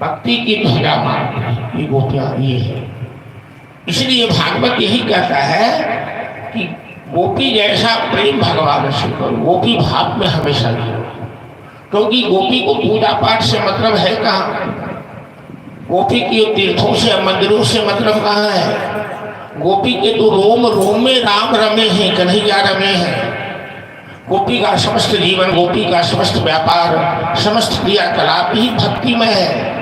भक्ति की ध्वजा मारती ये गोपियां ये है। इसलिए भागवत यही कहता है कि गोपी जैसा प्रेम भगवान से करो, गोपी भाव में हमेशा जियो, क्योंकि गोपी को पूजा पाठ से मतलब है कहाँ, गोपी के तीर्थों से मंदिरों से मतलब कहाँ है। गोपी के तो रोम रोम में राम रमे हैं, कन्हैया रमे हैं। गोपी का समस्त जीवन, गोपी का समस्त व्यापार, समस्त क्रियाकलाप ही भक्ति में है।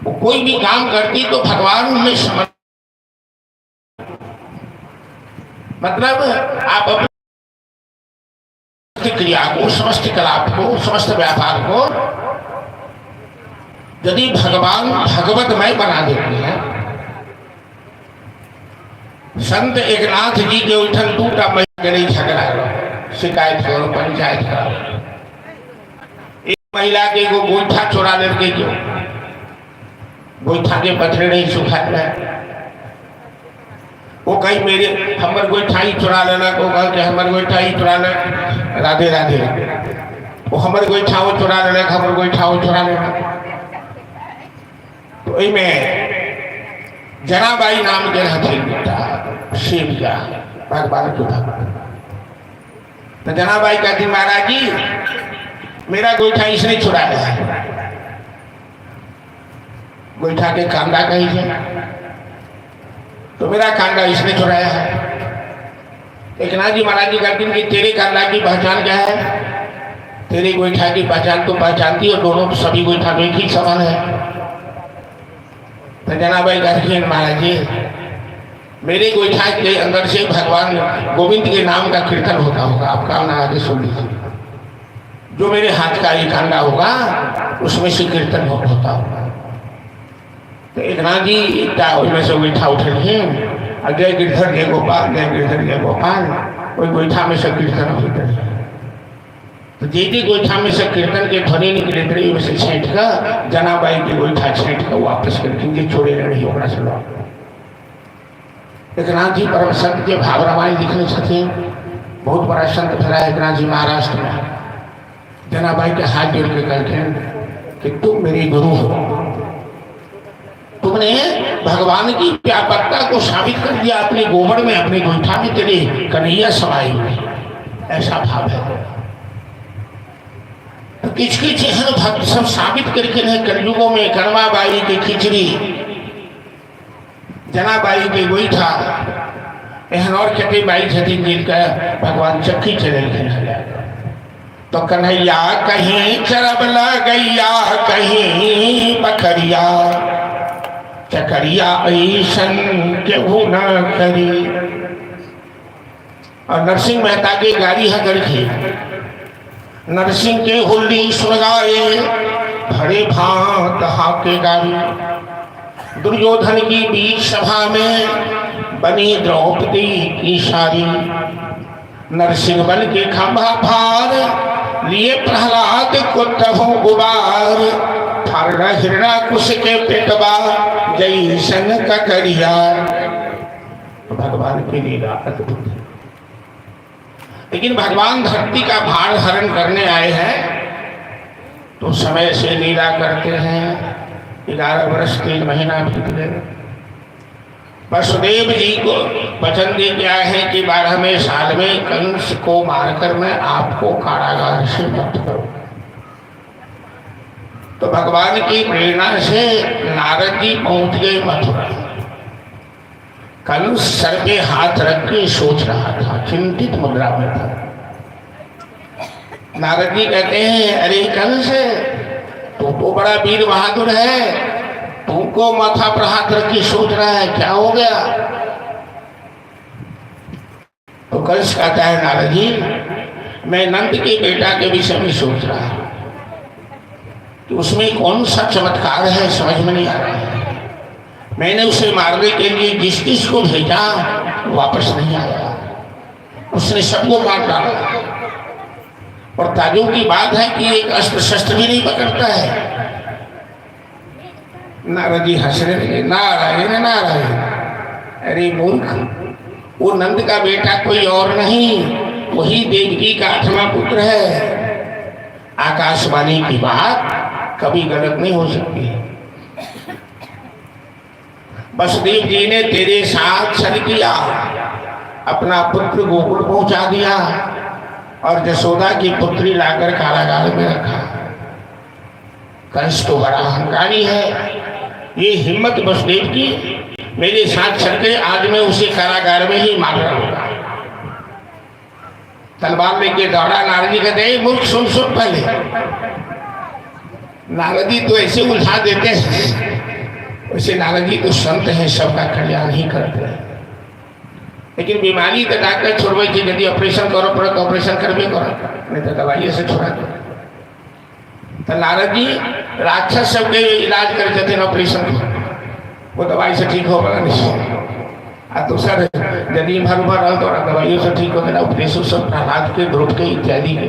वो कोई भी काम करती तो भगवान में समर्पित, मतलब आप अपनी क्रिया को, समस्त कलाप को, समस्त व्यापार को यदि भगवान भगवतमय बना देते हैं। संत एकनाथ जी के उठन टूटा महिला नहीं झगड़ा शिकायत करो, पंचायत करो। एक महिला के को गोईठा चुरा लेके जो गोईठा के पथरे नहीं सुखा रहे, वो कहीं मेरे हमर गोईठा ही चुरा लेना, को कह के हमर गोईठा ही चुरा ले, राधे राधे, वो हमर गोईठा वो चुरा लेना, हमर गोईठा वो चुरा लेना। तो इनमें जनाबाई नाम के हथिन बेटा शिव का भगवान के भगवान। तो जनाबाई कहती महाराज जी मेरा गोईठा इसने चुराया है, गोईठा के कांदा कहीं से, तो मेरा कांदा इसने चुराया है। एकनाथ जी महाराज जी कहते हैं कि तेरे कांदा की पहचान क्या है, तेरे गोईठा की पहचान तो पहचानती है, दोनों सभी गोईठा में एक ही समान है। तो जनाबाई कहती हैं महाराज जी मेरे गोईठा के अंदर से भगवान गोविंद के नाम का कीर्तन होता होगा, आप काम ना आगे सुन लीजिए। जो मेरे हाथ का ये कांदा होगा उसमें से कीर्तन होता होगा। तो एकनाथ जी उसमें से गोईठा उठे हैं, जय गिरधर जय गोपाल, जय गिरधर जय गोपाल, कोई गोईठा में से कीर्तन होते हैं। तो जी गोईठा में से कीर्तन के ध्वनि निकले थे, वैसे छेट का जनाबाई के गोईठा छेट का वापस करके छोड़े नहीं होगा चलो। एकनाथ जी परम संत के भाव रामायण लिखने छथिन, बहुत बड़ा संत फैला एकनाथ जी महाराष्ट्र में। जनाबाई के हाथ जोड़ के कहते हैं कि तुम मेरी गुरु हो, तुमने भगवान की व्यापकता को साबित कर दिया अपने गोबर में, अपने गोईठा में तेरे कन्हैया समाई हुई, ऐसा भाव है। तो किच-किच एहन भक्त सब साबित करके नहीं, कलयुगों में कनवाबाई की खिचड़ी, जनाबाई के गोईठा, एहन और कटे बाई छथिन जिनका भगवान चक्की चले थे। तो कन्हैया कहीं चरब गैया, कहीं बकरिया, चकरिया ऐसन केहू न करी। और नरसिंह मेहता की गाड़ी है गढ़ी, नरसिंह के हुल्ली सुलगाए, भरे भांत हाके गाड़ी। दुर्योधन की बीच सभा में बनी द्रौपदी की सारी, नरसिंह बन के खंभा भार लिए प्रहलाद को तभो गुबार, फारना हिरणा कुश के पेटवा जैसन ककरिया। भगवान की लीला अद्भुत है। लेकिन भगवान धरती का भार हरण करने आए हैं तो समय से लीला करते हैं। 11 वर्ष 3 महीना बीत गए। वसुदेव जी को वचन दे के आए हैं कि 12वें साल में कंस को मारकर मैं आपको कारागार से मुक्त करूं। तो भगवान की प्रेरणा से नारद जी पहुंच गए मथुरा। कंस सर पे हाथ रख के सोच रहा था, चिंतित मुद्रा में था। नारद जी कहते हैं अरे कंस तू तो बड़ा वीर बहादुर है, तुमको माथा पर हाथ रख के सोच रहा है, क्या हो गया? तो कंस कहता है नारद जी मैं नंद के बेटा के विषय में सोच रहा हूं कि उसमें कौन सा चमत्कार है, समझ में नहीं आ रहा है। मैंने उसे मारने के लिए जिस किस को भेजा वापस नहीं आया, उसने सबको मार डाला। और ताजुब की बात है कि एक अस्त्र शस्त्र भी नहीं पकड़ता है। नारद जी हंसने लगे, नारायण नारायण, अरे मूर्ख, वो नंद का बेटा कोई और नहीं, वही देवकी का 8वां पुत्र है। आकाशवाणी की बात कभी गलत नहीं हो सकती। वसुदेव जी ने तेरे साथ चल किया, अपना पुत्र गोकुल पहुंचा दिया और जसोदा की पुत्री लाकर कारागार में रखा। कंस तो बड़ा अहंकारी है, ये हिम्मत वसुदेव की, मेरे साथ चल के आज मैं उसे कारागार में ही मार रहा हूँ। तलवार लेके दौड़ा। नारद जी कहते मूर्ख सुन पहले। नारद जी तो ऐसे उलझा देते हैं, वैसे नारद जी तो संत हैं, सबका कल्याण ही करते हैं। लेकिन बीमारी तो डॉक्टर छोड़वे थी, यदि ऑपरेशन करो पड़े तो ऑपरेशन करवे करो, नहीं तो दवाई से छोड़ा दो। तो नारद जी राक्षस सबके इलाज करते थे ऑपरेशन, वो दवाई से ठीक हो गया नहीं। आ तो सर यदि भर भर रहा तो दवाइयों से ठीक हो गया, उपदेश सब प्रहलाद के, ध्रुव के इत्यादि के।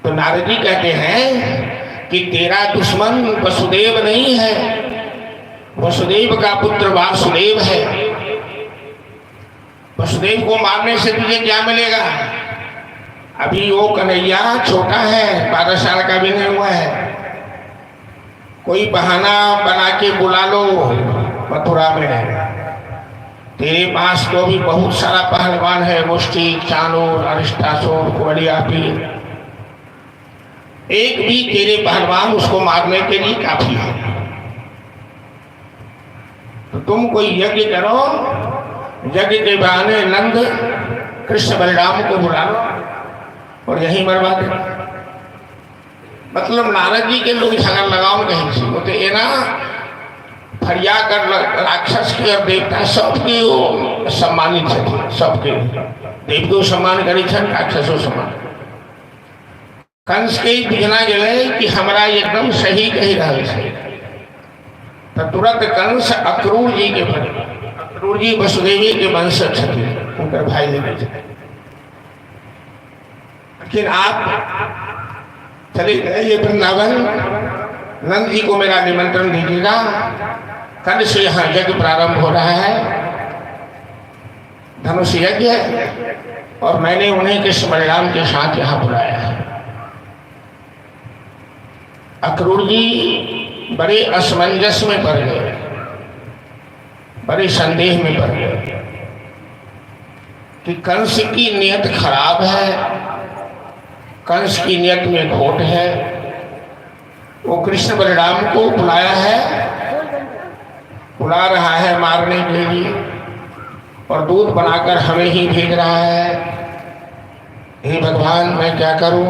तो नारद जी कहते हैं कि तेरा दुश्मन वसुदेव नहीं है, वसुदेव का पुत्र वासुदेव है। वसुदेव को मारने से तुझे क्या मिलेगा? अभी वो कन्हैया छोटा है, 12 साल का भी नहीं हुआ है। कोई बहाना बना के बुला लो मथुरा में। तेरे पास तो भी बहुत सारा पहलवान है, मुष्टिक, चाणूर, अरिष्टासुर, कुवड़ियापी। एक भी तेरे पहलवान उसको मारने के लिए काफी है। तो तुम कोई यज्ञ करो, यज्ञ के बहाने नंद कृष्ण बलराम को बुला लो और यही मरवा दे। मतलब नारद जी के लोग झगड़ लगाओ कहीं से, वो तो ये ना फरिया कर राक्षस के और देवता सबके वो सम्मानित है, सबके देवतो सम्मान करी छन, राक्षसों सम्मान। कंस के बुझना गए कि हमारा एकदम सही कही रहा है। तो तुरंत कंस अक्रूर जी के बने, अक्रूर जी वसुदेवी के वंशज थे, उनके भाई लेने थे। लेकिन आप चले गए ये वृंदावन, नंद जी को मेरा निमंत्रण दीजिएगा, कल से यहाँ यज्ञ प्रारंभ हो रहा है, धनुष यज्ञ है, और मैंने उन्हें कृष्ण बलराम के साथ यहाँ बुलाया है। अक्रूर जी बड़े असमंजस में पड़ गए, बड़े संदेह में पड़ गए कि कंस की नियत खराब है, कंस की नियत में खोट है। वो कृष्ण बलराम को बुलाया है, बुला रहा है मारने के लिए, और दूध बनाकर हमें ही भेज रहा है। हे भगवान, मैं क्या करूं?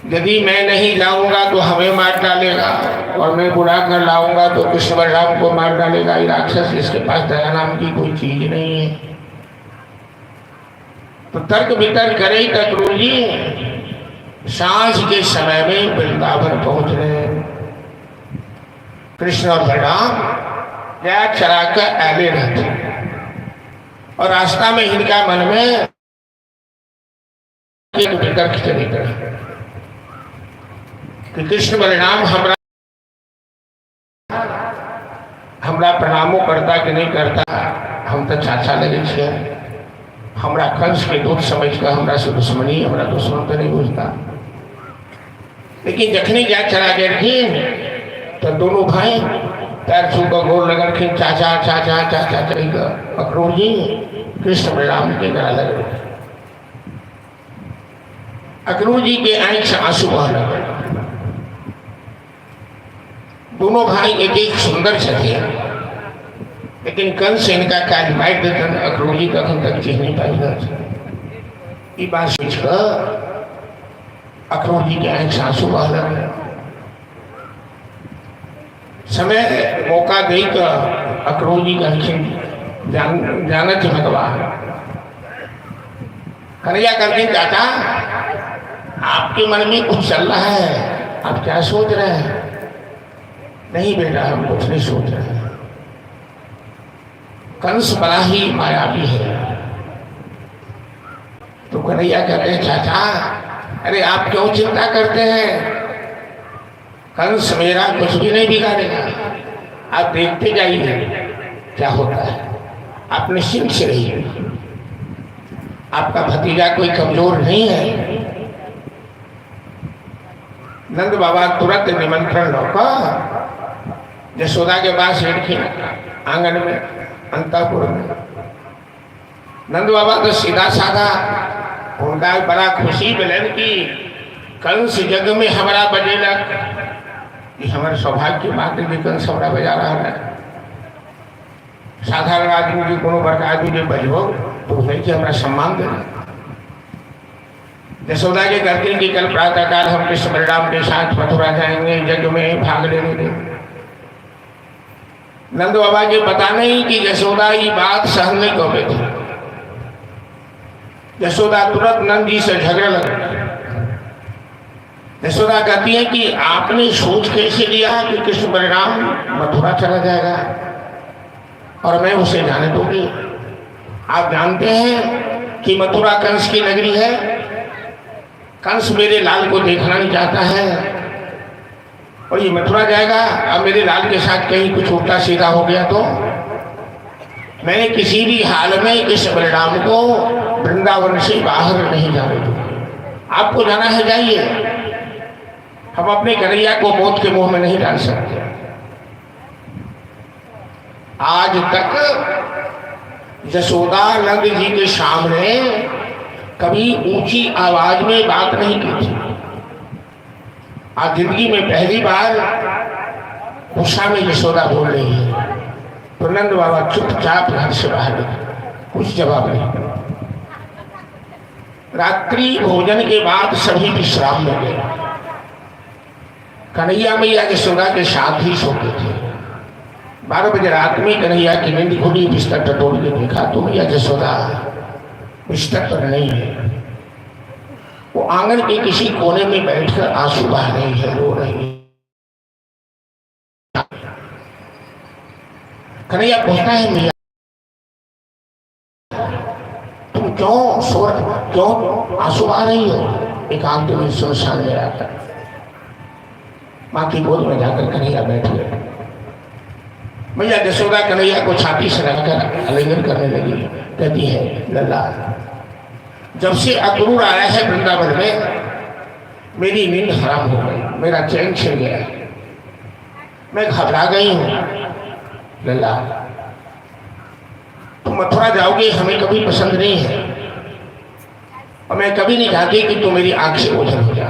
यदि मैं नहीं जाऊंगा तो हमें मार डालेगा, और मैं बुला कर लाऊंगा तो कृष्ण बलराम को मार डालेगा। ये राक्षस, इसके पास दया नाम की कोई चीज नहीं है। तो तर्क वितर्क करे अक्रूर जी सांझ के समय में वृंदावन पहुंच रहे। कृष्ण और बलराम गया चरा कर आले रहते, और रास्ता में इनका मन में एक वितर्क चले गए कि कृष्ण बलराम हमरा प्रणामो करता कि नहीं करता, हम तो चाचा लगे छे, हमरा कंस के दूत समझ कर हमरा से दुश्मनी, हमरा दुश्मन तो नहीं बुझता। लेकिन जखनी जा चला गए तो दोनों भाई पैर छू कर गोर लगलखिन, चाचा चाचा चाचा कही। अक्रूर जी कृष्ण बलराम के गला लग गए। अक्रूर जी के आंख से आंसू बह लगे। दोनों भाई एक एक सुंदर थे, लेकिन कंस इनका काज मार देते। अक्रूर जी तक चीज नहीं पाई। ये बात सोचकर अक्रूर जी के आंख से आंसू बह लगे। समय मौका देकर अक्रूर जी कहते जाना थे भगवान। कन्हैया कहते चाचा, आपके मन में कुछ चल रहा है, आप क्या सोच रहे हैं? नहीं बेटा, हम कुछ नहीं सोच रहे हैं। कंस बड़ा ही मायावी है। तो कन्हैया कहते हैं चाचा, अरे आप क्यों चिंता करते हैं? कंस मेरा कुछ भी नहीं बिगाड़ेगा, आप देखते जाइए क्या होता है। आप निश्चिंत से रहिए, आपका भतीजा कोई कमजोर नहीं है, नंद बाबा तुरंत निमंत्रण लौका यशोदा के पास बैठे आंगन में अंतपुर में। नंद बाबा तो सीधा साधा उनका बड़ा खुशी मिलन की कंस जग में हमारा बजेला, ये हमारे सौभाग्य की बात है कि कंस हमारा बजा रहा है। साधारण आदमी की कोनो बड़का आदमी जो बजबो तो नहीं कि हमारा सम्मान देना। यशोदा के कहते हैं कि कल प्रातःकाल हम कृष्ण बलराम के साथ मथुरा जाएंगे, यज्ञ में भाग लेने देंगे। नंद बाबा के पता नहीं कि यशोदा ये बात सहन नहीं कर बैठी। यशोदा तुरंत नंद जी से झगड़ने लगी। यशोदा कहती है कि आपने सोच कैसे लिया कि कृष्ण बलराम मथुरा चला जाएगा और मैं उसे जाने दूंगी? आप जानते हैं कि मथुरा कंस की नगरी है। कंस मेरे लाल को देखना नहीं चाहता है और ये मथुरा जाएगा। अब मेरे लाल के साथ कहीं कुछ उल्टा सीधा हो गया तो मैंने किसी भी हाल में कृष्ण बलराम को वृंदावन से बाहर नहीं जाने दूंगा। आपको जाना है जाइए, हम अपने कन्हैया को मौत के मुंह में नहीं डाल सकते। आज तक यशोदा नंद जी के सामने कभी ऊंची आवाज में बात नहीं की थी। आज जिंदगी में पहली बार गुस्सा में यशोदा बोल रही है। तो नंद बाबा चुपचाप घर से बाहर निकले, कुछ जवाब नहीं। रात्रि भोजन के बाद सभी विश्राम में गए। कन्हैया मैया यशोदा के साथ ही सोते थे। 12 बजे रात में कन्हैया की नींद खुली, बिस्तर टटोल के देखा तो मैया यशोदा बिस्तर पर नहीं है। वो आंगन के किसी कोने में बैठकर आंसू बहा रही है, रो रही है। कन्हैया पूछता है मैया तुम क्यों आंसू बहा रही हो? एकांत में सुनसान में आकर माँ की गोद में जाकर कन्हैया बैठ गए। मैया यशोदा कन्हैया को छाती से रखकर आलिंगन करने लगी। कहती है लल्ला, जब से अक्रूर आया है वृंदावन में मेरी नींद हराम हो गई, मेरा चैन छिड़ गया, मैं घबरा गई हूँ। लल्ला, तुम मथुरा जाओगे हमें कभी पसंद नहीं है और मैं कभी नहीं चाहती कि तुम मेरी आंख से ओझल हो जा।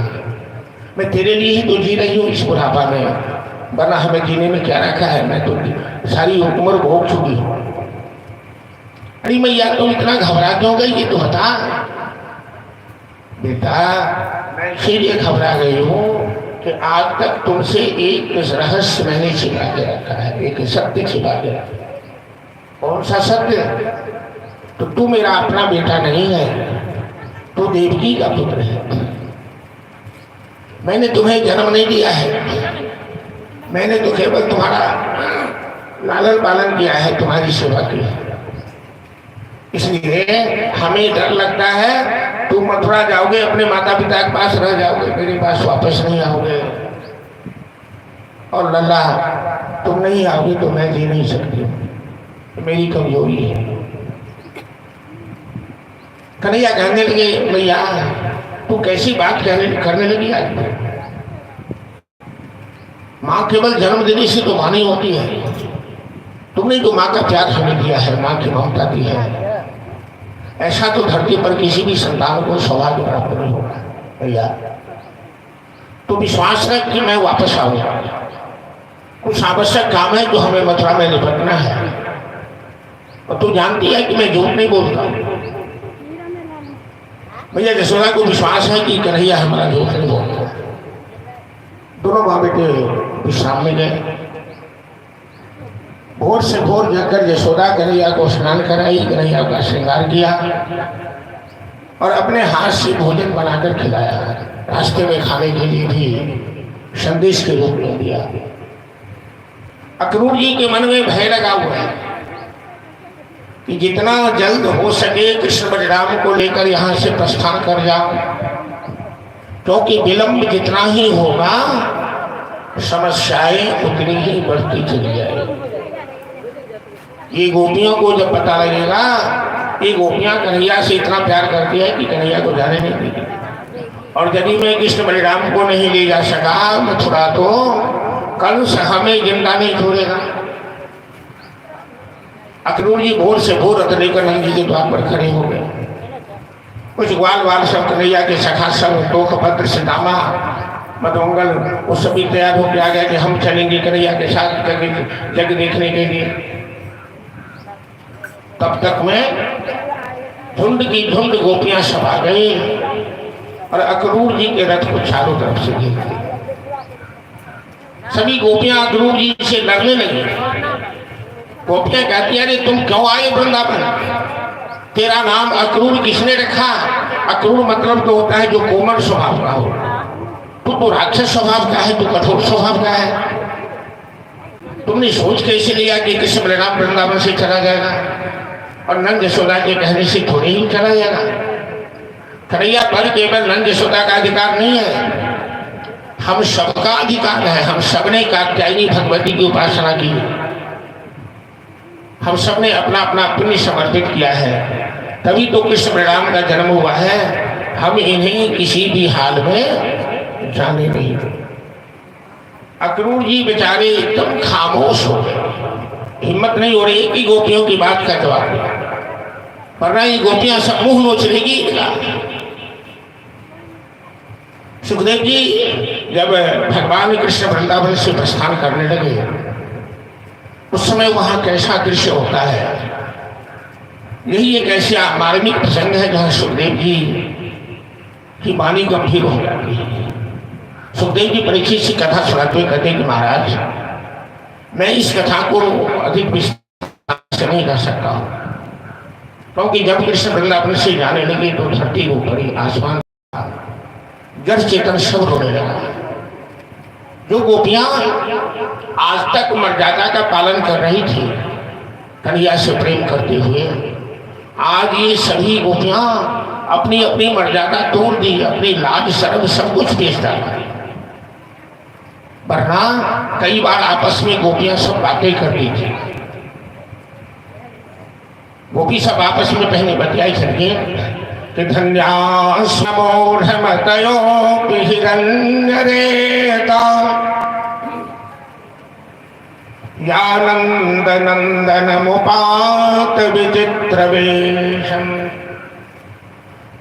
मैं तेरे लिए ही तो जी रही हूँ इस बुढ़ापा में, वरना हमें जीने में क्या रखा है। मैं तो सारी उम्र भोग चुकी हूँ। अरे मैया तुम इतना घबरा क्यों गई ये तो बता। बेटा मैं इसीलिए घबरा गई हूँ कि आज तक तुमसे एक रहस्य मैंने छिपा के रखा है, एक सत्य छिपा के रखा है। कौन सा सत्य? तो तू मेरा अपना बेटा नहीं है, तू देवकी का पुत्र है। मैंने तुम्हें जन्म नहीं दिया है, मैंने तो केवल तुम्हारा लालन पालन किया है, तुम्हारी सेवा की है। इसलिए हमें डर लगता है तुम मथुरा जाओगे, अपने माता पिता के पास रह जाओगे, मेरे पास वापस नहीं आओगे। और लल्ला तुम नहीं आओगे तो मैं जी नहीं सकती, मेरी कमजोरी है। कन्हैया कहने लगे भैया तू कैसी बात करने लगी आज? माँ केवल जन्म देने से तो माँ नहीं होती है। तुमने तो माँ का प्यार हमें दिया है, माँ की ममता दी है। ऐसा तो धरती पर किसी भी संतान को सौभाग्य प्राप्त नहीं होगा। भैया तो विश्वास रख कि मैं वापस आऊंगा। कुछ आवश्यक काम है जो हमें मथुरा में निपटना है और तू जानती है कि मैं झूठ नहीं बोलता। भैया यशोदा को विश्वास है कि कन्हैया हमारा झूठ नहीं बोलता। दोनों माँ बेटे विश्राम में गए। भोर से भोर जगकर यशोदा कन्हैया को स्नान कराई, कन्हैया का श्रृंगार किया और अपने हाथ से भोजन बनाकर खिलाया। रास्ते में खाने के लिए भी संदेश के रूप में दिया। अक्रूर जी के मन में भय लगा हुआ है कि जितना जल्द हो सके कृष्ण बलराम को लेकर यहाँ से प्रस्थान कर जाओ, क्योंकि विलंब जितना ही होगा समस्याएं उतनी ही बढ़ती चली जाएगी। ये गोपियों को जब पता लगेगा, ये गोपियां कन्हैया से इतना प्यार करती है कि कन्हैया को जाने नहीं देती। और यदि मैं कृष्ण बलराम को नहीं ले जा सका मथुरा तो कल से हमें जिंदा नहीं छोड़ेगा। अक्रूर जी भोर से भोर रथ लेकर नंद जी के द्वार पर खड़े हो गए। कुछ ग्वाल वाल सब कन्हैया के सखा सब टोक भद्र सिदामा मधुमंगल वो सभी तैयार होकर आ गया कि हम चलेंगे कन्हैया के साथ जग देखने के लिए। तब तक में झुंड की झुंड गोपियां सब आ गई और अक्रूर जी के रथ को चारों तरफ से घेर लिया। सभी गोपियां अक्रूर जी से लड़ने लगी। गोपियां कहती है, अरे तुम क्यों आए वृंदावन? तेरा नाम अक्रूर किसने रखा? अक्रूर मतलब तो होता है जो कोमल स्वभाव का हो। तो राक्षस स्वभाव का है, तो कठोर स्वभाव का है। तुमने सोच कैसे लिया कि कृष्ण बलराम वृंदावन से चला जाएगा और नंद यशोदा के कहने से थोड़े ही चला जाएगा? कन्हैया पर केवल नंद यशोदा का अधिकार नहीं है, हम सबका अधिकार है। हम सबने कात्यायनी भगवती की उपासना की, हम सबने अपना अपना पुण्य समर्पित किया है, तभी तो कृष्ण बलराम का जन्म हुआ है। हम इन्हें किसी भी हाल में जाने नहीं दे। अक्रूर जी बेचारे एकदम खामोश हो गए, हिम्मत नहीं हो रही कि गोपियों की बात का जवाब दिया, वरना ये गोपियां सब मुंह नोचेगी। सुखदेव जी जब भगवान कृष्ण वृंदावन से प्रस्थान करने लगे उस समय वहां कैसा दृश्य होता है, यही एक ऐसा मार्मिक प्रसंग है जहां सुखदेव जी की वाणी गंभीर हो जाती है। सुखदेव जी परीक्षित से कथा सुनाते हुए कहते कि महाराज, मैं इस कथा को अधिक विस्तार से नहीं कर सकता हूं, क्योंकि जब कृष्ण वृंदावन से जाने लगे तो धरती ऊपर आसमान जड़ चेतन सब रोने लगा। जो गोपियां आज तक मर्यादा का पालन कर रही थी कन्हैया से प्रेम करते हुए, आज ये सभी गोपियां अपनी अपनी मर्यादा तोड़ दी, अपनी लाज शर्म सब कुछ बेच डाला। वरना कई बार आपस में गोपियां सब बातें कर रही थी। गोपी सब आपस में पहले बतियाई करके कि धन्यास्मोढ़मतयो हिरण्यरेता यानंद नंदन मुपात विचित्र वेशम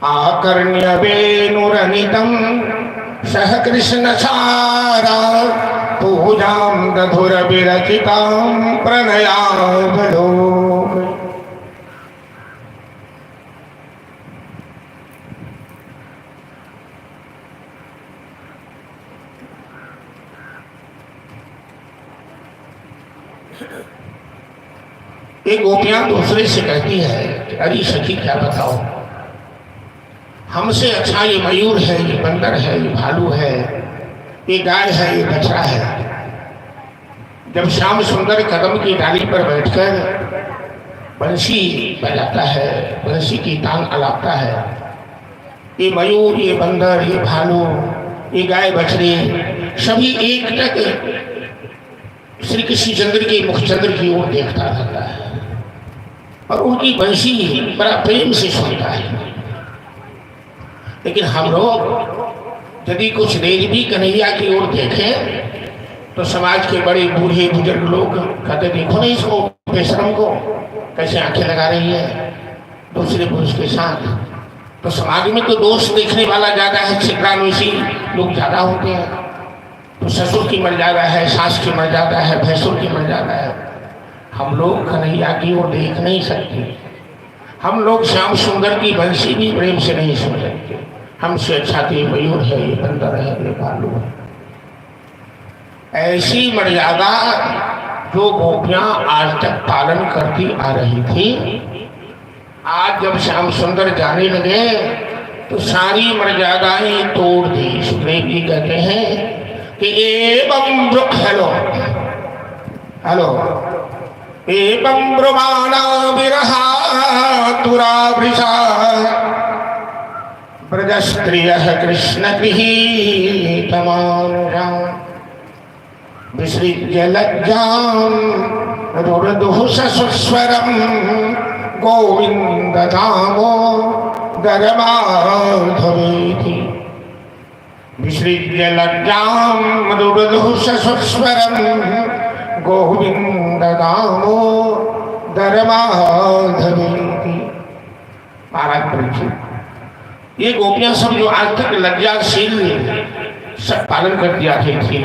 आकर्ण्य वेणुरनितम सह कृष्ण सारा पूजां दधुर विरचितां प्रणयावलो। एक गोपियां दूसरे से कहती है, अरे सखी क्या बताओ, हमसे अच्छा ये मयूर है, ये बंदर है, ये भालू है, ये गाय है, ये बछड़ा है। जब श्याम सुंदर कदम की डाली पर बैठकर बंसी बजाता है, बंसी की तान अलापता है, ये मयूर, ये बंदर, ये भालू, ये गाय बछड़े सभी एक टक श्री कृष्ण चंद्र के मुखचंद्र की ओर देखता रहता है और उनकी बंसी बड़ा प्रेम से सुनता है। लेकिन हम लोग यदि कुछ देर भी कन्हैया की ओर देखें तो समाज के बड़े बूढ़े बुजुर्ग लोग कहते, देखो ना इसको बेशरम को कैसे आंखें लगा रही है दूसरे पुरुष के साथ। तो समाज में तो दोष देखने वाला ज्यादा है, छिद्रानुषी लोग ज्यादा होते हैं। तो ससुर की मर्यादा है, सास की मर्यादा है, भैंसुर की मर्यादा है। हम लोग कन्हैया की ओर देख नहीं सकते, हम लोग श्याम सुंदर की बंसी भी प्रेम से नहीं सुन सकते। हमसे अच्छा तो ये मयूर है, ये बंदर है, ये भालू है। ऐसी मर्यादा जो गोपियां आज तक पालन करती आ रही थी, आज जब श्याम सुंदर जाने लगे तो सारी मर्यादाएं तोड़ दी। सुखदेव जी कहते हैं कि एवं हेलो हेलो एवं ब्रह्माणा विरहा तुराभृषा ब्रजस्त्रियः कृष्ण गृहीतमानुषा विसृज्य लज्जां रुरुदुः सस्वरं गोविन्द नामो गरमाधवेति। विसृज्य लज्जाम मधुरधुषस्वरम गोविंद दामो धर्माधवेति। महाराज परीक्षित, ये गोपियां सब जो आज तक लज्जाशील सब पालन करती आती थी,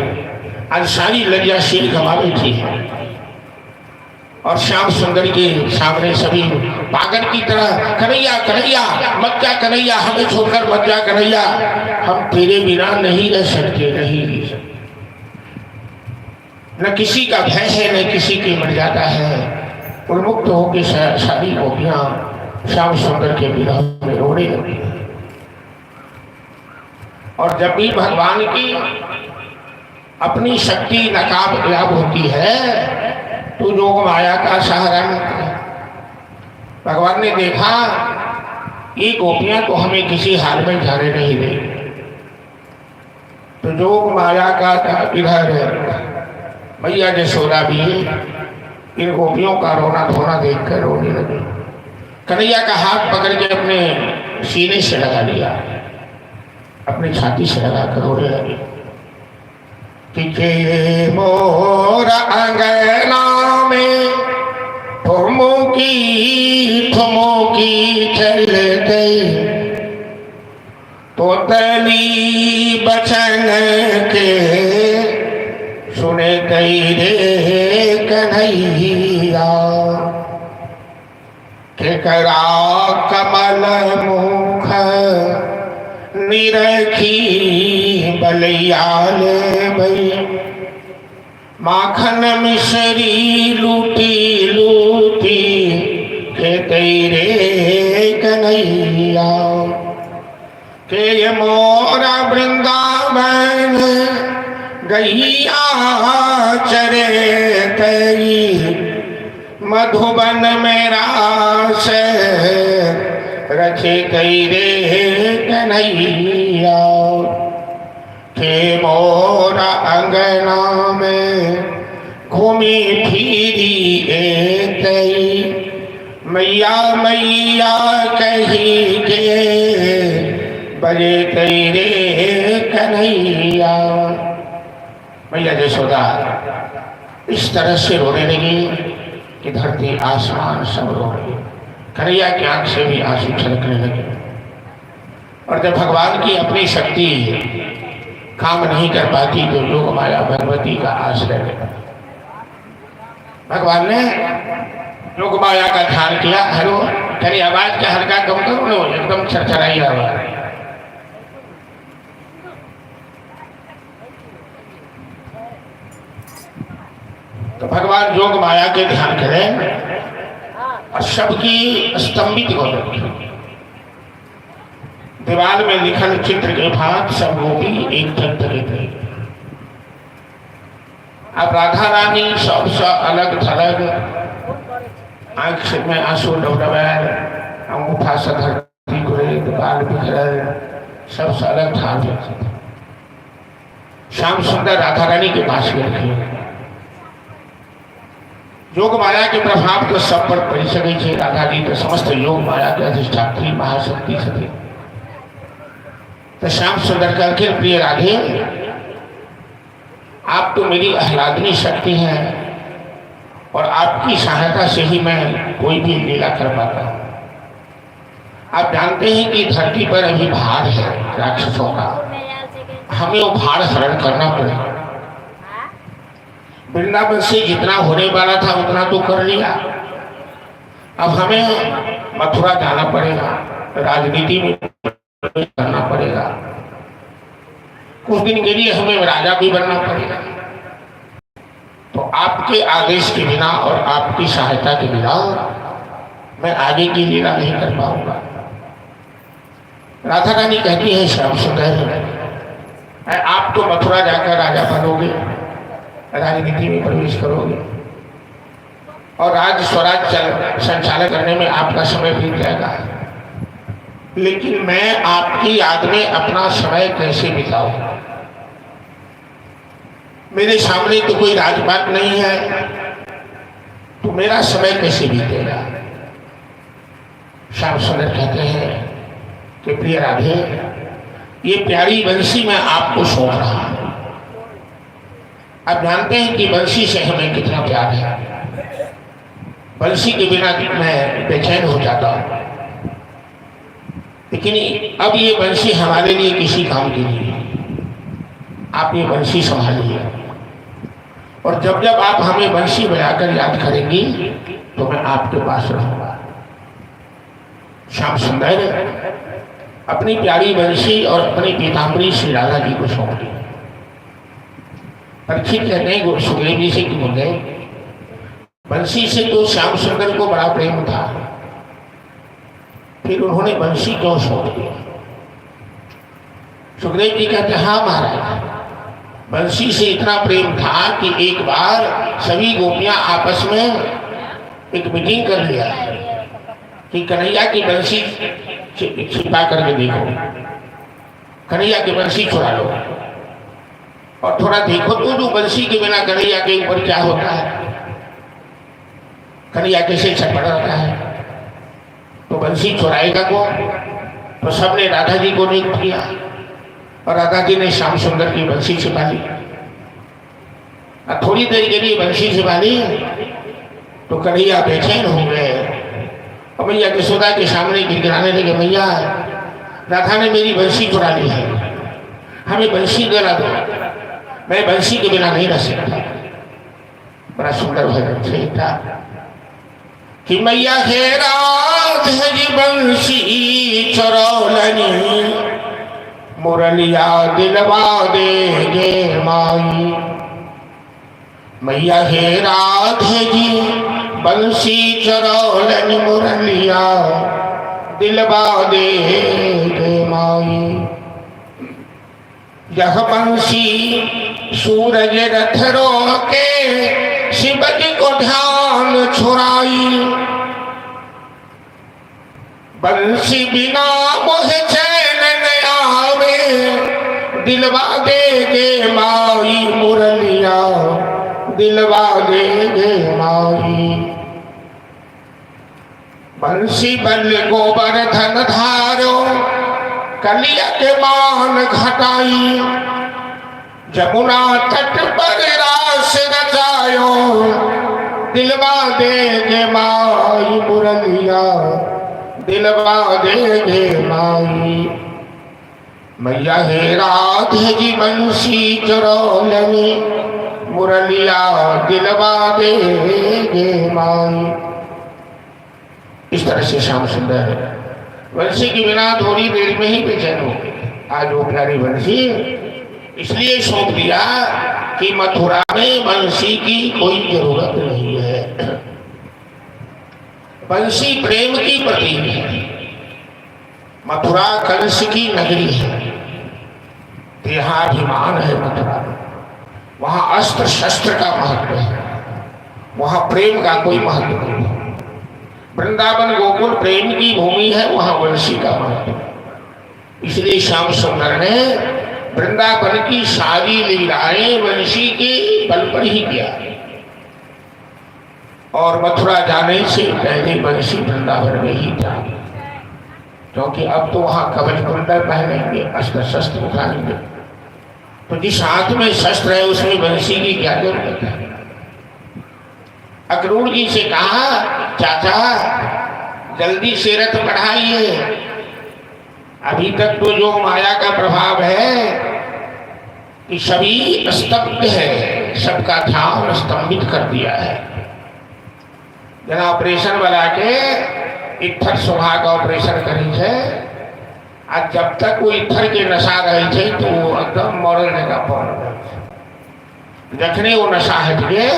आज सारी लज्जाशील गवा बैठी है और श्याम सुंदर के सामने सभी पागल की तरह कन्हैया कन्हैया मत जा, कन्हैया हमें छोड़कर मत जा, कन्हैया हम तेरे बिना नहीं रह सकते, नहीं रह सकते। न किसी का भय है न किसी की मर्यादा है। उन्मुक्त होकर सारी गोपियां श्याम सुंदर के विरह में रोने लगी। और जब भी भगवान की अपनी शक्ति नाकामयाब होती है तो योग माया का सहारा मिलता है। भगवान ने देखा ये गोपियां तो हमें किसी हाल में जाने नहीं देंगी, तो योग माया का इधर मैया यशोदा भी इन गोपियों का रोना धोना देखकर रोने लगे। कन्हैया का हाथ पकड़ के अपने सीने से लगा लिया, अपनी छाती से लगा कर रोने लगे कि मोरा अंगना में ठुमकी ठुमकी चल गई, तो तली बचन के सुने गई रे कन्हैया, के करा कमल मुख निरखी बलिया ले भई, माखन मिश्री लूटी लूटी के तेरे कन्हैया, के मोरा वृंदावन गैया चरे तई, मधुबन मेरा से रखे तेरे कन्हैया, के मोरा अंगना में घूमी फिरी एतई, मैया मैया कही के बजे तेरे कन्हैया। मैया यशोदा इस तरह से रोने लगी कि धरती आसमान सब रो रही। कन्हैया की आंख से भी आंसू छलकने लगे। और जब भगवान की अपनी शक्ति काम नहीं कर पाती तो योग माया भगवती का आश्रय लेगा। भगवान ने योग माया का ध्यान किया। हेलो, तेरी आवाज का हल्का कम करो, एकदम छरछराई आवाज। तो भगवान योग माया के ध्यान करें और सबकी स्तंभित हो गई। दीवार में लिखल चित्र के भाग सब गोपी एक तरह थे। अब राधा रानी सबसे अलग थलग, आंख में आंसू डबडबाए, अंगूठा से धरती गुरेद, बाल बिखरल, सबसे अलग था। श्याम सुंदर राधा रानी के पास बैठे। योग माया के प्रभाव तो सब पर पड़ सके छे। राधा जी तो समस्त योग माया के अधिष्ठात्री महाशक्ति थे। तो श्याम सुंदर कहकर, प्रिय राधे, आप तो मेरी आह्लादनी शक्ति हैं और आपकी सहायता से ही मैं कोई भी लीला कर पाता हूँ। आप जानते हैं कि धरती पर अभी भार है राक्षसों का, हमें वो भार हरण करना पड़ेगा। वृंदावन से जितना होने वाला था उतना तो कर लिया, अब हमें मथुरा जाना पड़ेगा, राजनीति में करना पड़ेगा, कुछ दिन के लिए हमें राजा भी बनना पड़ेगा। तो आपके आदेश के बिना और आपकी सहायता के बिना मैं आगे की लीला नहीं कर पाऊंगा। राधा रानी कहती है, श्याम सुंदर, आप तो मथुरा जाकर राजा बनोगे, राजनीति में प्रवेश करोगे और राज स्वराज संचालन करने में आपका समय बीत जाएगा, लेकिन मैं आपकी याद में अपना समय कैसे बिताऊं? मेरे सामने तो कोई राजपाट नहीं है, तो मेरा समय कैसे बीतेगा? श्याम सुंदर कहते हैं कि प्रिय राधे, ये प्यारी बंसी मैं आपको सौंप रहा हूं। आप जानते हैं कि बंसी से हमें कितना प्यार है। बंसी के बिना मैं बेचैन हो जाता हूं, लेकिन अब ये बंसी हमारे लिए किसी काम की नहीं है। आप ये बंसी संभालिए, और जब जब आप हमें बंसी बजाकर याद करेंगी तो मैं आपके पास रहूंगा। श्याम सुंदर अपनी प्यारी बंसी और अपनी पीताम्बरी श्री राधा जी को सौंप दी। परीक्षित कहते हैं सुग्रीव जी से कि बोले, बंसी से तो श्याम सुंदर को बड़ा प्रेम था, फिर उन्होंने बंसी क्यों सौंप दिया? सुग्रीव जी कहते हाँ महाराज, बंसी से इतना प्रेम था कि एक बार सभी गोपियां आपस में एक मीटिंग कर लिया कि कन्हैया की बंसी छिपा करके देखो, कन्हैया की बंसी चुरा लो, और थोड़ा देखो तो जो बंसी के बिना कन्हैया के ऊपर क्या होता है, कन्हैया कैसे छटपटा रहता है। तो बंसी चुराएगा कौन? तो सबने राधा जी को नियुक्त किया, और राधा जी ने श्याम सुंदर की बंसी छिपा ली। थोड़ी देर के लिए बंसी छिपा ली तो कन्हैया बेचैन हो गए, और मैया यशोदा के सामने गिड़गिड़ाने लगे, मैया राधा ने मेरी बंसी चुरा ली है, हमें बंसी दिला दो, मैं बंसी के बिना नहीं रह सकता। बड़ा सुंदर भजन से था कि मैया हे राधे बंसी चुरौलनी, मुरलिया दिलवा देगे माई। मैया हे राधे जी बंसी चुरौलनी, मुरलिया दिलवा देगे माई। यह बंसी सूरज रथ रोके, शिव जी को ध्यान छुड़ाई। बंसी बिना मोह चैन न आवे, दिलवा देगे माई, मुरलिया दिलवा देगे माई। बंसी बल गोवर्धन धारो, कलिया के मान घटाई। जमुना तट पर रास रचायो, दिलवा देगे माई, मुरलिया दिलवा देगे माई। मैया हे राधे जी बंसी चुरौलनी, मुरलिया दिलवा देगे माई। इस तरह से श्याम सुंदर बंसी के बिना थोड़ी देर में ही बेचैन हो गए। आज वो प्यारी बंसी इसलिए सौंप दिया कि मथुरा में बंसी की कोई जरूरत नहीं है। बंसी प्रेम की प्रतीक है। मथुरा कंस की नगरी है, देहाभिमान है मथुरा में। वहां अस्त्र शस्त्र का महत्व है, वहां प्रेम का कोई महत्व नहीं है। वृंदावन गोकुल प्रेम की भूमि है, वहां बंसी का महत्व। इसलिए श्याम सुंदर ने वृंदावन की सारी लीलाएं बंसी के बल पर ही किया, और मथुरा जाने से पहले बंसी वृंदावन में ही था, क्योंकि अब तो वहां कवच कुंडल पहनेंगे, अस्त्र शस्त्र उठाएंगे, तो जिस हाथ में शस्त्र है उसमें बंसी की क्या जरूरत है। अक्रूर जी से कहा, चाचा जल्दी से रथ बढ़ाइए, अभी तक तो जो माया का प्रभाव है कि सभी स्तब्ध है, सबका ध्यान स्तंभित कर दिया है। जना ऑपरेशन बना के इत्थर सुहा का ऑपरेशन करी है, आज जब तक वो इत्थर के नशा रहे थे तो वो एकदम मरने का पड़ जखने वो नशा हट गए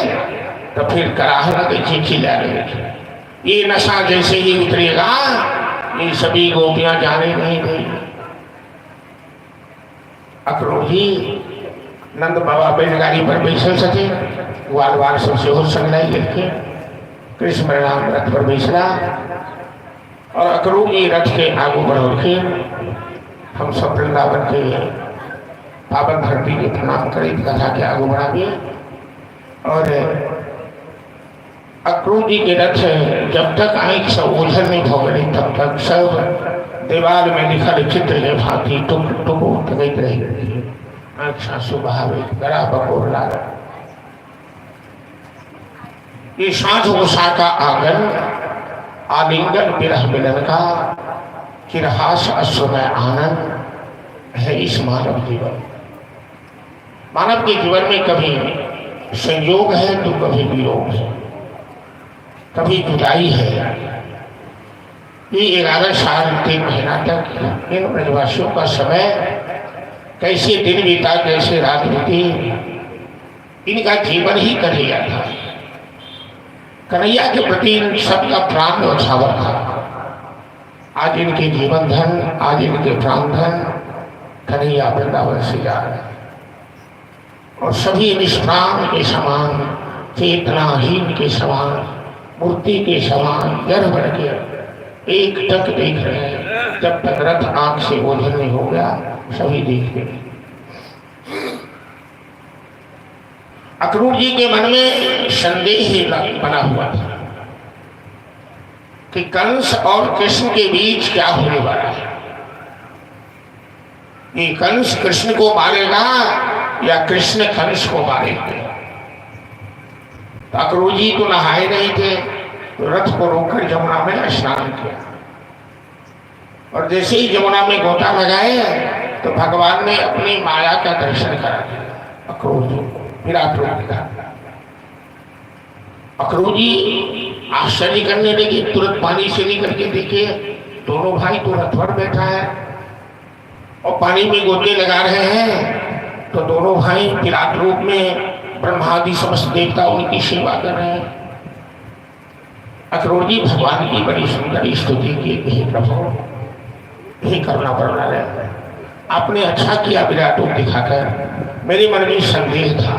तो फिर कराहना के चीखी ला रहे थे। ये नशा जैसे ही उतरेगा ये सभी गोपियां जाने नहीं गई। अक्रूर जी नंद बाबा बैलगाड़ी पर बैठल सके, ग्वाल बाल सबसे हो संगलाई लेके कृष्ण बलराम रथ पर बैठला, और अक्रूर जी रथ के आगू बढ़ के हम सब वृंदावन के पावन धरती के प्रणाम करें, कथा के आगू बढ़ा दिए। और अक्रूर जी के रथ जब तक आँख से ओझल नहीं भोगले तब तक सब दीवार में लिखल चित्र है भांति टुक टुक तक रही। अच्छा स्वाभाविक गड़ा बकोर लागा। ये साँझ उषा का आंगन, आलिंगन विरह मिलन का, चिरहास अश्वमय आनंद है इस मानव जीवन। मानव के जीवन में कभी संयोग है तो कभी वियोग है, कभी जुदाई है। ये 11 साल 3 महीना तक इन ब्रजवासियों का समय कैसे दिन बीता, कैसे रात बीती, इनका जीवन ही कन्हैया था। कन्हैया के प्रति सबका प्राण न्यौछावर था। आज इनके जीवन धन, आज इनके प्राण धन कन्हैया वृंदावन से जा रहे हैं और सभी निष्प्राण के समान, चेतनाहीन के समान, मूर्ति के समान जड़ बढ़ के एक टक देख रहे हैं। जब तक रथ आंख से ओझल नहीं हो गया सभी देखते हैं। अक्रूर जी के मन में संदेह बना हुआ था कि कंस और कृष्ण के बीच क्या होने वाला है। ये कंस कृष्ण को मारेगा या कृष्ण कंस को मारेंगे। तो अक्रूर जी तो नहाए नहीं थे, तो रथ को रोककर यमुना में स्नान किया और जैसे ही यमुना में गोता लगाए तो भगवान ने अपनी माया का दर्शन करा दिया अक्रूर जी को, विराट रूप दिखा। अक्रूर जी आश्चर्य करने लगे, तुरंत पानी से निकल के देखे दोनों भाई तो रथ पर बैठा है और पानी में गोते लगा रहे हैं। तो दोनों भाई विराट रूप में ब्रह्मादि समस्त देवता उनकी सेवा कर रहे हैं। अक्रूर जी भगवान की बड़ी सुंदर स्तुति की, हे प्रभु हे करुणा करना, आपने अच्छा किया विराट रूप दिखाकर। मेरे मन में संदेह था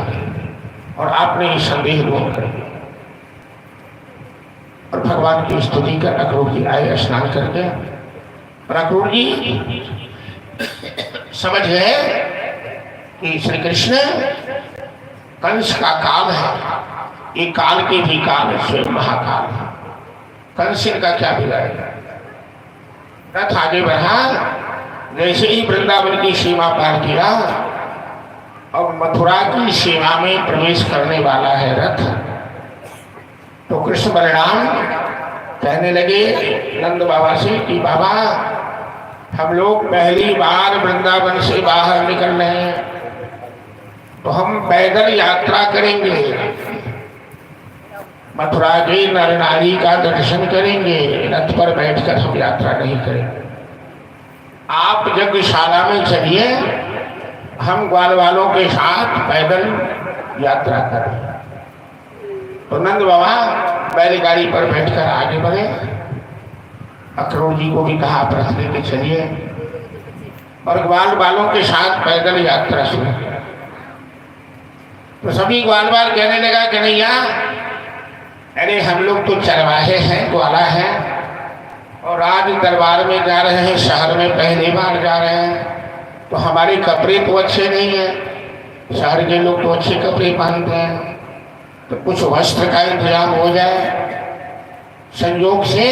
और आपने ये संदेह दूर कर दिया। और भगवान की स्तुति कर अक्रूर जी आए स्नान करके। और अक्रूर जी समझ गए कि श्री कृष्ण कंस का काल है, ये काल के भी काल है, स्वयं महाकाल है। कंस का क्या बिगाड़ेगा। रथ आगे बढ़ा, जैसे ही वृंदावन की सीमा पार किया और मथुरा की सीमा में प्रवेश करने वाला है रथ, तो कृष्ण बलराम कहने लगे नंद बाबा से कि बाबा हम लोग पहली बार वृंदावन से बाहर निकल रहे हैं, तो हम पैदल यात्रा करेंगे, मथुरा के नर नारी का दर्शन करेंगे, रथ पर बैठकर हम यात्रा नहीं करेंगे। आप यज्ञशाला में चलिए, हम ग्वाल वालों के साथ पैदल यात्रा करें। तो नंद बाबा बैलगाड़ी पर बैठकर आगे बढ़े। अक्रूर जी को भी कहा आप रथ लेके चलिए और ग्वाल वालों के साथ पैदल यात्रा शुरू। तो सभी ग्वाल वाल कहने लगा कि नैया, अरे हम लोग तो चरवाहे हैं, ग्वाला हैं और आज दरबार में जा रहे हैं, शहर में पहली बार जा रहे हैं, तो हमारे कपड़े तो अच्छे नहीं हैं। शहर के लोग तो अच्छे कपड़े पहनते हैं, तो कुछ वस्त्र का इंतजाम हो जाए। संयोग से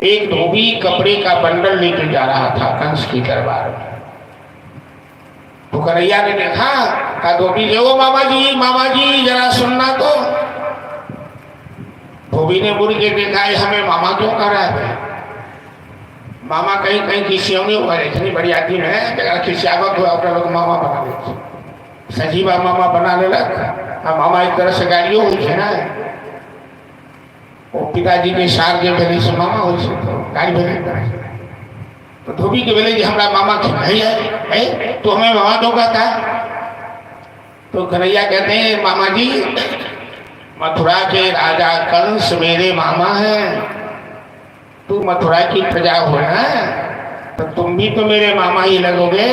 एक धोबी कपड़े का बंडल लेके जा रहा था कंस की दरबार में। तो कन्हैया ने देखा, कहा धोबी ले, ओ मामा जी जरा सुनना। तो धोबी ने बुर के देखा, हमें मामा क्यों कर रहा है। मामा कहीं कहीं किसी में हुआ, इतनी बड़ी आदमी है किसी आवक हुआ लोग मामा बना लेते, सजीवा मामा बना ले। मामा एक तरह से गाड़ियों हुई है ना, वो पिताजी के सार के भेले से मामा हो तो गाड़ी भेले। तो धोबी के भेले हमारा मामा है तो हमें मामा दो कहता। तो कन्हैया कहते हैं मामा जी, मथुरा के राजा कंस मेरे मामा हैं, तू मथुरा की प्रजा हो ना, तो तुम भी तो मेरे मामा ही लगोगे।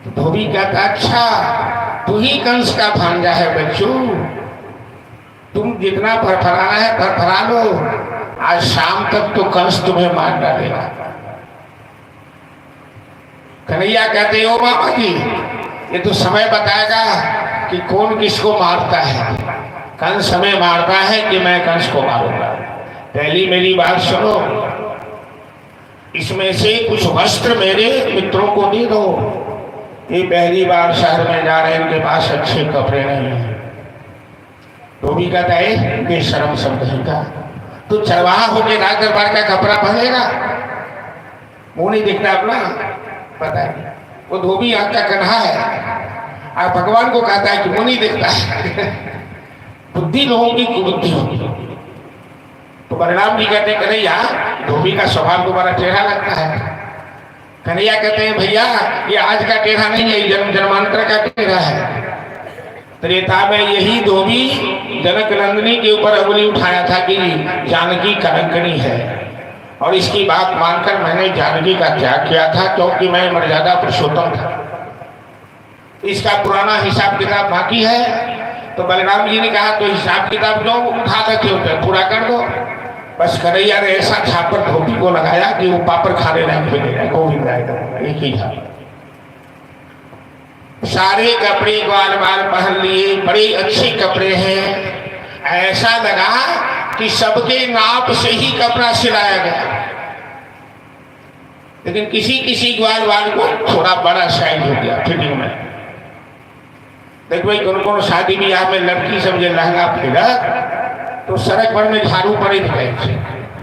तो धोबी कहता अच्छा तू ही कंस का भांजा है बच्चू, तुम जितना फरफराना है फरफरा लो, आज शाम तक तो कंस तुम्हें मार डालेगा। कन्हैया कहते हो मामा जी, ये तो समय बताएगा कि कौन किसको मारता है। कंस हमें मारता है कि मैं कंस को मारूंगा। पहली मेरी बात सुनो, इसमें से कुछ वस्त्र मेरे मित्रों को दे दो, ये पहली बार शहर में जा रहे हैं, इनके पास अच्छे कपड़े नहीं हैं। धोबी कहता है बेशरम शब्द है का, तो चरवाहा होके राज दरबार का कपड़ा पहनेगा, मुंह नहीं दिखता अपना, पता है वो धोबी आँख का कन्हा है और भगवान को कहता है कि मुंह नहीं दिखता है। बुद्धि लोगों की कुबुद्धि होगी। तो बलराम जी कहते हैं कन्हैया धोबी का स्वभाव तो बड़ा टेढ़ा लगता है। कन्हैया कहते हैं भैया ये आज का टेढ़ा नहीं है, जन्म जन्मांतर का टेढ़ा है। त्रेता में यही धोबी जनक नंदिनी के ऊपर उंगली उठाया था कि जानकी कलंकनी है, और इसकी बात मानकर मैंने जानकी का त्याग किया था क्योंकि मैं मर्यादा पुरुषोत्तम था। इसका पुराना हिसाब किताब बाकी है। तो बलराम जी ने कहा तो हिसाब किताब जो उठा देते होते पूरा कर दो। बस कन्हैया ने ऐसा छापर धोबी को लगाया कि वो पापड़ खाने नहीं मिलेगा, गोविंद आएगा, एक ही था। सारे कपड़े ग्वाल बाल पहन लिए, बड़े अच्छे कपड़े हैं, ऐसा लगा कि सबके नाप से ही कपड़ा सिलाया गया। लेकिन किसी किसी ग्वाल बाल को थोड़ा बड़ा साइज हो गया फिटिंग में। देख भाई कौन कौन शादी ब्याह में लड़की सब जो लहंगा फिरा तो सड़क पर में झाड़ू पड़े दिखाई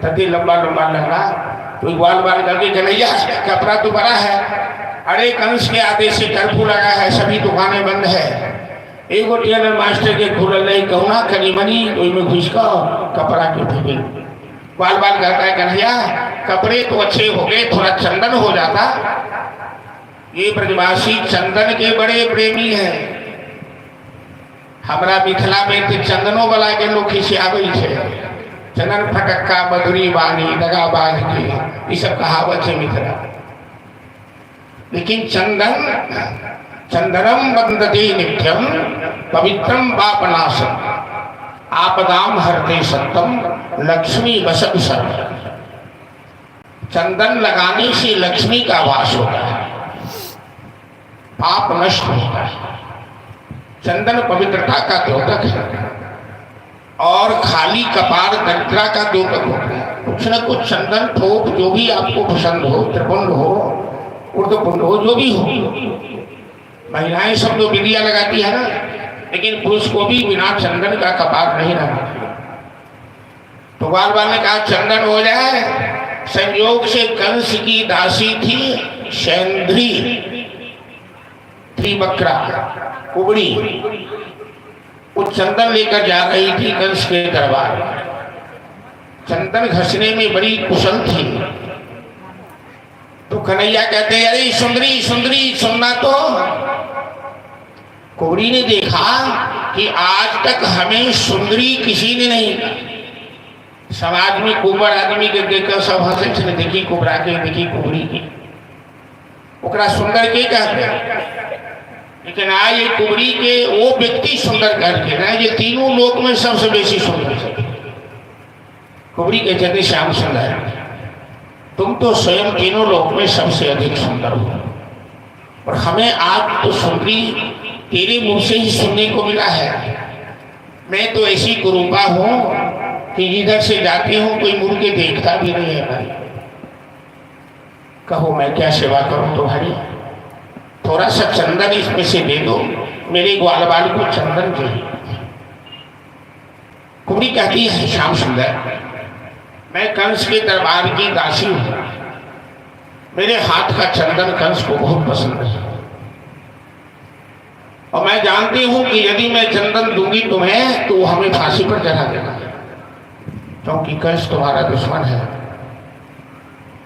तभी लंबा लंबा लहंगा, तो ग्वाल बाल करके कन्हैया कपड़ा तो बड़ा है, अरे कंस के आदेश से कर्फ्यू लगा है, सभी दुकानें बंद है, एगो टेलर मास्टर के खुलल नहीं कहूना करीबनी में घुस का कपड़ा के फिटे। ग्वाल बाल कहता है कन्हैया कपड़े तो अच्छे हो गए, थोड़ा चंदन हो जाता। ये ब्रजवासी चंदन के बड़े प्रेमी हैं। हमारा मिथिला में तो चंदनो वाला के लोग खिसियावे छे, चंदन फटक्का मधुरी बानी दगाबाज की ये सब कहावत है मिथिला। लेकिन चंदन चंदनम वंदते नित्यम पवित्रम पापनाशम आपदाम हरते सत्यम लक्ष्मी वसत सर्व। चंदन लगाने से लक्ष्मी का वास होता है, पाप नष्ट होता है। चंदन पवित्रता का द्योतक है और खाली कपार दरिद्रता का द्योतक होता है। कुछ न कुछ चंदन ठोप जो भी आपको पसंद हो, त्रिपुंड हो, उर्धपुंड हो, जो भी हो। महिलाएं सब तो बिंदिया लगाती है ना, लेकिन पुरुष को भी बिना चंदन का कपार नहीं लगाती। तो बाल बाल ने कहा चंदन हो जाए। संयोग से कंस की दासी थी शैंद्री त्रिवक्रा कुबड़ी, वो चंदन लेकर जा रही थी कंस के दरबार। चंदन घसने में बड़ी कुशल थी। तो कन्हैया कहते हैं अरे सुंदरी सुंदरी सुनना। तो कुबड़ी ने देखा कि आज तक हमें सुंदरी किसी ने नहीं। समाज में कुबड़ आदमी के देखकर सब हंसे, देखी कुबड़ा के, देखी कुबड़ी की, ओकरा सुंदर के कहते हैं। लेकिन आज ये कुबड़ी के वो व्यक्ति सुंदर करके ना, ये तीनों लोक में सबसे बेसी सुंदर है। कुबड़ी के कहते श्याम सुंदर, तुम तो स्वयं तीनों लोक में सबसे अधिक सुंदर हो, और हमें आज तो सुंदरी तेरे मुंह से ही सुनने को मिला है। मैं तो ऐसी कुरूपा हूं कि इधर से जाती हूं कोई मुड़ के देखता भी नहीं है। भाई कहो मैं क्या सेवा करूं तुम्हारी? थोड़ा सा चंदन इसमें से दे दो, मेरे ग्वाल बाल को चंदन चाहिए। कुबड़ी कहती है श्याम सुंदर, मैं कंस के दरबार की दासी हूं, मेरे हाथ का चंदन कंस को बहुत पसंद है, और मैं जानती हूं कि यदि मैं चंदन दूंगी तुम्हें तो हमें फांसी पर चढ़ा देगा, क्योंकि कंस तुम्हारा दुश्मन है।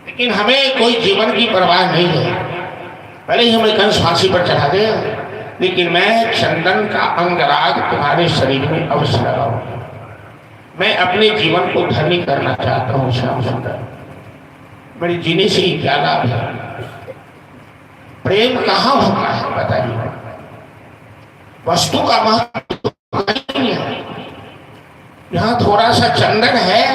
लेकिन हमें कोई जीवन की परवाह नहीं है, पहले ही हमें कंस फांसी पर चढ़ा दे, लेकिन मैं चंदन का अंगराग तुम्हारे शरीर में अवश्य लगाऊंगा। मैं अपने जीवन को धन्य करना चाहता हूँ श्याम सुंदर, मेरे जीने से ही क्या लाभ है? प्रेम कहाँ होता है बताइए? वस्तु का महत्व नहीं है। यहाँ थोड़ा सा चंदन है,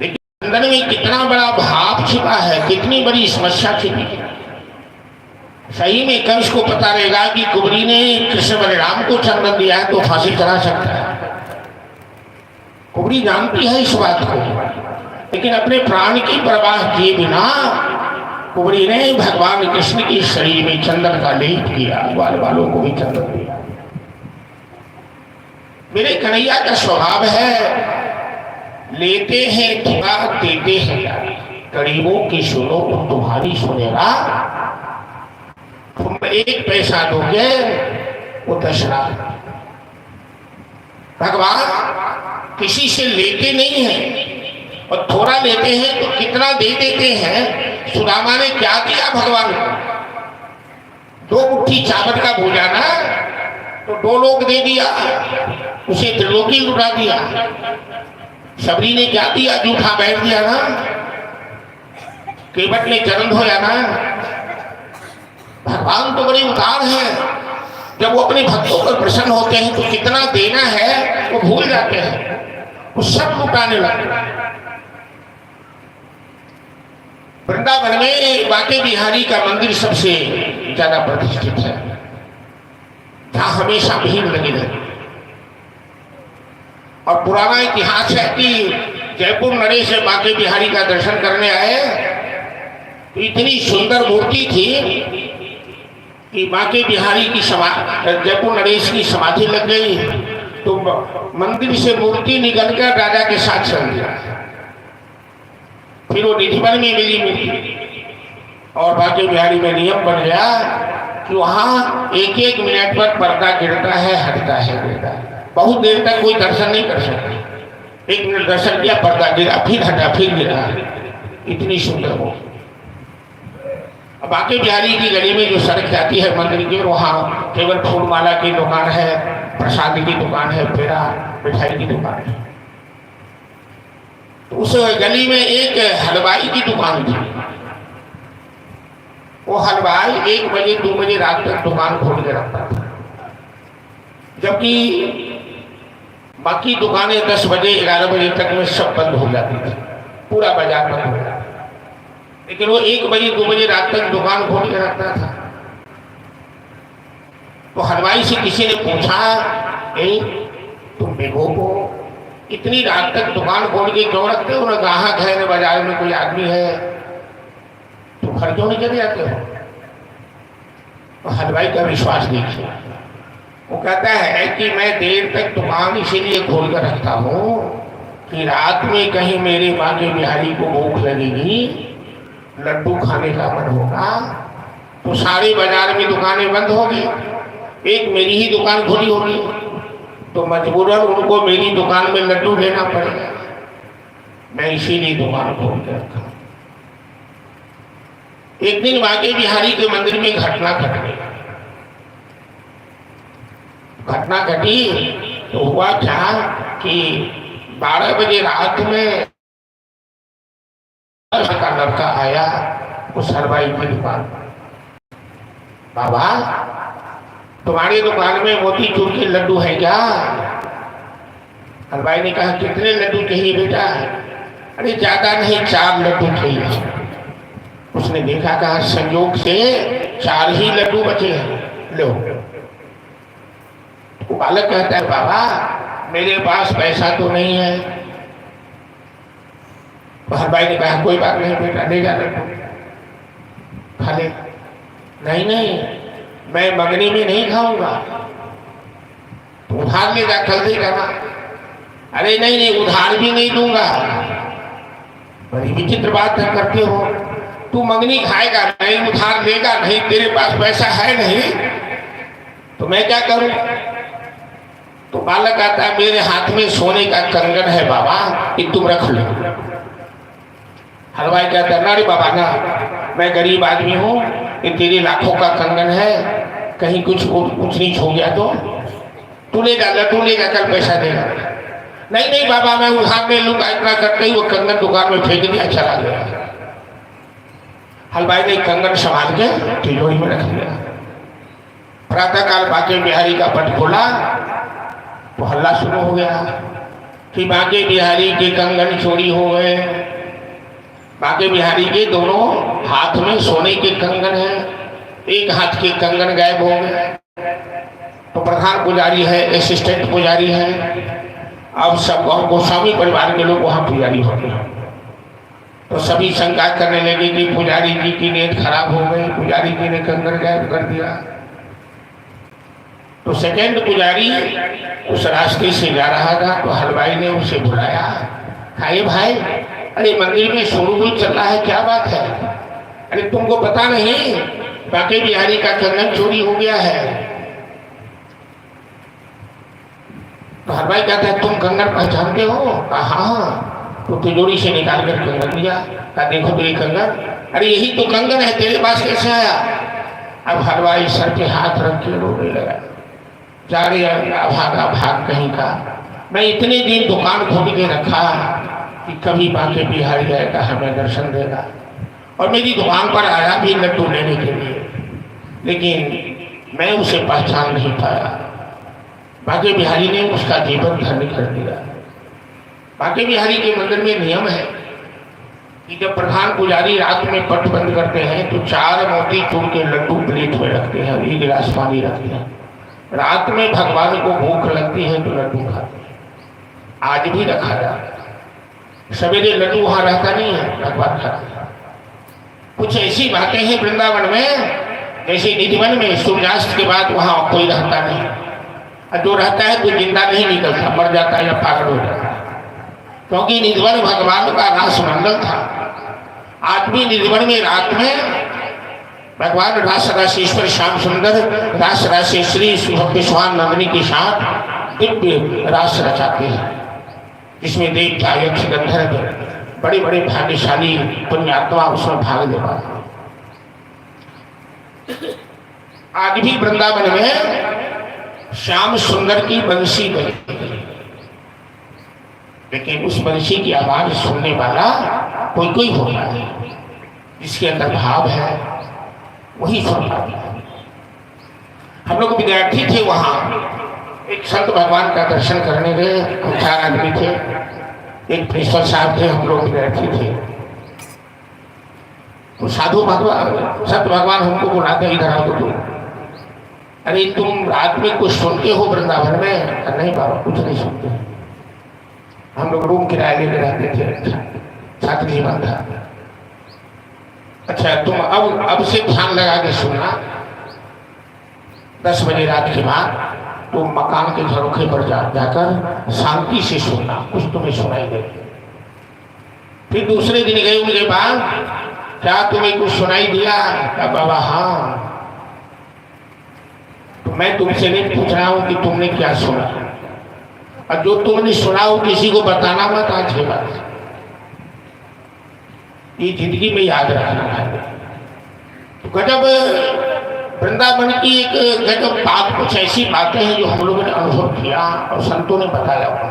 लेकिन चंदन में कितना बड़ा भाव छिपा है, कितनी बड़ी समस्या छिपी है। सही में कंस को पता रहेगा कि कुबड़ी ने कृष्ण बलराम को चंदन दिया है तो फांसी चढ़ा सकता है। कुबड़ी जानती है इस बात को, लेकिन अपने प्राण की परवाह किए बिना कुबरी ने भगवान कृष्ण की शरीर में चंदन का लेप किया, ग्वाल वालों को भी चंदन दिया। मेरे कन्हैया का स्वभाव है, लेते हैं थोड़ा देते हैं यार, गरीबों की सुनो तो तुम्हारी सुनेगा। तुम 1 पैसा दोगे वो 10 लाख। भगवान किसी से लेते नहीं हैं, और थोड़ा लेते हैं तो कितना दे देते हैं। सुदामा ने क्या दिया भगवान को? 2 मुट्ठी चावल का भोजाना तो 2 लोग दे दिया, उसे त्रिलोकी लुटा दिया। सबरी ने क्या दिया? जूठा बैठ दिया ना, केवट ने चरण धोया ना। भगवान तो बड़े उदार हैं, जब वो अपने भक्तों पर प्रसन्न होते हैं तो कितना देना है वो भूल जाते हैं, वो सब लुटाने लगते। वृंदावन में बांके बिहारी का मंदिर सबसे ज्यादा प्रतिष्ठित है, जहां हमेशा भीड़ लगी रहती। और पुराना इतिहास है कि जयपुर नरेश से बांके बिहारी का दर्शन करने आए तो इतनी सुंदर मूर्ति थी कि बांके बिहारी की जयपुर नरेश की समाधि लग गई, तो मंदिर से मूर्ति निकलकर राजा के साथ चल दिया। फिर वो निधिवन में मिली मूर्ति, और बांके बिहारी में नियम बन गया कि वहां 1-1 मिनट पर पर्दा गिरता है, हटता है, गिरता है। बहुत देर तक कोई दर्शन नहीं कर सकते। 1 मिनट दर्शन किया, पर्दा गिरा, फिर हटा, फिर गिरा। इतनी सुंदर हो। अब बांके बिहारी की गली में जो सड़क जाती है मंदिर की, वहाँ केवल फूलमाला की दुकान है, प्रसाद की दुकान है, पेड़ा मिठाई की दुकान है। तो उस गली में एक हलवाई की दुकान थी। वो हलवाई 1 बजे 2 बजे रात तक दुकान खोल के रखता था, जबकि बाकी दुकानें 10 बजे 11 बजे तक में सब बंद हो जाती थी, पूरा बाजार बंद हो जाता। लेकिन वो 1 बजे 2 बजे रात तक दुकान खोल के रखता था। तो हलवाई से किसी ने पूछा, तुम बेवकूफ हो, इतनी रात तक दुकान खोल के क्यों रखते हो? ना ग्राहक है, ना बाजार में कोई आदमी है, तो घर क्यों नहीं चले जाते हो? तो हलवाई का विश्वास देखिए, वो कहता है कि मैं देर तक दुकान इसीलिए खोल कर रखता हूँ कि रात में कहीं मेरे बांके बिहारी को भूख लगेगी, लड्डू खाने का मन होगा, तो सारे बाजार में दुकानें बंद होगी, एक मेरी ही दुकान खुली होगी, तो मजबूरन उनको मेरी दुकान में लड्डू लेना पड़ेगा। मैं इसीलिए दुकान खोल के रखा। एक दिन बांके बिहारी के मंदिर में घटना घट गई। घटना घटी तो हुआ क्या कि 12 बजे रात में का लड़का आया उस हलवाई की दुकान। बाबा, तुम्हारी दुकान में मोतीचूर के लड्डू है क्या? हलवाई ने कहा, कितने लड्डू चाहिए बेटा? अरे ज्यादा नहीं, 4 लड्डू चाहिए। उसने देखा, कहा संयोग से 4 ही लड्डू बचे हैं, लो। वो बालक कहता है, बाबा मेरे पास पैसा तो नहीं है। हलवाई ने कहा, कोई बात नहीं बेटा, ले जा लड्डू खा ले। नहीं नहीं, मैं मंगनी में नहीं खाऊंगा, तो उधार ले जा, कल देगा ना। अरे नहीं नहीं, उधार भी नहीं दूंगा। बड़ी विचित्र बात है करते हो, तू मंगनी खाएगा नहीं, उधार लेगा नहीं, तेरे पास पैसा है नहीं, तो मैं क्या करूं? तो बालक आता है, मेरे हाथ में सोने का कंगन है बाबा, ये तुम रख लो। हलवाई कहता है, ना रे बाबा ना, मैं गरीब आदमी हूँ, ये तेरे लाखों का कंगन है, कहीं कुछ नीच हो गया तो तू ले जा, लड्डू ले जा, कल पैसा देगा। नहीं नहीं बाबा, मैं उधार नहीं लूंगा। इतना करते ही वो कंगन दुकान में फेंक दिया, चला गया। हलवाई ने कंगन संभाल के तिजोरी में रख दिया। प्रातः काल बांके बिहारी का पट खोला तो हल्ला शुरू हो गया कि बांके बिहारी के कंगन चोरी हो गए। बांके बिहारी के दोनों हाथ में सोने के कंगन हैं, एक हाथ के कंगन गायब हो गए। तो प्रधान पुजारी है, असिस्टेंट पुजारी है, अब सब गोस्वामी परिवार के लोग वहां पुजारी होते हैं। तो सभी शंका करने लगे कि पुजारी जी की नीयत खराब हो गई, पुजारी जी ने कंगन गायब कर दिया। तो सेकंड पुजारी उस रास्ते से जा रहा था, तो हलवाई ने उसे बुलाया, खाए भाई, अरे मंदिर में शोरगुल चल रहा है, क्या बात है? अरे तुमको पता नहीं बांके बिहारी का कंगन चोरी हो गया है। तो हलवाई कहता है तुम कंगन पहचानते हो? कहा हाँ। तो तिजोरी से निकाल कर कंगन दिया, कहा देखो तो ये कंगन, अरे यही तो कंगन है, तेरे पास कैसे आया? अब हलवाई सर पे हाथ रख के रोने लगा, जा रही भागा भाग कहीं का, मैं इतने दिन दुकान खोल के रखा कि कभी बांके बिहारी आएगा हमें दर्शन देगा, और मेरी दुकान पर आया भी लड्डू लेने के लिए, लेकिन मैं उसे पहचान नहीं पाया। बांके बिहारी ने उसका जीवन धन्य कर दिया। बांके बिहारी के मंदिर में नियम है कि जब प्रधान पुजारी रात में पट बंद करते हैं तो 4 मोती चूर के लड्डू प्लेट में रखते हैं, 1 गिलास पानी रखते हैं। रात में भगवान को भूख लगती है तो लड्डू खाते हैं, आज भी रखा जाता है। सवेरे लड्डू वहां रहता नहीं है, भगवान खाते हैं। कुछ ऐसी बातें हैं वृंदावन में, जैसे निधिवन में सूर्यास्त के बाद वहां कोई रहता नहीं, और जो रहता है तो जिंदा नहीं निकलता, मर जाता है या पागल हो जाता है, क्योंकि निधिवन भगवान का रास मंडल था। आज भी निधिवन में रात में भगवान रास राशेश्वर श्याम सुंदर रास राशेश्वरी विश्वान नंदिनी के साथ दिव्य रास रचाते हैं, जिसमें देवता यक्ष गंधर्व बड़े बड़े भाग्यशाली पुण्यात्मा उसमें भाग ले पाते। आज भी वृंदावन में श्याम सुंदर की बंसी बजती है, लेकिन उस बंसी की आवाज सुनने वाला कोई कोई होता है, जिसके अंदर भाव है वही सुन पाता है। हम लोग विद्यार्थी थे, वहां एक संत भगवान का दर्शन करने गए, हम 4 आदमी थे, एक प्रिंसिपल साहब थे, हम लोग विद्यार्थी थे। तो साधु भगवान संत भगवान हमको बुलाते, इधर आओ तो अरे तुम रात में कुछ सुनते हो वृंदावन में? नहीं बाबा कुछ नहीं सुनते, हम लोग रूम किराए लेके रहते थे, छात्र जीवन था। अच्छा तुम अब से ध्यान लगा के सुनना, 10 बजे रात के बाद तुम मकान के झरोखे पर जाकर शांति से सुनना, कुछ तुम्हें सुनाई देगा। फिर दूसरे दिन गए, उनके बाद क्या तुम्हें कुछ सुनाई दिया? क्या बाबा हाँ। तो मैं तुमसे नहीं पूछ रहा हूं कि तुमने क्या सुना, और जो तुमने सुना हो किसी को बताना मत। आज के बाद ये जिंदगी में याद रखना है। तो गजब वृंदावन की एक गजब बात, कुछ ऐसी बातें हैं जो हम लोगों ने अनुभव किया और संतों ने बताया हुआ।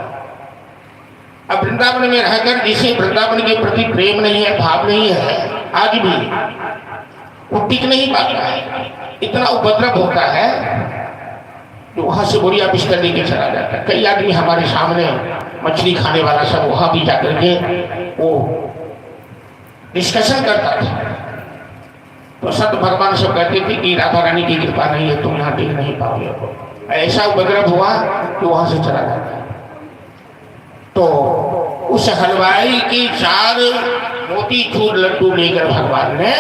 अब वृंदावन में रहकर जिसे वृंदावन के प्रति प्रेम नहीं है, भाव नहीं है, आज भी वो टिक नहीं पाता है। इतना उपद्रव होता है कि वहां से बोरिया बिस्तर लेके चला जाता है। कई आदमी हमारे सामने मछली खाने वाला सब वहां भी जाकर के वो डिस्कशन करता था। तो सत भगवान सब कहते थे कि राधा रानी की कृपा नहीं है, तुम यहाँ देख नहीं पाओगे। ऐसा उपद्रव हुआ कि वहां से चला जाता है। तो उस हलवाई की 4 मोतीचूर लड्डू लेकर भगवान ने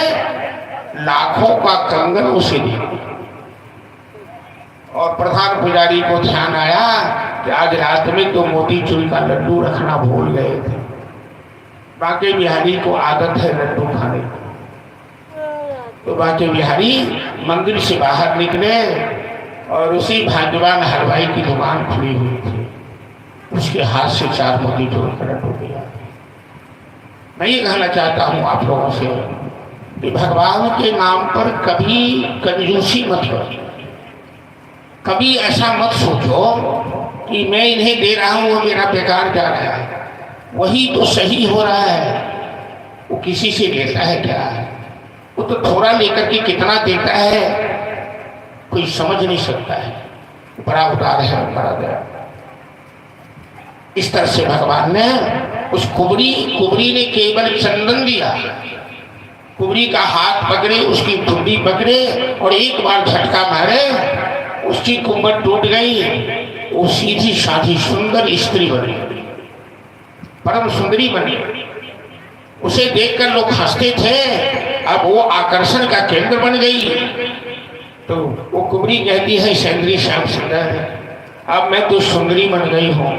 लाखों का कंगन उसे दे दिया। और प्रधान पुजारी को ध्यान आया कि आज रात में तो मोतीचूर का लड्डू रखना भूल गए थे। बांके बिहारी को आदत है लड्डू खाने की। तो बांके बिहारी मंदिर से बाहर निकले और उसी भाग्यवान हलवाई की दुकान खुली हुई थी, उसके हाथ से 4 मोतीचूर का लड्डू दिया। मैं ये कहना चाहता हूँ आप लोगों से कि भगवान के नाम पर कभी कंजूसी मत करो, कभी ऐसा मत सोचो कि मैं इन्हें दे रहा हूँ वो मेरा बेकार जा रहा है। वही तो सही हो रहा है। वो किसी से लेता है क्या? वो तो थोड़ा लेकर के कितना देता है कोई समझ नहीं सकता है। बड़ा उदार है, बड़ा दया। इस तरह से भगवान ने उस कुबरी ने केवल चंदन दिया, कुबरी का हाथ पकड़े, उसकी ठुड्डी पकड़े और एक बार झटका मारे, उसकी कुंभट टूट गई। वो सीधी साधी सुंदर स्त्री बनी, परम सुंदरी बनी। उसे देखकर लोग हंसते थे, अब वो आकर्षण का केंद्र बन गई। तो वो कुबरी कहती है सुंदरी श्याम सुंदर, अब मैं तो सुंदरी बन गई हूँ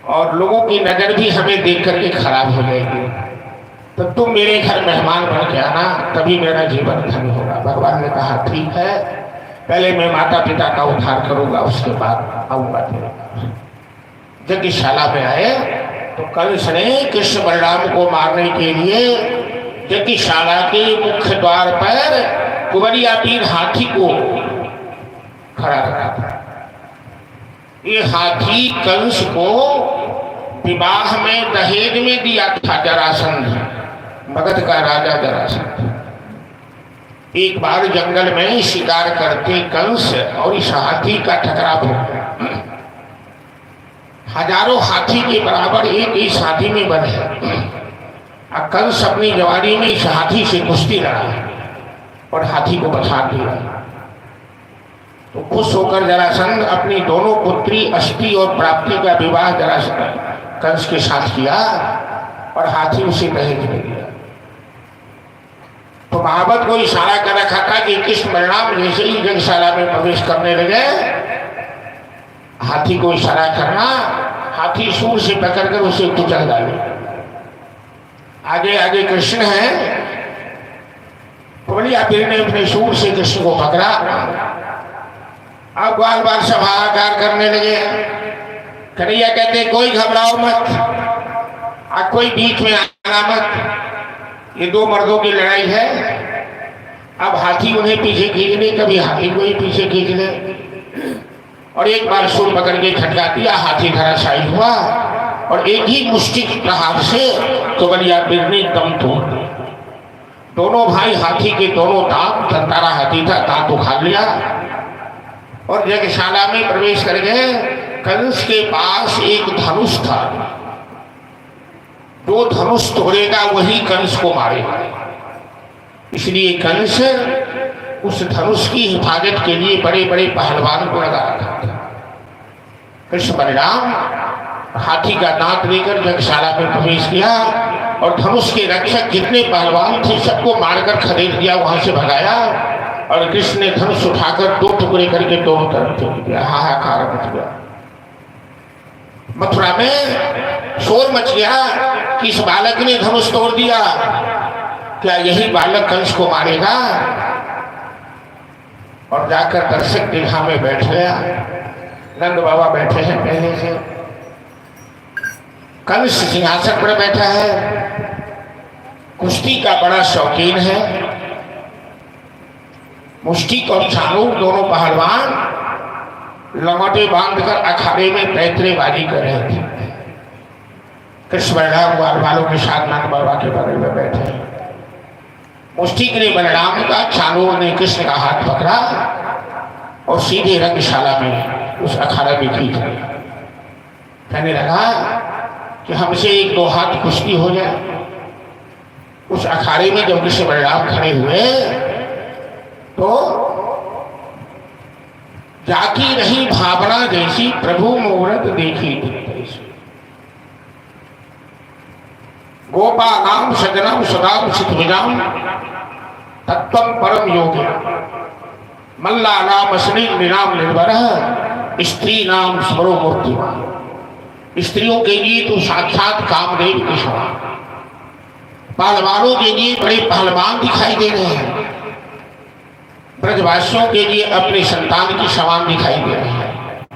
और लोगों की नजर भी हमें देख करके खराब हो जाएगी, तो तुम मेरे घर मेहमान बन के आना, तभी मेरा जीवन धन्य होगा। भगवान ने कहा ठीक है, पहले मैं माता पिता का उद्धार करूंगा, उसके बाद आऊंगा तेरे पास। यज्ञशाला में आए तो कंस ने कृष्ण बलराम को मारने के लिए यज्ञशाला के मुख्य द्वार पर कुबरियापीन हाथी को खड़ा रखा था। ये हाथी कंस को विवाह में दहेज में दिया था जरासंध, मगध का राजा जरासंध। एक बार जंगल में शिकार करते कंस और इस हाथी का टकराव हो गया। हजारों हाथी के बराबर एक इस हाथी में बन है। कंस अपनी जवानी में इस हाथी से कुश्ती लड़ा और हाथी को बचा दिया। तो खुश होकर जरासंध अपनी दोनों पुत्री अष्टि और प्राप्ति का विवाह जरासंध कंस के साथ किया और हाथी उसे दहेज में दिया। तो महाभारत को इशारा कर रखा था कि कृष्ण बलराम जैसे ही यज्ञशाला में प्रवेश करने लगे, हाथी को इशारा करना, हाथी सूर से पकड़कर उसे कुचल डाले। आगे आगे कृष्ण है, कुबरियापीन ने अपने सूर से कृष्ण को पकड़ा। अब बार बार सब हाहाकार करने लगे। कन्हैया कहते कोई घबराओ मत, कोई बीच में आना मत, ये दो मर्दों की लड़ाई है। अब हाथी उन्हें पीछे खींच ले, कभी हाथी को ही पीछे खींच ले, और एक बार सूर पकड़ के झटका दिया, हाथी धराशायी हुआ और एक ही मुष्टि प्रहार से कुबरियापीन ने दम तोड़ दिया। दोनों भाई हाथी के दोनों दांत, दंतारा हाथी था, दांत उखाड़ लिया और यज्ञशाला में प्रवेश कर गए। कंस के पास एक धनुष था, जो धनुष तोड़ेगा वही कंस को मारेगा। इसलिए कंस उस धनुष की हिफाजत के लिए बड़े बड़े पहलवान को लगा रखा था। कृष्ण बलराम हाथी का दांत लेकर यज्ञशाला में प्रवेश किया और धनुष के रक्षक जितने पहलवान थे सबको मारकर खदेड़ दिया, वहां से भगाया और कृष्ण ने धनुष उठाकर दो टुकड़े करके दोनों तरफ फेंक दिया। हाहाकार मच गया। मथुरा में शोर मच गया कि इस बालक ने धनुष तोड़ दिया, क्या यही बालक कंस को मारेगा? और जाकर दर्शक दीर्घा में बैठ गया। नंद बाबा बैठे हैं पहले से, कंस सिंहासन पर बैठा है, कुश्ती का बड़ा शौकीन है। मुष्टिक और चाणूर दोनों पहलवान लंगोटे बांधकर अखाड़े में पैतरेबाजी कर रहे थे। कृष्ण बलराम ग्वाल वालों के साथ नंद बाबा के बगल में बैठे। मुष्टिक ने बलराम का, चाणूर ने कृष्ण का हाथ पकड़ा और सीधे रंगशाला में उस अखाड़ा में खींच लिया। कहने लगा कि हमसे एक दो हाथ कुश्ती हो जाए। उस अखाड़े में जब कृष्ण बलराम खड़े हुए तो जाकी रही भावना जैसी, प्रभु मुहूर्त देखी गोपा नाम सजनम सदाम सिद्धविजाम तत्वम परम योगी मल्ला नाम असनी निराम निर्भर स्त्री नाम स्मरो मूर्तिमान। स्त्रियों के लिए तो साक्षात कामदेव के समान, पहलवानों के लिए बड़े पहलवान दिखाई दे रहे हैं, ब्रजवासियों के लिए अपने संतान की समान दिखाई दे रहे हैं,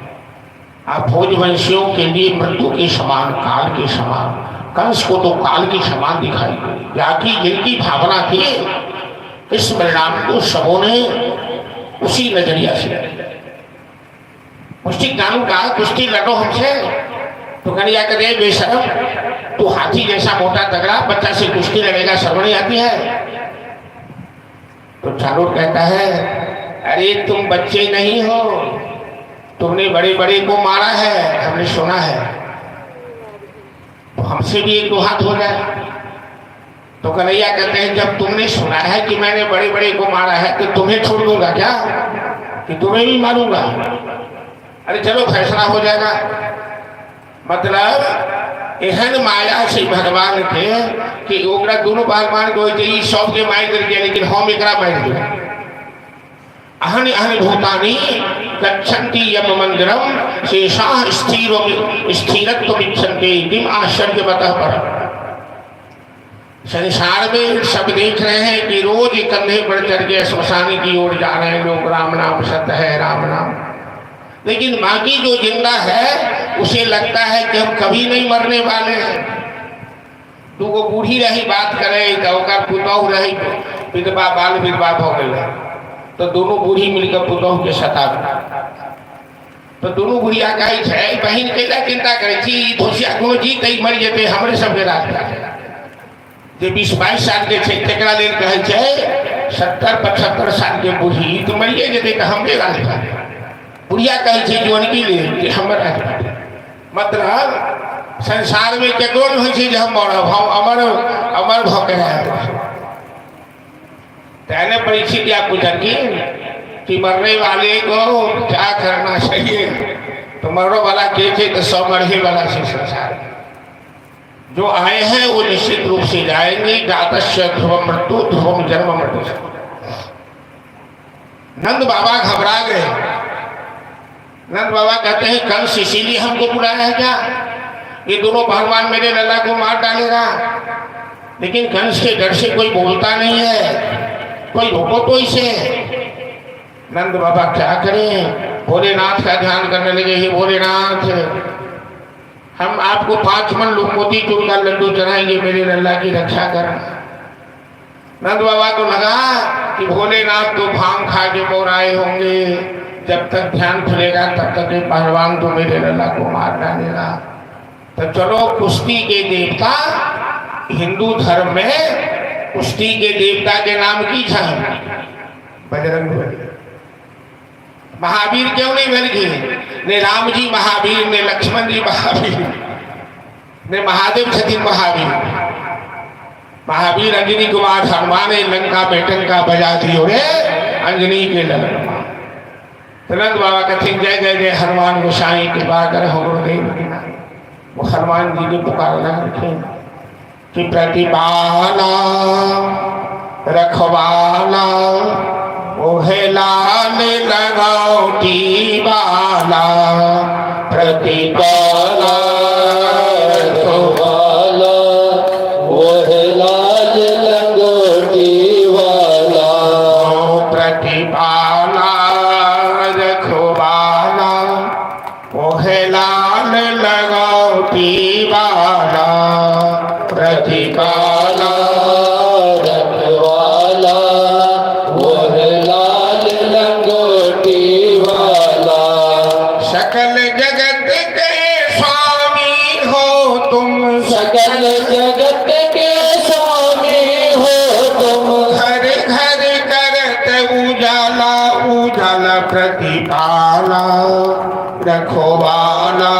आप भोजवंशियों के लिए मृत्यु के समान, काल के समान। कंस को तो काल के समान दिखाई दे, जाकी जिनकी भावना थी इस बलराम को सबों ने उसी नजरिया से। मुष्टिक जानू कहा कुश्ती लड़ो हमसे, तो कन्हैया कहते बेशरम, तू हाथी जैसा मोटा तगड़ा बच्चा से कुश्ती लड़ेगा, शर्म नहीं आती है? तो चाणूर कहता है अरे तुम बच्चे नहीं हो, तुमने बड़े बड़े को मारा है, हमने सुना है, तो हमसे भी एक दो हाथ हो जाए। तो कन्हैया कहते हैं जब तुमने सुना है कि मैंने बड़े बड़े को मारा है तो तुम्हें छोड़ दूंगा क्या कि तुम्हें भी मारूंगा? अरे चलो फैसला हो जाएगा। मतलब एहन माया से भगवान के कि ओकरा दोनों भगवान को ई सब के मार कर दिया, लेकिन हम एकरा मार दिया। अहन अहन भूतानि गच्छन्ति यम मंदिरम शेषाः स्थिरत्वम् इच्छन्ति किम आश्चर्य बतः परम्। संसार में सब देख रहे हैं कि रोज कंधे पर चढ़ के श्मशान की ओर जा रहे हैं लोग, राम नाम सत्य है, राम नाम। लेकिन बाकी जो जिंदा है उसे लगता है कि हम कभी नहीं मरने वाले हैं। तो वो बूढ़ी रही बात करे तो पुतौह रही विधवा बाल विधवा हो गए, तो दोनों बूढ़ी मिलकर पुतौह के सता, तो दोनों बुढ़िया कही है बहन कैला चिंता करे छी धोसिया कोनो जी कई मर जेते हमरे सबके रास्ता जे 20-22 साल के छे तकरा लेल कहे छे 70-75 साल के बूढ़ी तो मरिए जेते त हमरे रास्ता। बुढ़िया कहे छे जीवन की ले कि हमर रास्ता। मतलब संसार में केकरो न होय छे जे हम मरब, हम अमर अमर भ के रहब। तैने परिस्थितियां पूछी कि मरने वाले को क्या करना चाहिए, तो मरने वाला के थे तो सब मरने वाला से संसार। जो आए हैं वो निश्चित रूप से जाएंगे। जातस्य ध्रुवम मृत्यु ध्रुवम जन्म मृत्यु। नंद बाबा घबरा गए। नंद बाबा कहते हैं कंस इसीलिए हमको बुलाया है क्या, ये दोनों भगवान मेरे लल्ला को मार डालेगा। लेकिन कंस के डर से कोई बोलता नहीं है, कोई रोको तो इसे। नंद बाबा क्या करें, भोलेनाथ का ध्यान करने लगे। हे भोलेनाथ, हम आपको 5 मन मोती चूर का लड्डू चढ़ाएंगे, मेरे लल्ला की रक्षा करना। नंद बाबा को लगा कि भोलेनाथ तो भांग खा के बोराए होंगे, जब तक ध्यान खुलेगा तब तक ये पहलवान तो मेरे लल्ला को मार डालेगा। तो चलो कुश्ती के देवता, हिंदू धर्म में कुश्ती के देवता के नाम की था बजरंग बली। महावीर क्यों नहीं बन गए? ने राम जी महावीर, ने लक्ष्मण जी महावीर, ने महादेव छथिन महावीर। महावीर अंजनी कुमार हनुमान लंका बेटन का बजा दियो रे अंजनी के लगन। नंद बाबा कथिन जय जय जय हनुमान गोसाई के बागर गुरुदेव के नाम। वो हनुमान जी के पुकारना रखे कि प्रतिपाला रखवाला ओहे लाल लगाओटी वाला, प्रतिपाला रखवाला ओहे लाल लगोटी वाला, प्रतिपाला रखवाला ओहे लाल लगाओटी वाला, प्रतिपाला सकल जगत के स्वामी हो तुम, सकल जगत के स्वामी हो तुम। घर घर करत उजाला उजाला, प्रतिपाला रखवाला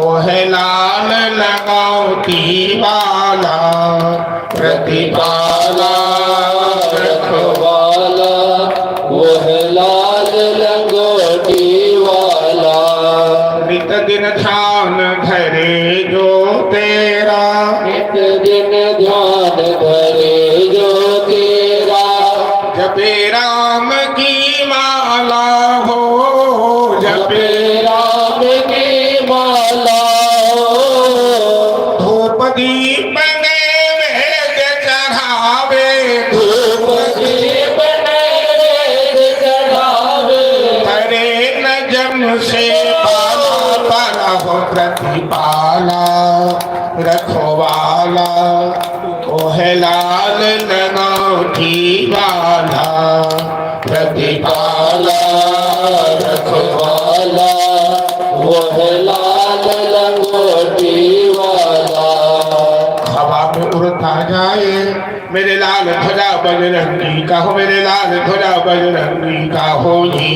ओहे लाल लगाओटी वाला, प्रतिपाला रखवाला ओहे लाल लगोटी वाला। नित दिन ध्यान धरे जो तेरा, नित दिन ध्यान धरे जो तेरा। जपे राम की माला हो, जपे राम की माला हो। धूप दीप नैवेद्य चढ़ावे, धूप दीप नैवेद्य चढ़ावे। करे न जम से पाला हो, प्रतिपाला रखवाला ओहे लाल लगाओटी वाला, प्रतिपाला रखवाला ओहे लाल लगोटी वाला। हवा में उड़ता जाए मेरे लाल ध्वजा बजरंगी का हो, मेरे लाल ध्वजा बजरंगी का हो जी।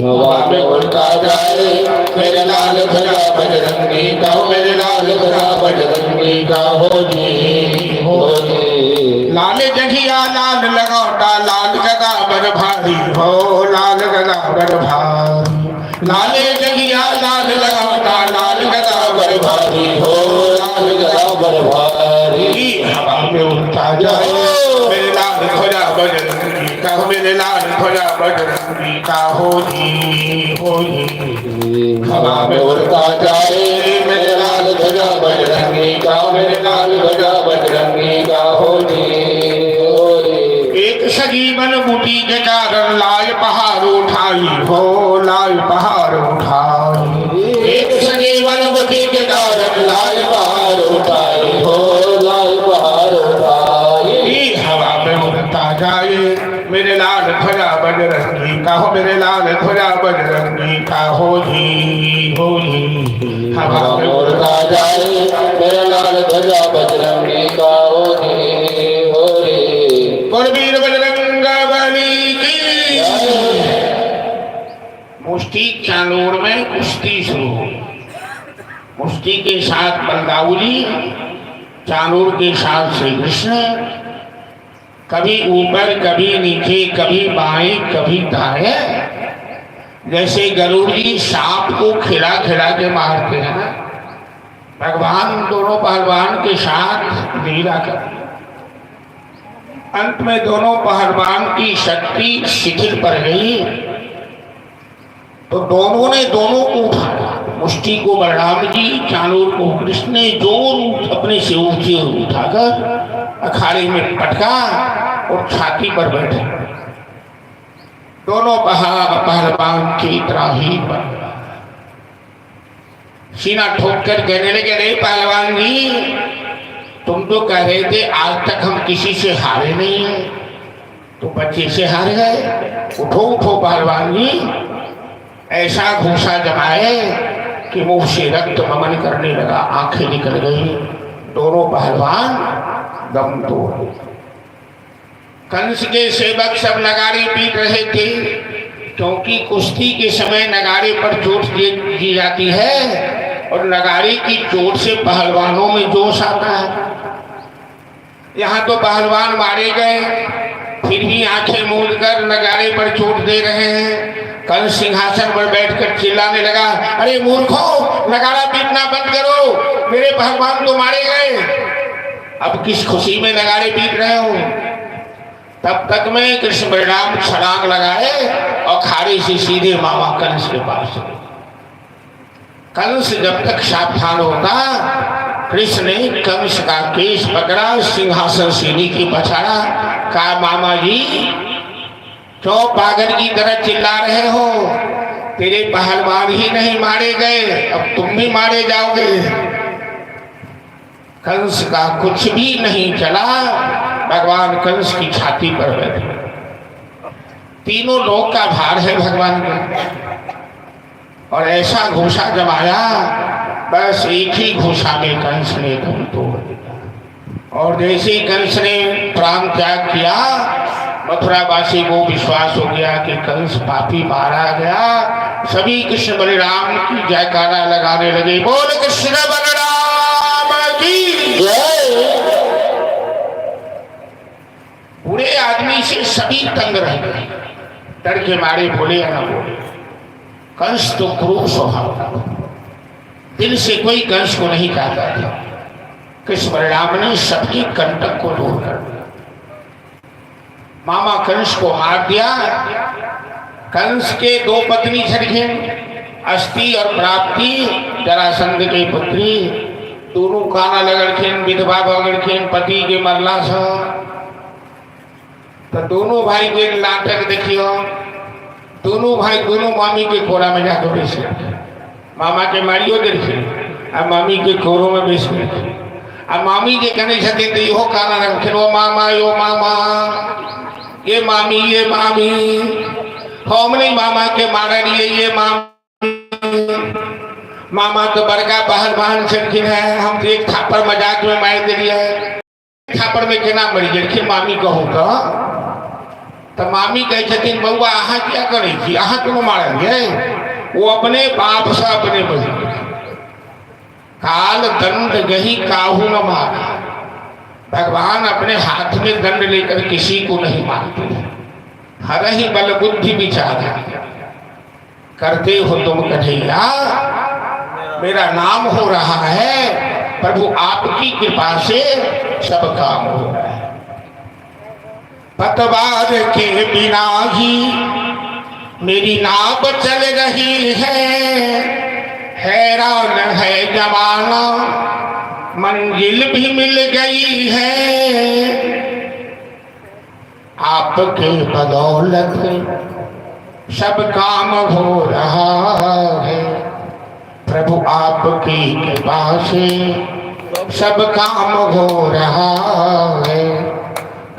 हवा में उड़ता जाए मेरे लाल ध्वजा बजरंगी का हो, मेरे लाल ध्वजा बजरंगी का हो जी। लाल जघिया लाल लगौटा, लाल गदा बर भारी हो, लाल गदा बर भारी। लाल जघिया लाल लगौटा भारी हो लाल गदा बर भारी हवा में उड़ता जाए मेरे लाल ध्वजा बजरंगी का मेरे लाल ध्वजा बजरंगी का होली होली हवा में उड़ता जाए मेरे लाल ध्वजा बजरंगी का मेरे लाल ध्वजा बजरंगी का होली एक सजीवन बूटी के कारण लाल पहाड़ उठाई हो लाल पहाड़ उठाई एक सजीवन बूटी के कारण लाल पहाड़ उठाई हो लाल पहाड़ उठाई हवा में उड़ता जाए मेरे लाल ध्वजा बजरंगी का हो मेरे लाल ध्वजा बजरंगी का होली होली हवा में उड़ता जाए मेरे लाल ध्वजा बजरंगी का होली वीर बजरंग बली की मुष्टि चांदोड़ में कुश्ती शुरू हुई। मुष्टि के साथ बलदाऊजी, चांदोड़ के साथ श्री कृष्ण, कभी ऊपर कभी नीचे, कभी बाएं कभी दाएं, जैसे गरुड़ जी सांप को खिला खिला के मारते हैं ना, भगवान दोनों पहलवान के साथ लीला करते। अंत में दोनों पहलवान की शक्ति शिथिल पड़ गई तो दोनों ने दोनों को उठाया। मुष्टि को बलराम जी, चांदोड़ को कृष्ण ने जोर अपने से ऊंचे उठाकर अखाड़े में पटका और छाती पर बैठे। दोनों पहलवान की तरह ही सीना ठोक कर कहने लगे, अरे पहलवान जी तुम तो कह रहे थे आज तक हम किसी से हारे नहीं है, तो बच्चे से हार गए। उठो उठो पहलवान जी। ऐसा घूसा जमाए कि मुंह से रक्त ममन करने लगा, आंखें निकल गई। दोनों पहलवान दम तोड़। कंस के सेवक सब नगाड़े पीट रहे थे, क्योंकि कुश्ती के समय नगाड़े पर चोट दी जाती है और नगाड़े की चोट से पहलवानों में जोश आता है। यहाँ तो पहलवान मारे गए, फिर भी आंखें मूंद कर नगाड़े पर चोट दे रहे हैं। कंस सिंहासन पर बैठकर चिल्लाने लगा, अरे मूर्खों, नगाड़ा पीटना बंद करो, मेरे पहलवान तो मारे गए, अब किस खुशी में नगाड़े पीट रहे हो। तब तक में कृष्ण बलराम छलांग लगाए और खाड़ी से सीधे मामा कंस के पास गए। कंस जब तक सावधान होता, कृष्ण ने कंस का केस पकड़ा, सिंहासन से नीचे बचाड़ा, कहा मामा जी क्यों पागल की तरह चिल्ला रहे हो, तेरे पहलवान ही नहीं मारे गए, अब तुम भी मारे जाओगे। कंस का कुछ भी नहीं चला, भगवान कंस की छाती पर बैठे। तीनों लोक का भार है भगवान का, और ऐसा घूसा जमाया, बस एक ही घूसा में कंस ने दम तोड़ दिया। और जैसे ही कंस ने प्राण त्याग किया, मथुरावासी को विश्वास हो गया कि कंस पापी मारा गया। सभी कृष्ण बलराम की जयकारा लगाने लगे, बोल कृष्ण बलराम की जय। बुरे आदमी से सभी तंग रह गए, डर के मारे बोले या ना बोले। कंस तो क्रूर स्वभाव था, दिल से कोई कंस को नहीं चाहता था। कृष्ण बलराम ने सबकी कंटक को दूर कर दिया, मामा कंस को मार दिया। कंस के दो पत्नी छड़खें, अस्थि और प्राप्ति, जरासंध की पुत्री, दोनों काना लगड़खें, विधवा बगड़खें, पति के मरला से। तो दोनों भाई के नाटक देखियो, दोनों भाई दोनों मामी के कोरा में जाकर बैठ गए। मामा के मारियो देखे, अब मामी के कोरों में बैठ गए। अब मामी के कहने छते तो यो काना रखे, वो मामा यो मामा, ये मामी ये मामी, हम नहीं मामा के मारा लिए ये मामी। मामा तो बड़का पहलवान छड़खिन है, हम तो एक थापर मजाक में मार दे दिया है। थापर में केना मरी जड़खिन मामी कहो तो मामी कहे छथिन, बउआ अहाँ क्या करे छी, अहाँ क्यों मारेंगे। वो अपने बाप से अपने बही, काल दंड गही काहू न मारा। भगवान अपने हाथ में दंड लेकर किसी को नहीं मारते, हर ही बल बुद्धि विचार करते हो तुम कन्हैया, मेरा नाम हो रहा है, प्रभु आपकी कृपा से सब काम हो रहा है। पतवार के बिना ही मेरी नाव चल रही है, हैरान है जमाना मंजिल भी मिल गई है। आपके बदौलत सब काम हो रहा है, प्रभु आपकी कृपा से सब काम हो रहा है।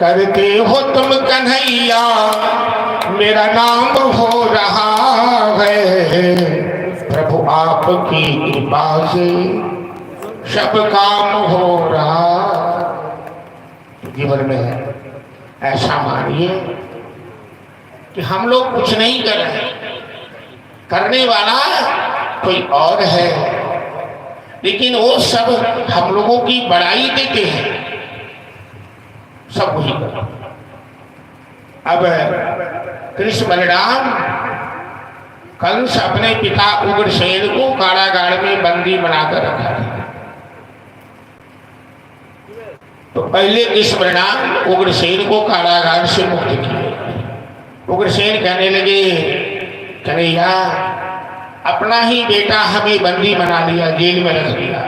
करते हो तुम कन्हैया मेरा नाम हो रहा है, प्रभु आपकी कृपा से सब काम हो रहा। जीवन में ऐसा मानिए कि हम लोग कुछ नहीं कर रहे, करने वाला कोई और है, लेकिन वो सब हम लोगों की बड़ाई देते हैं, सब वही कर। अब कृष्ण बलराम कंस अपने पिता उग्रसेन को कारागार में बंदी बनाकर रखा था। तो पहले कृष्ण बलराम उग्रसेन को कारागार से मुक्त किए। उग्रसेन कहने लगे, कन्हैया अपना ही बेटा हमें बंदी बना लिया, जेल में रख दिया,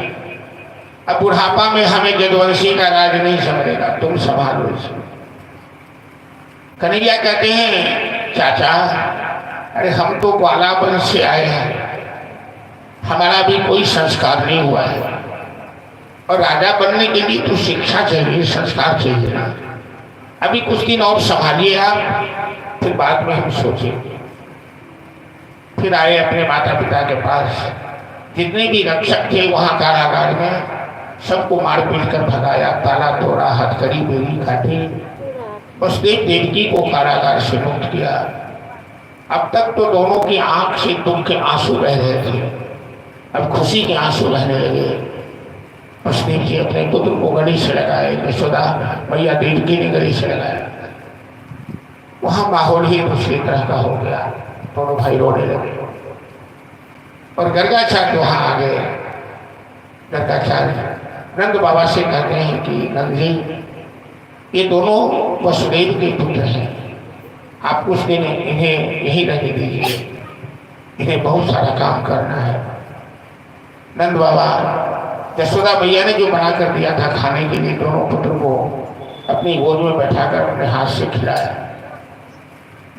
अब बुढ़ापा में हमें यदुवंशी का राज नहीं समझेगा, तुम संभालो इसे। कन्हैया कहते हैं, चाचा अरे हम तो ग्वाला वंश से आए हैं, हमारा भी कोई संस्कार नहीं हुआ है, और राजा बनने के लिए तो शिक्षा चाहिए, संस्कार चाहिए ना। अभी कुछ दिन और संभालिए आप, फिर बाद में हम सोचेंगे। फिर आए अपने माता पिता के पास, जितने भी रक्षक थे वहां कारागार में सबको मार पीट कर भगाया, ताला तोड़ा, हथकड़ी बेड़ी काटी, वसुदेव देवकी को कारागार से मुक्त किया। अब तक तो दोनों की आंख से दुख के आंसू बह रहे थे, अब खुशी के आंसू बहने लगे। वसुदेव जी अपने पुत्र को गले से लगाए, यशोदा मैया देवकी ने गले से लगाया। वहां माहौल ही दूसरी तरह का हो गया, दोनों भाई रोने लगे। और गर्गाचार्य वहां आ गए। गर्गाचार्य नंद बाबा से कहते हैं कि नंद जी, ये दोनों वसुदेव के पुत्र हैं, आप कुछ दिन इन्हें यही रहने दीजिए, इन्हें बहुत सारा काम करना है। नंद बाबा यशोदा मैया ने जो बना कर दिया था खाने के लिए, दोनों पुत्र को अपनी गोद में बैठाकर अपने हाथ से खिलाया।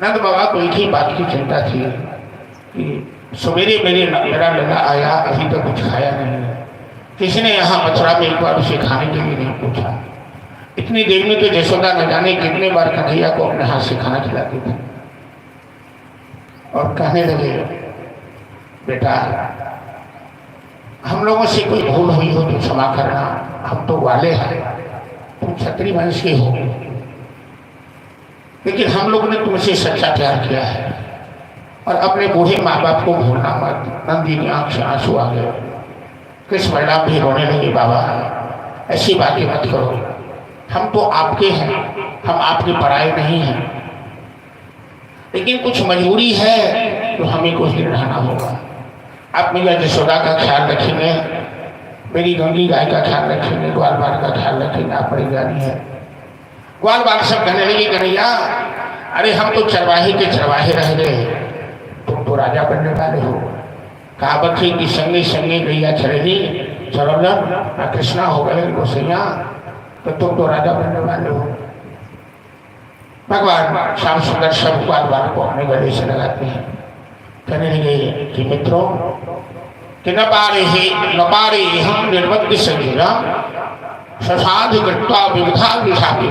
नंद बाबा को एक ही बात की चिंता थी कि सवेरे मेरा लड़का आया, अभी तक कुछ खाया नहीं है, किसी ने यहाँ मथुरा में एक बार उसे खाने के लिए नहीं पूछा। इतनी देर में तो यशोदा न जाने कितने बार कन्हैया को अपने हाथ से खाना खिलाती थी। और कहने लगे, बेटा हम लोगों से कोई भूल हुई हो तो क्षमा करना, हम तो वाले हैं, तुम क्षत्रिय वंश के हो, लेकिन हम लोग ने तुमसे सच्चा प्यार किया है, और अपने बूढ़े माँ बाप को भूलना मत। नंदी की आंख से आंसू आ गए। कृष्ण बलराम भी रोने लगे, बाबा ऐसी बातें मत करो, हम तो आपके हैं, हम आपके पराये नहीं हैं, लेकिन कुछ मजबूरी है तो हमें कुछ दिन रहना होगा। आप मैया यशोदा का ख्याल रखेंगे, मेरी गंगी गाय का ख्याल रखेंगे, ग्वाल बाल का ख्याल रखेंगे, आप बड़ी ज्ञानी है। ग्वाल बाल सब कहने लगे, कन्हैया अरे हम तो चरवाहे के चरवाहे रह गए, तुम तो राजा बनने वाले हो। कहावत है कि संगे संगे गैया चरेगी चरौलन कृष्णा हो गए गोसैया, तो तुम तो राजा बनने वाले हो। भगवान श्याम सुंदर सब ग्वाल बाल को अपने गले से लगाते हैं। कहने लगे कि मित्रों कि न पारे हम निर्बद्ध शरीरा ससाध कृत्वा विविधा विषापि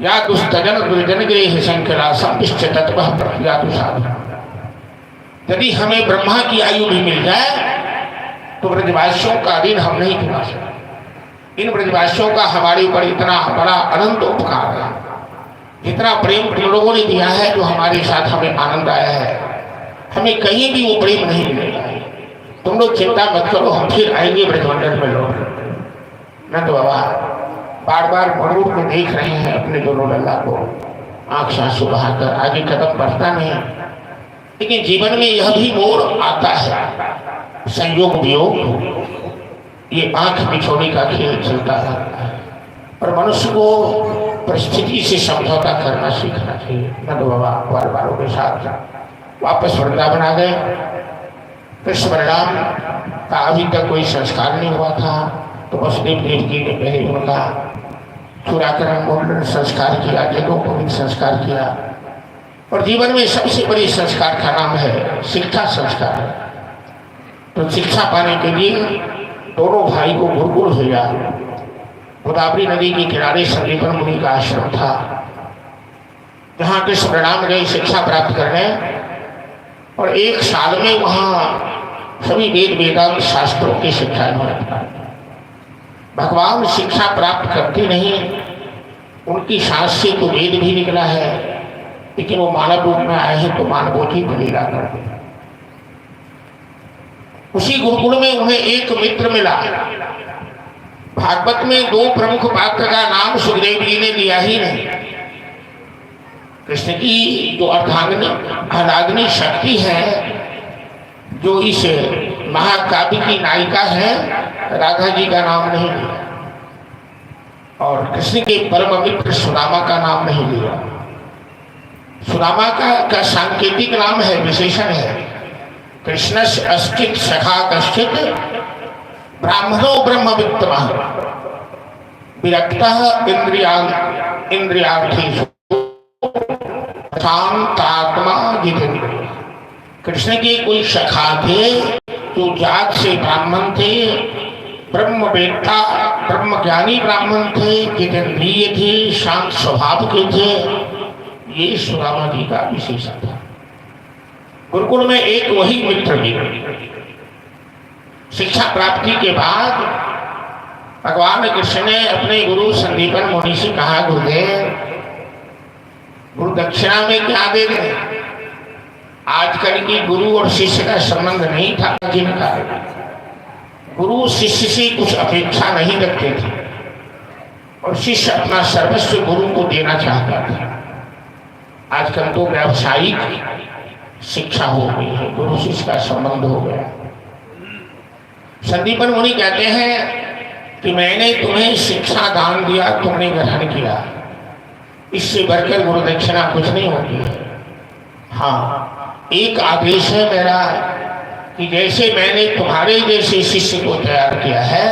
या दुस्तजन दुर्जन गृह संकरा संपिष्ट तत्व प्रक्रिया साधन। यदि हमें ब्रह्मा की आयु भी मिल जाए तो ब्रजवासियों का ऋण हम नहीं चुका सकते। इन ब्रजवासियों का हमारे ऊपर इतना बड़ा अनंत उपकार है, इतना प्रेम तुम लोगों ने दिया है, जो हमारे साथ हमें आनंद आया है, हमें कहीं भी वो प्रेम नहीं मिलेगा। तुम लोग चिंता मत करो, हम फिर आएंगे ब्रजमंडल में लौट। नंद बाबा बार बार मरूर में देख रहे हैं अपने दोनों लल्ला को, आंख से आंसू बहाकर। आगे कदम बढ़ता नहीं, लेकिन जीवन में यह भी मोड़ आता है संयोग वियोग, ये आंख बिछोने का खेल चलता रहता है। और मनुष्य को परिस्थिति से समझौता करना सीखना चाहिए। नंद बाबा बार बारों के साथ वापस वृंदावन आ गए। कृष्ण बलराम का अभी तक कोई संस्कार नहीं हुआ था, तो वसुदेव देव जी ने पहले उनका चूड़ाकरण मुंडन संस्कार किया, यज्ञोपवीत संस्कार किया। और जीवन में सबसे बड़ी संस्कार का नाम है शिक्षा संस्कार। तो शिक्षा पाने के लिए दोनों भाई को गुरुकुल भेजा। गोदावरी नदी के किनारे संदीपन मुनि का आश्रम था, जहाँ कृष्ण बलराम गए शिक्षा प्राप्त करने। और 1 साल में वहाँ सभी वेद वेदांत शास्त्रों की शिक्षा इन्होंने। भगवान शिक्षा प्राप्त करते नहीं, उनकी सांस से तो वेद भी निकला है, लेकिन वो मानव रूप में आए हैं तो मानवों की लीला करते हैं। उसी गुरुकुल में उन्हें एक मित्र मिला। भागवत में 2 प्रमुख पात्र का नाम सुखदेव जी ने लिया ही नहीं। कृष्ण की जो अर्धांगिनी शक्ति है, जो इस महाकाव्य की नायिका है, राधा जी का नाम नहीं लिया। और कृष्ण के परम मित्र सुदामा का नाम नहीं लिया। सुदामा का सांकेतिक नाम है, विशेषण है। कृष्ण से अस्तित सखा कश्चित ब्राह्मणो ब्रह्मवित्तमः विरक्तः इंद्रियार्थेषु शांतात्मा जितेंद्रिय। कृष्ण के कोई सखा थे जो जात से ब्राह्मण थे, ब्रह्मवेत्ता ब्रह्मज्ञानी ब्राह्मण थे, जितेंद्रिय थे, शांत स्वभाव के थे। ये सुदामा जी का विशेषण था। गुरुकुल में एक वही मित्र मिले। शिक्षा प्राप्ति के बाद भगवान कृष्ण ने अपने गुरु संदीपन मुनि से कहा, गुरुदेव गुरु दक्षिणा में क्या दे दें? आजकल की गुरु और शिष्य का संबंध नहीं था जिनका। गुरु शिष्य से कुछ अपेक्षा नहीं रखते थे और शिष्य अपना सर्वस्व गुरु को देना चाहता था। आजकल तो व्यावसायिक शिक्षा हो गई है, गुरु शिष्य का संबंध हो गया। संदीपन मुनि कहते हैं कि मैंने तुम्हें शिक्षा दान दिया, तुमने ग्रहण किया, इससे बढ़कर गुरु दक्षिणा कुछ नहीं होती है। हाँ, एक आदेश है मेरा कि जैसे मैंने तुम्हारे जैसे शिष्य को तैयार किया है,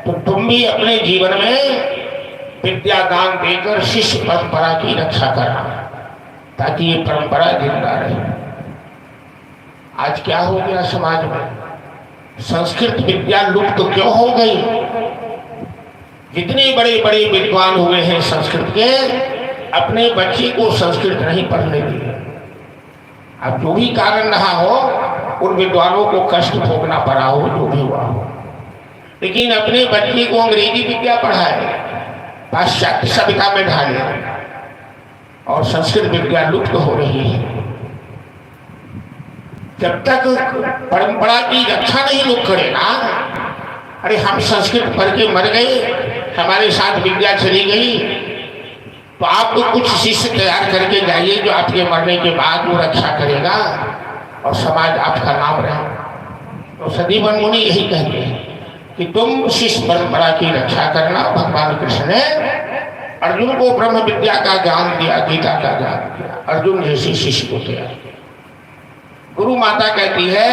तो तुम भी अपने जीवन में विद्या दान देकर शिष्य परंपरा की रक्षा करना, ताकि ये परंपरा जिंदा रहे। आज क्या हो गया समाज में? संस्कृत विद्या लुप्त तो क्यों हो गई? जितने बड़े बड़े विद्वान हुए हैं संस्कृत के, अपने बच्चे को संस्कृत नहीं पढ़ने दिए। अब जो भी कारण रहा हो, उन विद्वानों को कष्ट भोगना पड़ा हो, जो भी हुआ हो, लेकिन अपने बच्चे को अंग्रेजी विद्या पढ़ाए, पाश्चात्य सभ्यता में ढाले, और संस्कृत विद्या लुप्त हो रही है। जब तक परंपरा की रक्षा नहीं लोग करेगा, अरे हम संस्कृत पढ़ के मर गए, हमारे साथ विद्या चली गई, तो आप कुछ शिष्य तैयार करके जाइए जो आपके मरने के बाद वो रक्षा करेगा और समाज आपका नाम रहे। तो संदीपन मुनि यही कहते हैं कि तुम शिष्य परंपरा की रक्षा करना। भगवान कृष्ण ने अर्जुन को ब्रह्म विद्या का ज्ञान दिया, गीता का ज्ञान दिया, अर्जुन जैसे शिष्य को तैयार किया। गुरु माता कहती है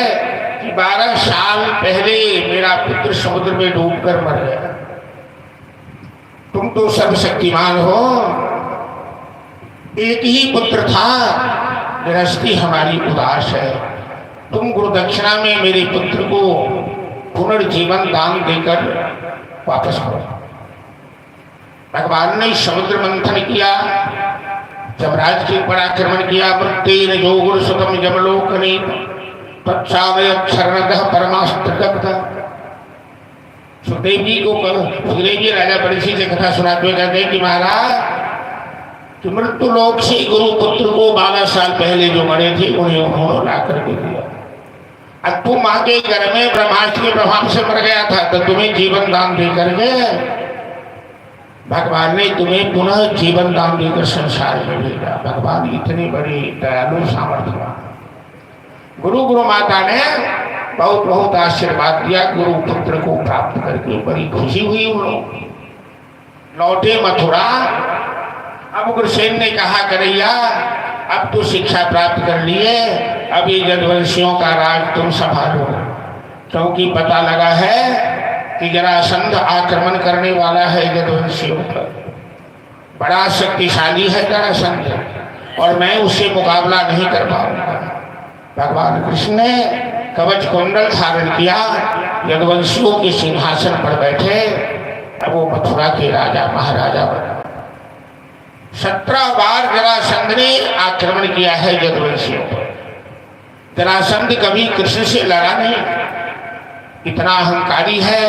कि 12 साल पहले मेरा पुत्र समुद्र में डूबकर मर गया। तुम तो सर्वशक्तिमान हो, एक ही पुत्र था, गृहस्थी हमारी उदास है। तुम गुरु दक्षिणा में मेरे पुत्र को पुनर्जीवन दान देकर वापस करो। भगवान ने समुद्र मंथन किया, जमराज के ऊपर आक्रमण किया। मृत्युन जो गुरु सुतम जमलोकनी तत्सावय शरणदः परमास्त्र दग्ध। सुखदेव जी को सुखदेव जी राजा परीक्षित से कथा सुनाते हुए कहते हैं कि महाराज, कि मृत्यु लोक से गुरु पुत्र को 12 साल पहले जो मरे थे उन्हें उन्होंने ला करके दिया। अब तुम माँ के घर में ब्रह्मास्त्र के प्रभाव से मर गया था, तो तुम्हें जीवन दान दे करके भगवान ने तुम्हें पुनः जीवन दान देकर संसार में भेजा। भगवान इतनी बड़ी दयालु सामर्थ्यवान। गुरु माता ने बहुत बहुत आशीर्वाद दिया गुरु पुत्र को प्राप्त करके, बड़ी खुशी हुई उन लोग। लौटे मथुरा। अब गुरुसेन ने कहा कन्हैया अब तो शिक्षा प्राप्त कर लिए, अब ये यदुवंशियों का राज तुम संभालो, क्योंकि पता लगा है कि जरासंध आक्रमण करने वाला है यदुवंशियों पर। बड़ा शक्तिशाली है जरासंध और मैं उससे मुकाबला नहीं कर पाऊंगा। भगवान कृष्ण ने कवच कुंडल धारण किया, यदुवंशियों के सिंहासन पर बैठे। अब वो मथुरा के राजा महाराजा बने। 17 बार जरासंध ने आक्रमण किया है यदुवंशियों पर। जरासंध कभी कृष्ण से लड़ा नहीं। इतना अहंकारी है,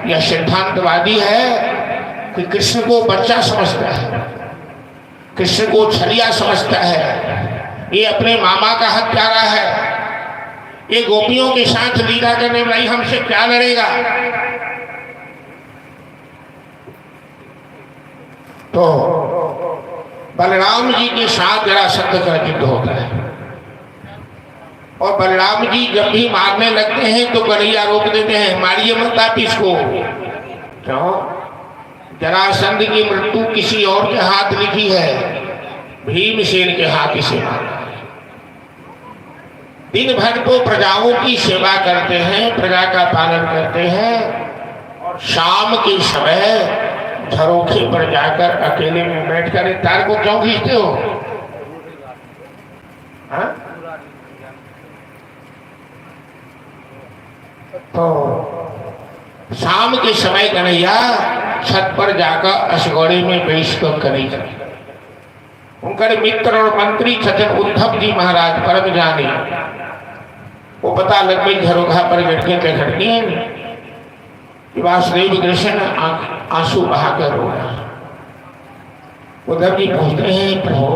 यह सिद्धांतवादी है कि कृष्ण को बच्चा समझता है, कृष्ण को छलिया समझता है। ये अपने मामा का हत्यारा है, ये गोपियों के साथ लीला करने वाली, हमसे क्या लड़ेगा। तो बलराम जी के साथ जरासंध का युद्ध होता है और बलराम जी जब भी मारने लगते हैं तो कन्हैया रोक देते हैं, मारिए मत आप इसको। क्यों? जरासंध की मृत्यु किसी और के हाथ लिखी है, भीमसेन के हाथ इसे मारा। दिन भर तो प्रजाओं की सेवा करते हैं, प्रजा का पालन करते हैं और शाम के समय झरोखे पर जाकर अकेले में बैठकर तार को क्यों खींचते हो? हाँ? तो शाम के समय कन्हैया छत पर जाकर असगौड़े में बैठकर कन्हैया, उनका मित्र और मंत्री छतन उद्धव जी महाराज परम जानी, वो पता लग गई झरोखा पर बैठे के खड़के वासुदेव कृष्ण आंसू बहाकर रो रहा। उद्धव जी पूछते हैं प्रभु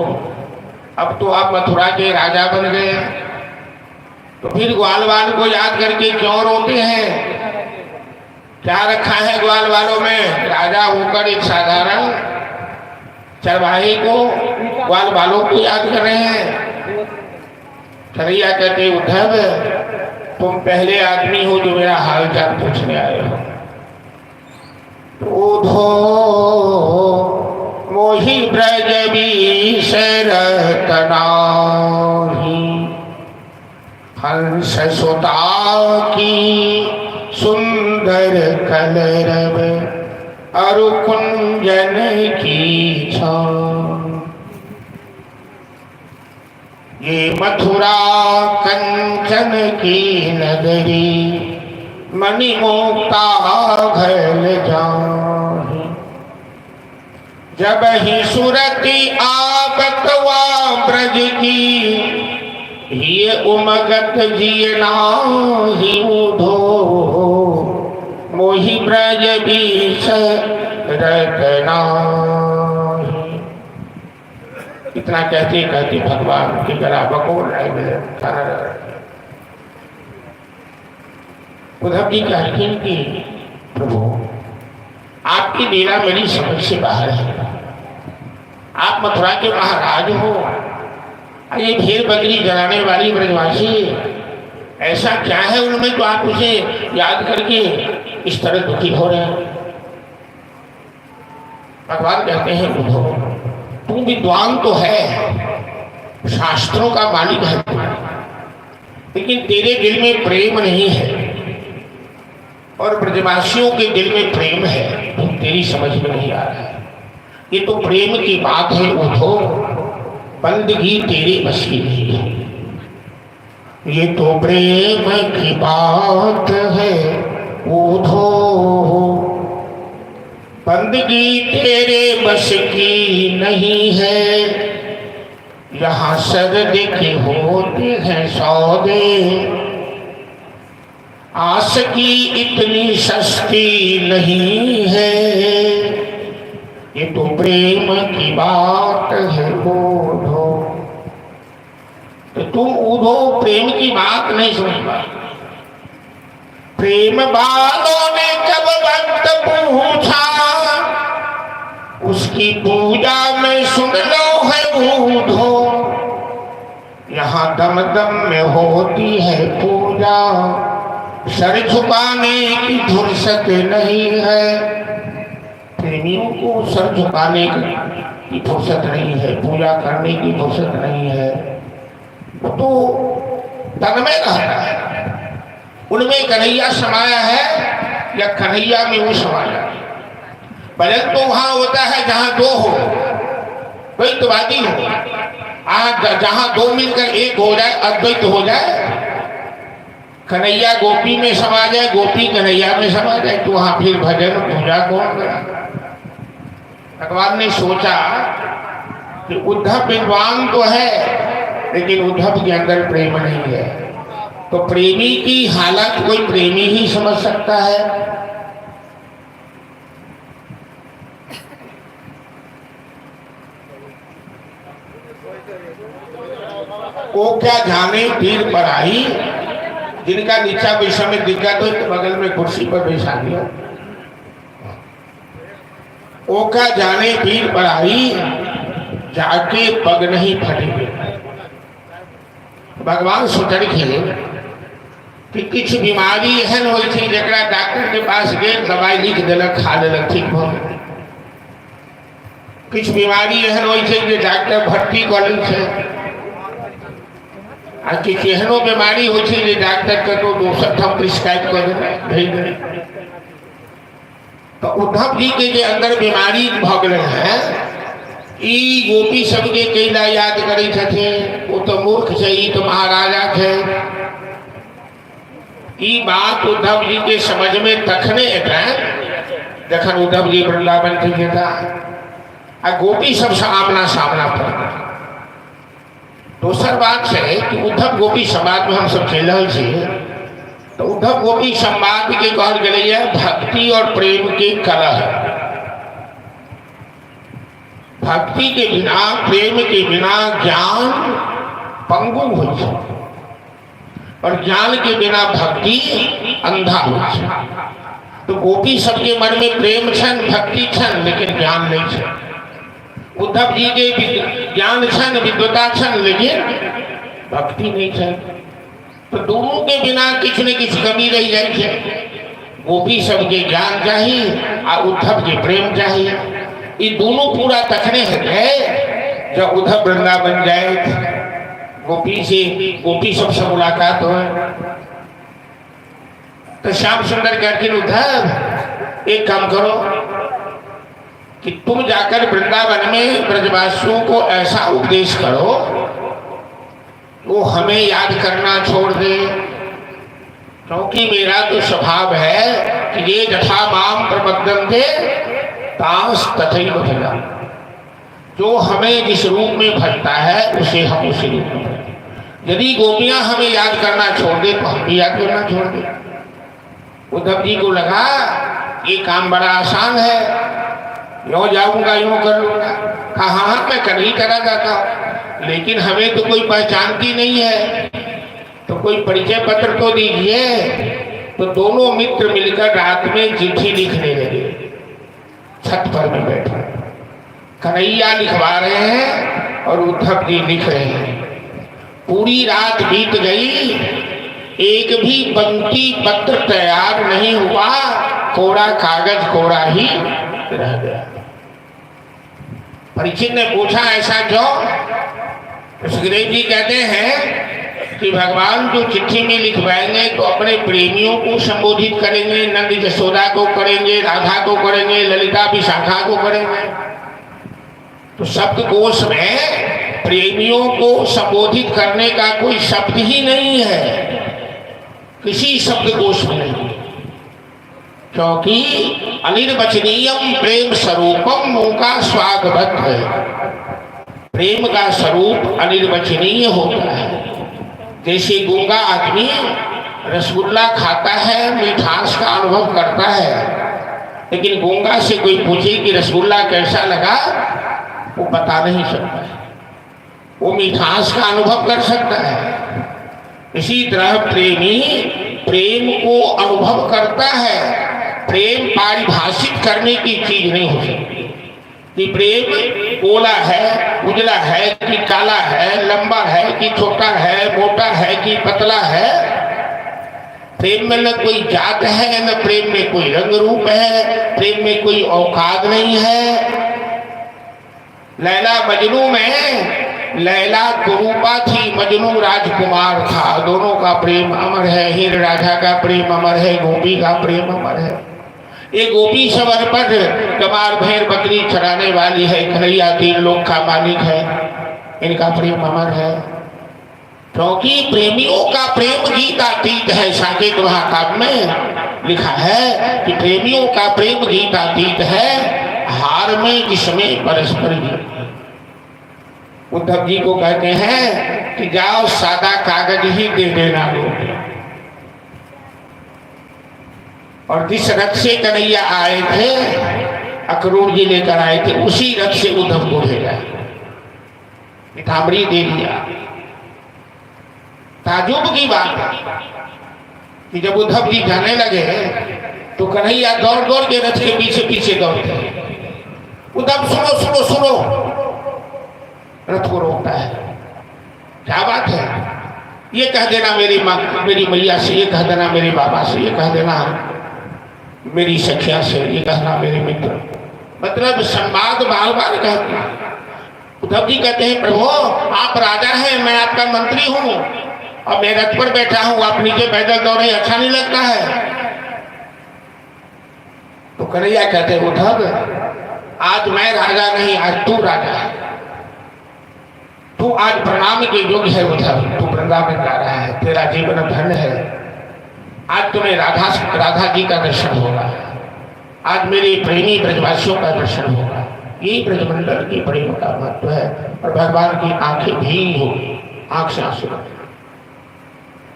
अब तो आप मथुरा के राजा बन गए, तो फिर ग्वालवाल को याद करके क्यों रोते हैं? क्या रखा है ग्वालवालों में? राजा होकर एक साधारण चरवाहे को ग्वालवालों को याद कर रहे हैं। कन्हैया कहते उद्धव तुम पहले आदमी हो जो मेरा हाल चाल पूछने आए हो। उधो मोहि ब्रज विषय तनाहि, हंस सुता की सुंदर कलरव, अरु कुंजन की छाँव। ये मथुरा कंचन की नगरी, मणिमुक्ता घल जाहि। जब ही सुरति आबत वा ब्रज की, ये उमगत जिय नाहि उधो, मोहि ब्रज विषय रतनाहि। इतना कहते कहते भगवान के गला बकोर रहे। उद्धव जी कहते हैं कि प्रभु आपकी लीला मेरी समझ से बाहर है। आप मथुरा के महाराज हो, ये भेड़ बकरी जलाने वाली ब्रजवासी, ऐसा क्या है उनमें तो आप उसे याद करके इस तरह दुखी हो रहे हैं? भगवान कहते हैं उद्धव तू विद्वान तो है, शास्त्रों का मालिक है, लेकिन तेरे दिल में प्रेम नहीं है और ब्रजवासियों के दिल में प्रेम है, तो तेरी समझ में नहीं आ रहा है। ये तो प्रेम की बात है उठो, बंदगी तेरे बस की नहीं है। ये तो प्रेम की बात है उठो, बंदगी तेरे बस की नहीं है। यहाँ सर्द के होते हैं सौदे, आस की इतनी सस्ती नहीं है। ये तो प्रेम की बात है उधो। तो तुम उधो प्रेम की बात नहीं समझ पा। प्रेम वालों ने कब भक्त पूछा, उसकी पूजा में सुन लो है उधो। यहाँ दम दम में होती है पूजा, सर झुकाने की फुर्सत नहीं है। प्रेमियों को सर झुकाने की फुर्सत नहीं है, पूजा करने की फुर्सत नहीं है। वो तो तन में रहता है, उनमें कन्हैया समाया है या कन्हैया में वो समाया है। भजन तो वहां होता है जहां दो हो, द्वैतवादी हो। आज जहां दो मिलकर एक हो जाए, अद्वैत हो जाए, कन्हैया गोपी में समा जाए, गोपी कन्हैया में समा जाए, तो वहां फिर भजन पूजा कौन करा। भगवान ने सोचा कि उद्धव विद्वान तो है लेकिन उद्धव के अंदर प्रेम नहीं है, तो प्रेमी की हालत कोई प्रेमी ही समझ सकता है। वो क्या जाने पीर पर आई, जिनका नीचा बैठा में दिक्कत हो तो बगल में कुर्सी पर बैठा दिया। वो क्या जाने पीर पर आई, जाके पग नहीं फटेंगे। भगवान सोचने खेले कि कुछ बीमारी एहन हो जरा डॉक्टर के पास गए, दवाई लिख दिलक, खा दिलक, ठीक हो। कुछ बीमारी एहन हो डॉक्टर भर्ती कर ले, किछ एहनो बीमारी हो डॉक्टर के तो दोसर ठाम प्रिस्क्राइब कर भेज दे। तो उद्धव जी के जे अंदर बीमारी भ गए हैं, ई गोपी सबके कैला याद करे छथिन। वो तो मूर्ख है, ई तो महाराजा थे। ई बात उद्धव जी के समझ में तखने जखन उद्धव जी वृंदावन के था आ गोपी सब आमना सामना पर। दोसर बात है कि उद्धव गोपी संवाद में हम सब खेल रहे थे, तो उद्धव गोपी संवाद के कहल गए भक्ति और प्रेम के कलह। भक्ति के बिना, प्रेम के बिना ज्ञान पंगु हो, और ज्ञान के बिना भक्ति अंधा हो। तो गोपी सबके मन में प्रेम छन, भक्ति छन, लेकिन ज्ञान नहीं छन। उद्धव जी के ज्ञान छन, विद्वता छन, लेकिन भक्ति नहीं छन। तो दोनों के बिना किछ न किछ कमी रह जाए। गोपी सबके ज्ञान चाहिए और उद्धव के प्रेम चाहिए। ये दोनों पूरा तखने है जब उद्धव वृंदावन जाए, गोपी सबसे मुलाकात हो। तो श्याम सुंदर कहते उद्धव एक काम करो कि तुम जाकर वृंदावन में ब्रजवासियों को ऐसा उपदेश करो वो हमें याद करना छोड़ दे। क्योंकि मेरा तो स्वभाव है कि ये जथा माम प्रबद्धन्ते तांस तथैव भजा। जो हमें जिस रूप में भजता है उसे हम उसी रूप में भजें। यदि गोपियां हमें याद करना छोड़ दे तो हम भी याद करना छोड़ दे। उद्धव जी को लगा ये काम बड़ा आसान है, यूँ जाऊंगा यूँ कर लूंगा। कहा मैं कर ही करा जाता हूँ, लेकिन हमें तो कोई पहचानती नहीं है, तो कोई परिचय पत्र तो दीजिए। तो दोनों मित्र मिलकर रात में चिट्ठी लिखने लगे। छत पर में बैठे कन्हैया लिखवा रहे हैं और उद्धव जी लिख रहे हैं। पूरी रात बीत गई, एक भी पंक्ति पत्र तैयार नहीं हुआ, कोरा कागज कोरा ही रह गया। परीक्षित ने पूछा ऐसा क्यों? सुखदेव जी कहते हैं कि भगवान जो चिट्ठी में लिखवाएंगे तो अपने प्रेमियों को संबोधित करेंगे, नंद यशोदा को करेंगे, राधा को करेंगे, ललिता विशाखा को करेंगे। तो शब्दकोश में प्रेमियों को संबोधित करने का कोई शब्द ही नहीं है, किसी शब्दकोश में नहीं। क्योंकि अनिर्वचनीयम प्रेम स्वरूपम उनका स्वागत है। प्रेम का स्वरूप अनिर्वचनीय होता है। जैसे गूंगा आदमी रसगुल्ला खाता है, मिठास का अनुभव करता है, लेकिन गूंगा से कोई पूछे कि रसगुल्ला कैसा लगा, वो बता नहीं सकता है। वो मिठास का अनुभव कर सकता है। इसी तरह प्रेमी प्रेम को अनुभव करता है। प्रेम पारिभाषित करने की चीज नहीं हो सकती कि प्रेम गोला है, उजला है कि काला है, लंबा है कि छोटा है, मोटा है कि पतला है। प्रेम में न कोई जात है, न प्रेम में कोई रंग रूप है, प्रेम में कोई औकात नहीं है। लैला मजनू में लैला कुरूपा थी, मजनू राजकुमार था। दोनों का प्रेम अमर है, हीर राजा का प्रेम अमर है, गोपी का प्रेम अमर है। ये गोपी सवर पर कमार भेड़ बकरी चराने वाली है, कन्हैया तीन लोक का मालिक है, इनका प्रेम अमर है। क्योंकि प्रेमियों का प्रेम गीतातीत है। साकेत महाकाव्य में लिखा है कि प्रेमियों का प्रेम गीतातीत है, हार में जिसमें परस्पर गीत। उद्धव जी को कहते हैं कि जाओ सादा कागज ही दे देना लोग। और जिस रथ से कन्हैया आए थे, अक्रूर जी लेकर आए थे, उसी रथ से उद्धव को भेजा, पीताम्बरी दे दिया। ताजुब की बात है कि जब उद्धव जी जाने लगे तो कन्हैया दौड़ दौड़ के रथ के पीछे पीछे दौड़ते। उद्धव सुनो सुनो सुनो, रथ को रोकता है। क्या बात है? ये कह देना मेरी माँ मेरी मैया से, ये कह देना मेरे बाबा से, ये कह देना मेरी सखिया से, ये कहना मेरे मित्र। मतलब संवाद बार बार कहते हैं। उद्धव जी कहते हैं प्रभु आप राजा हैं, मैं आपका मंत्री हूँ और मैं रथ पर बैठा हूँ, आप नीचे पैदल दौड़े, अच्छा नहीं लगता है। तो कन्हैया कहते उद्धव आज मैं राजा नहीं, आज तू राजा है। तू आज प्रणाम के योग्य है उद्धव, तू वृंदावन जा रहा है, तेरा जीवन धन्य है। आज तुम्हें राधा जी का दर्शन होगा, आज मेरे प्रेमी ब्रजवासियों का दर्शन होगा। यही ब्रजमंडल की प्रेम का महत्व है। और भगवान की आंखें भीग होगी, आंख से आंसू।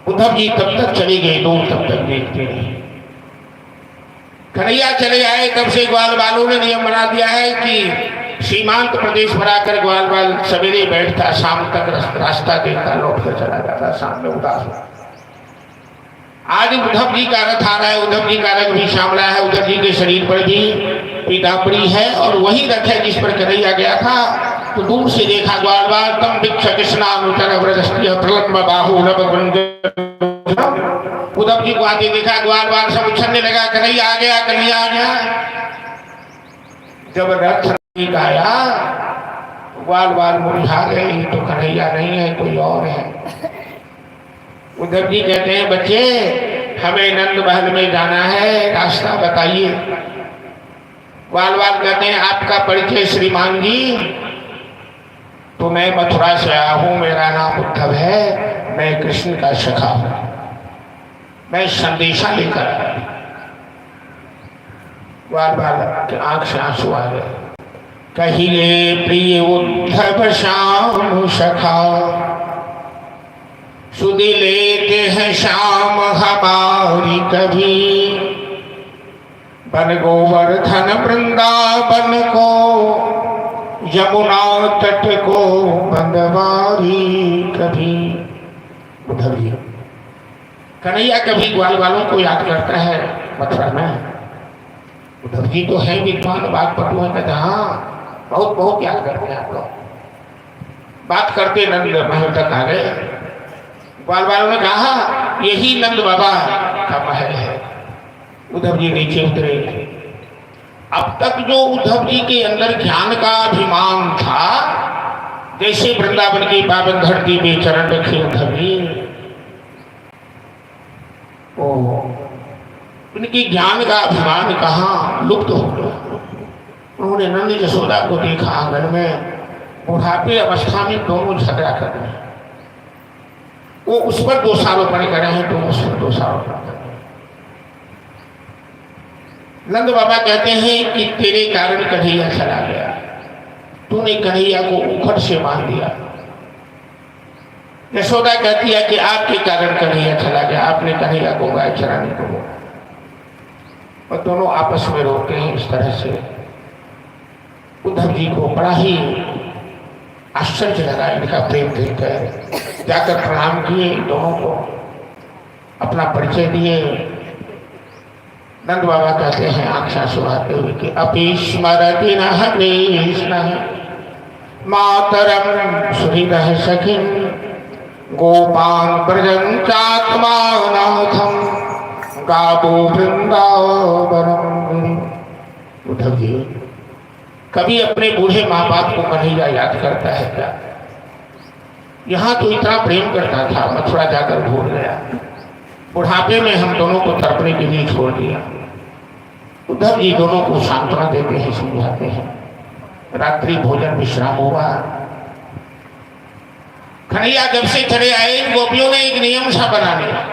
उद्धव जी तब तक चले गए, दूर तब तक देखते रहे। कन्हैया चले आए, तब से ग्वाल बालों ने नियम बना दिया है कि सीमांत प्रदेश पर आकर ग्वाल बाल सवेरे बैठता, शाम तक रास्ता देखता, लौट कर चला जाता, शाम में उदास होता। आज उद्धव जी का रथ आ रहा है, उद्धव जी का रंग भी श्यामला है, उद्धव जी के शरीर पर भी पीताम्बरी है, और वही रथ है जिस पर कन्हैया गया था। तो दूर से देखा ग्वाल बाल तम भिक्ष कृष्णानुचर व्रजस्त्य प्रलंब बाहु नभ गुंज। उद्धव जी को आगे देखा, ग्वाल बाल सब उछलने लगा, कन्हैया आ गया, कन्हैया आ गया। जब रथ आया ग्वाल बाल मुरझा गए, तो कन्हैया नहीं है, कोई और है। उद्धव जी कहते हैं बच्चे हमें नंद महल में जाना है, रास्ता बताइए। ग्वाल बाल कहते हैं आपका परिचय श्रीमान जी? तो मैं मथुरा से आया हूँ, मेरा नाम उद्धव है, मैं कृष्ण का सखा हूँ, मैं संदेशा लेकर आया। ग्वाल बाल के आंख से आंसू आ गए। कहिए प्रिय उद्धव श्याम सखा, सुधि लेते हैं श्याम हमारी कभी। बन गोवर्धन वृंदावन को, यमुना तट को बंदवारी कभी। उद्धव जी कन्हैया कभी ग्वाल वालों को याद करता है मथुरा में। उद्धव जी तो है विद्वान, बात पटु है, कहते हाँ बहुत बहुत याद करते हैं आप लोग। बात करते नंद महल तक आ गए। ग्वाल वालों ने कहा यही नंद बाबा का महल है। उद्धव जी नीचे उतरे। अब तक जो उद्धव जी के अंदर ज्ञान का अभिमान था, जैसे वृंदावन की पावन धरती में चरण रखे उद्धव जी, उनकी ज्ञान का अभिमान कहाँ लुप्त हो गया। उन्होंने नंद यशोदा को देखा आंगन में, बुढ़ापे अवस्था में दोनों झगड़ा कर रहे हैं। वो उस पर दोषारोपण कर रहे हैं, तो उस पर दोषारोपण कर रहे हैं। नंद बाबा कहते हैं कि तेरे कारण कन्हैया चला गया, तूने कन्हैया को उखड़ से मार दिया। यशोदा कहती है कि आपके कारण कन्हैया चला गया, आपने कन्हैया को गाय चराने को बोला। और दोनों आपस में रोते हैं इस तरह से। उद्धव जी को बड़ा ही आश्चर्य लगा इनका प्रेम देखकर। जाकर प्रणाम किए, दोनों को अपना परिचय दिए। नंद बाबा कहते हैं आंखें सुहाते हुए कि अपि स्मरति नः कृष्णः मातरम सुहृदः सखिं गोपान् व्रजन् चात्मानाथम् गावो वृंदावनम गिरि। उद्धव जी, कभी अपने बूढ़े माँ बाप को कन्हैया याद करता है क्या? यहाँ तो इतना प्रेम करता था, मथुरा जाकर भूल गया, बुढ़ापे में हम दोनों को तड़पने के लिए छोड़ दिया। उद्धव जी दोनों को सांत्वना देते हैं, समझाते हैं। रात्रि भोजन विश्राम हुआ। कन्हैया जब से चले आए, गोपियों ने एक नियम सा बना लिया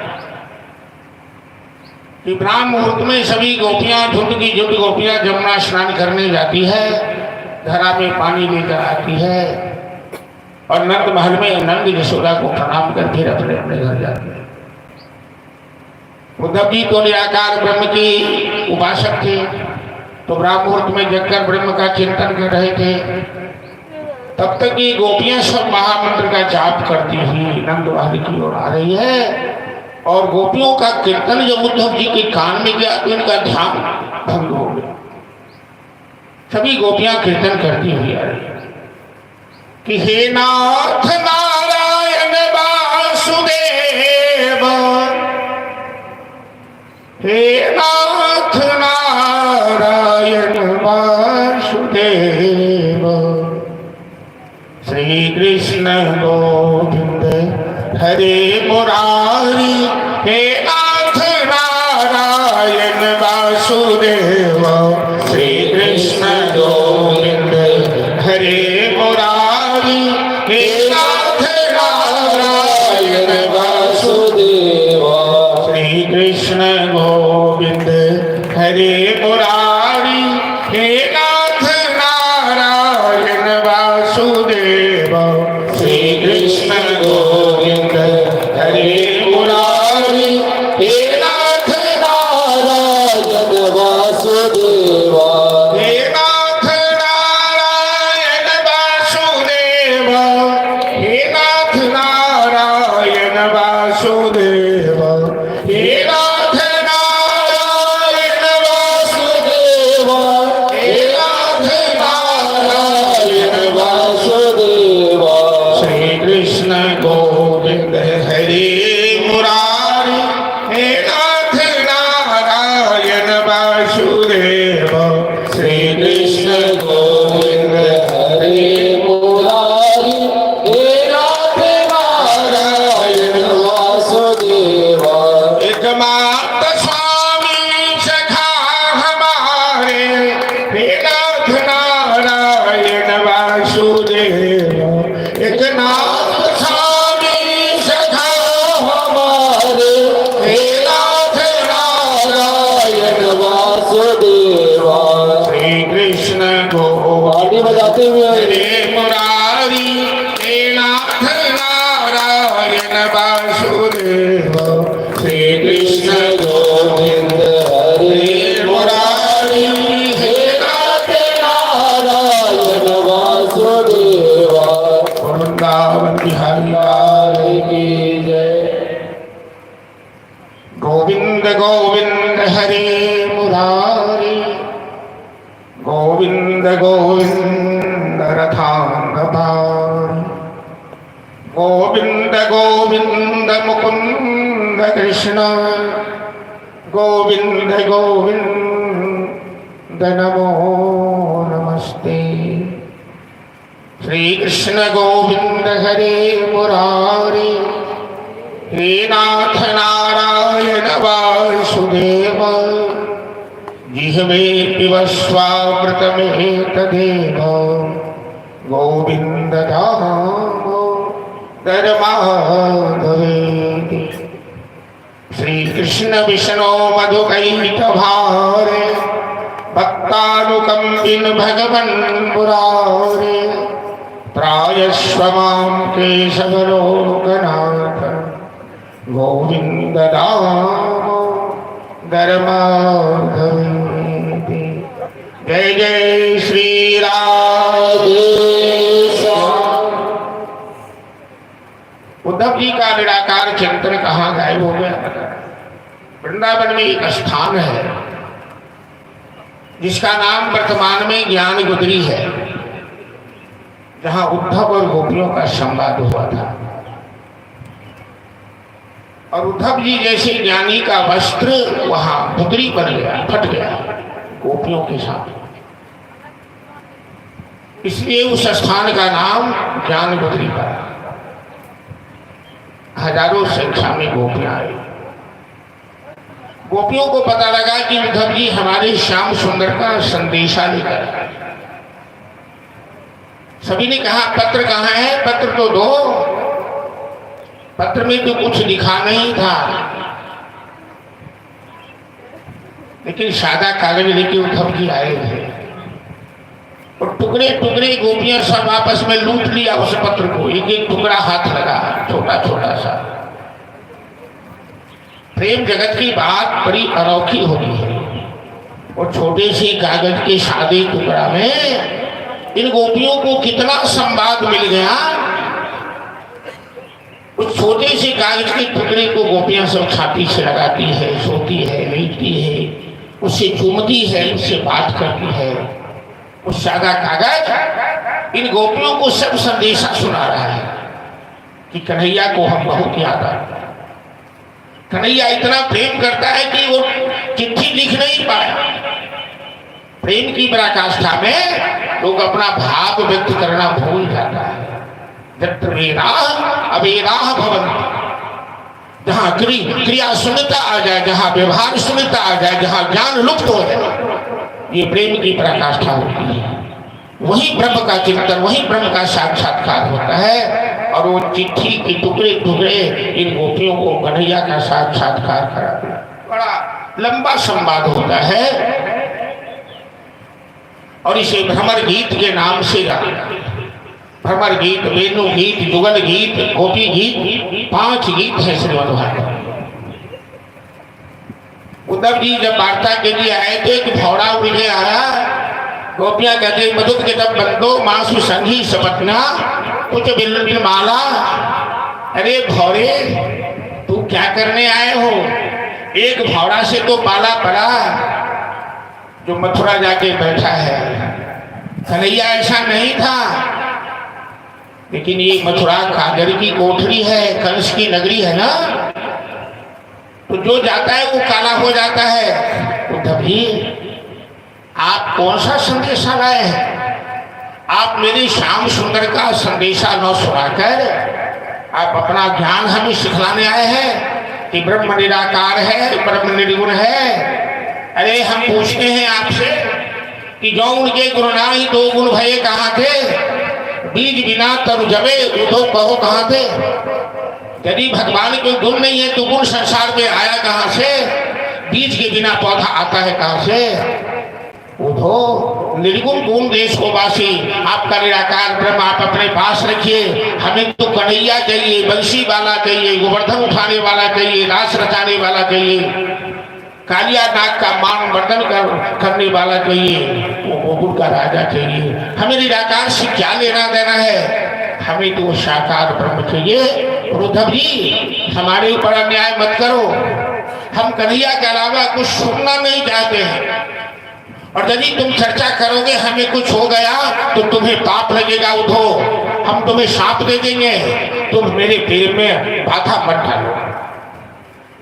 कि ब्राह्म मुहूर्त में सभी गोपियां, झुंड की झुंड गोपियां जमुना स्नान करने जाती है, धरा में पानी लेकर आती है और नंद महल में नंद यशोदा को प्रणाम कर फिर अपने अपने घर जाती है। उद्धव जी तो निराकार ब्रह्म की उपासक थे, तो ब्राह्म मुहूर्त में जगकर ब्रह्म का चिंतन कर रहे थे। तब तक ये गोपियां सब महामंत्र का जाप करती हुई नंद महल की ओर आ रही है और गोपियों का कीर्तन जब उद्धव जी के कान में गया तो इनका ध्यान भंग हो गया। सभी गोपियां कीर्तन करती हुई आ रही कि हे नाथ नारायण वासुदेव, हे नाथ नारायण वासुदेव, श्री कृष्ण गोविंद हरे मुरारी, हे नाथ नारायण वासुदेव, श्री कृष्ण गोविंद हरे मुरारी, हे नाथ नारायण वासुदेव, श्री कृष्ण गोविंद हरे मुरारी, हे नाथ नारायण वासुदेव, श्री कृष्ण गोविंद हरे मुरारी, हे नाथ नारायण वासुदेव, हे नाथ नारायण वासुदेव, हे नाथ नारायण वासुदेव, हे नाथ नारायण वासुदेव, हे नाथ नारायण वासुदेव, श्री कृष्ण गोविंद हरे मुरारी, हे नाथ नारायण वासुदेव, श्री कृष्ण गोविंद हरे मुरारी, हे नाथ नारायण वासुदेव। एकमात्र स्वामी सखा हमारे, हे नाथ नारायण वासुदेव, एकनाथ स्वामी सखा हमारे, हे नाथ नारायण वासुदेव, श्री कृष्ण गोविंद बजाते हुए हरे मुरारी, हे नाथ नारायण वासुदेव, श्री कृष्ण गोविंद हरे मुरारी, हे नाथ नारायण वासुदेव। वृंदावन बिहारी लाल की जय। गोविंद गोविंद हरे मुरारी, गोविंद गोविंद रथांगधारी, गोविंद गोविंद मुकुंद कृष्ण, गोविंद गोविंद नमो नमस्ते। श्री कृष्ण गोविंद हरे मुरारी, हे नाथ नारायण वासुदेव, जिह्वे पिबस्वामृतमेतदेव, गोविंद दामोदर माधवेति। श्री कृष्ण विष्णु मधुकैटभारे, भक्तानुकंपिन भगवन् मुरारे, त्रायस्व मां केशवलोकनाथ, गोविंद दामोदर माधवेति। जय जय श्री राधे श्याम। उद्धव जी का निराकार चिंतन कहाँ गायब हो गया? वृंदावन में एक स्थान है जिसका नाम वर्तमान में ज्ञान गुदरी है, जहां उद्धव और गोपियों का संवाद हुआ था। और उद्धव जी जैसे ज्ञानी का वस्त्र वहां पुतरी बन गया, फट गया गोपियों के साथ। इसलिए उस स्थान का नाम ज्ञान पुतरी पड़ा। हजारों संख्या में गोपियां आई। गोपियों को पता लगा कि उद्धव जी हमारे श्याम सुंदर का संदेशा लेकर आए। सभी ने कहा पत्र कहाँ है, पत्र तो दो। पत्र में तो कुछ लिखा नहीं था, लेकिन सादा कागज लेके उद्धव जी आए थे और टुकड़े टुकड़े गोपियां सब आपस में लूट लिया उस पत्र को। एक एक टुकड़ा हाथ लगा, छोटा छोटा सा। प्रेम जगत की बात बड़ी अनोखी होती है और छोटे से कागज के सादे टुकड़ा में इन गोपियों को कितना संवाद मिल गया। उस छोटे से कागज के टुकड़े को गोपियां सब छाती से लगाती है, सोती है, लेटती है, उससे चूमती है, उससे बात करती है। उस सादा कागज इन गोपियों को सब संदेशा सुना रहा है कि कन्हैया को हम बहुत याद आते हैं। कन्हैया इतना प्रेम करता है कि वो चिट्ठी लिख नहीं पाया। प्रेम की पराकाष्ठा में लोग अपना भाव व्यक्त करना भूल जाता है। जहाँ क्रिया शून्यता आ जाए, जहाँ व्यवहार शून्यता आ जाए, जहाँ ज्ञान लुप्त हो जाए, ये प्रेम की पराकाष्ठा होती है। वही ब्रह्म का चिंतन, वही ब्रह्म का साक्षात्कार होता है। और वो चिट्ठी के टुकड़े टुकड़े इन गोपियों को कन्हैया का साक्षात्कार कराते हैं। बड़ा लंबा संवाद होता है और इसे भ्रमर गीत के नाम से गाते हैं। भ्रमर गीत, वेणु गीत, जुगल गीत, गोपी गीत, 5 गीत है श्रीमद् भागवत। उद्धव जी जब वार्ता के लिए आए थे कि भौरा उड़े आया, गोपियां कहते मधुक के तब बंदो मासु संघी सपतना कुछ बिल माला। अरे भौरे तू क्या करने आए हो? एक भौरा से तो पाला पड़ा जो मथुरा जाके बैठा है। कन्हैया ऐसा नहीं था, लेकिन ये मथुरा कागर की कोठरी है, कंस की नगरी है ना, तो जो जाता है वो काला हो जाता है। उद्धव जी आप कौन सा संदेशा लाए हैं? आप मेरे श्याम सुंदर का संदेशा न सुनाकर आप अपना ज्ञान हमें सिखलाने आए हैं कि ब्रह्म निराकार है, ब्रह्म निर्गुण है। अरे हम पूछते हैं आपसे कि जो उनके गुरुनाही 2 गुण भये कहाँ थे? बीज बिना तरु जबे उठो कहो कहाँ थे? यदि भगवान के गुण नहीं है तो गुण संसार में आया कहाँ से? बीज के बिना पौधा आता है कहाँ से? उठो निर्गुण गुण देश को वासी, आपका निराकार ब्रह्म आप अपने पास रखिए। हमें तो कन्हैया चाहिए, बंसी वाला चाहिए, गोवर्धन उठाने वाला चाहिए, रास रचाने वाला चाहिए, कालिया नाग का मान वर्धन करने वाला चाहिए, वो गोकुल का राजा चाहिए। हमें निराकार से क्या लेना देना है? हमें तो साकार ब्रह्म चाहिए। उद्धव जी हमारे ऊपर अन्याय मत करो, हम कन्हैया के अलावा कुछ सुनना नहीं चाहते हैं। और यदि तुम चर्चा करोगे हमें कुछ हो गया तो तुम्हें पाप लगेगा। उठो हम तुम्हें शाप दे देंगे, तुम मेरे पैर में बाधा मत डालो।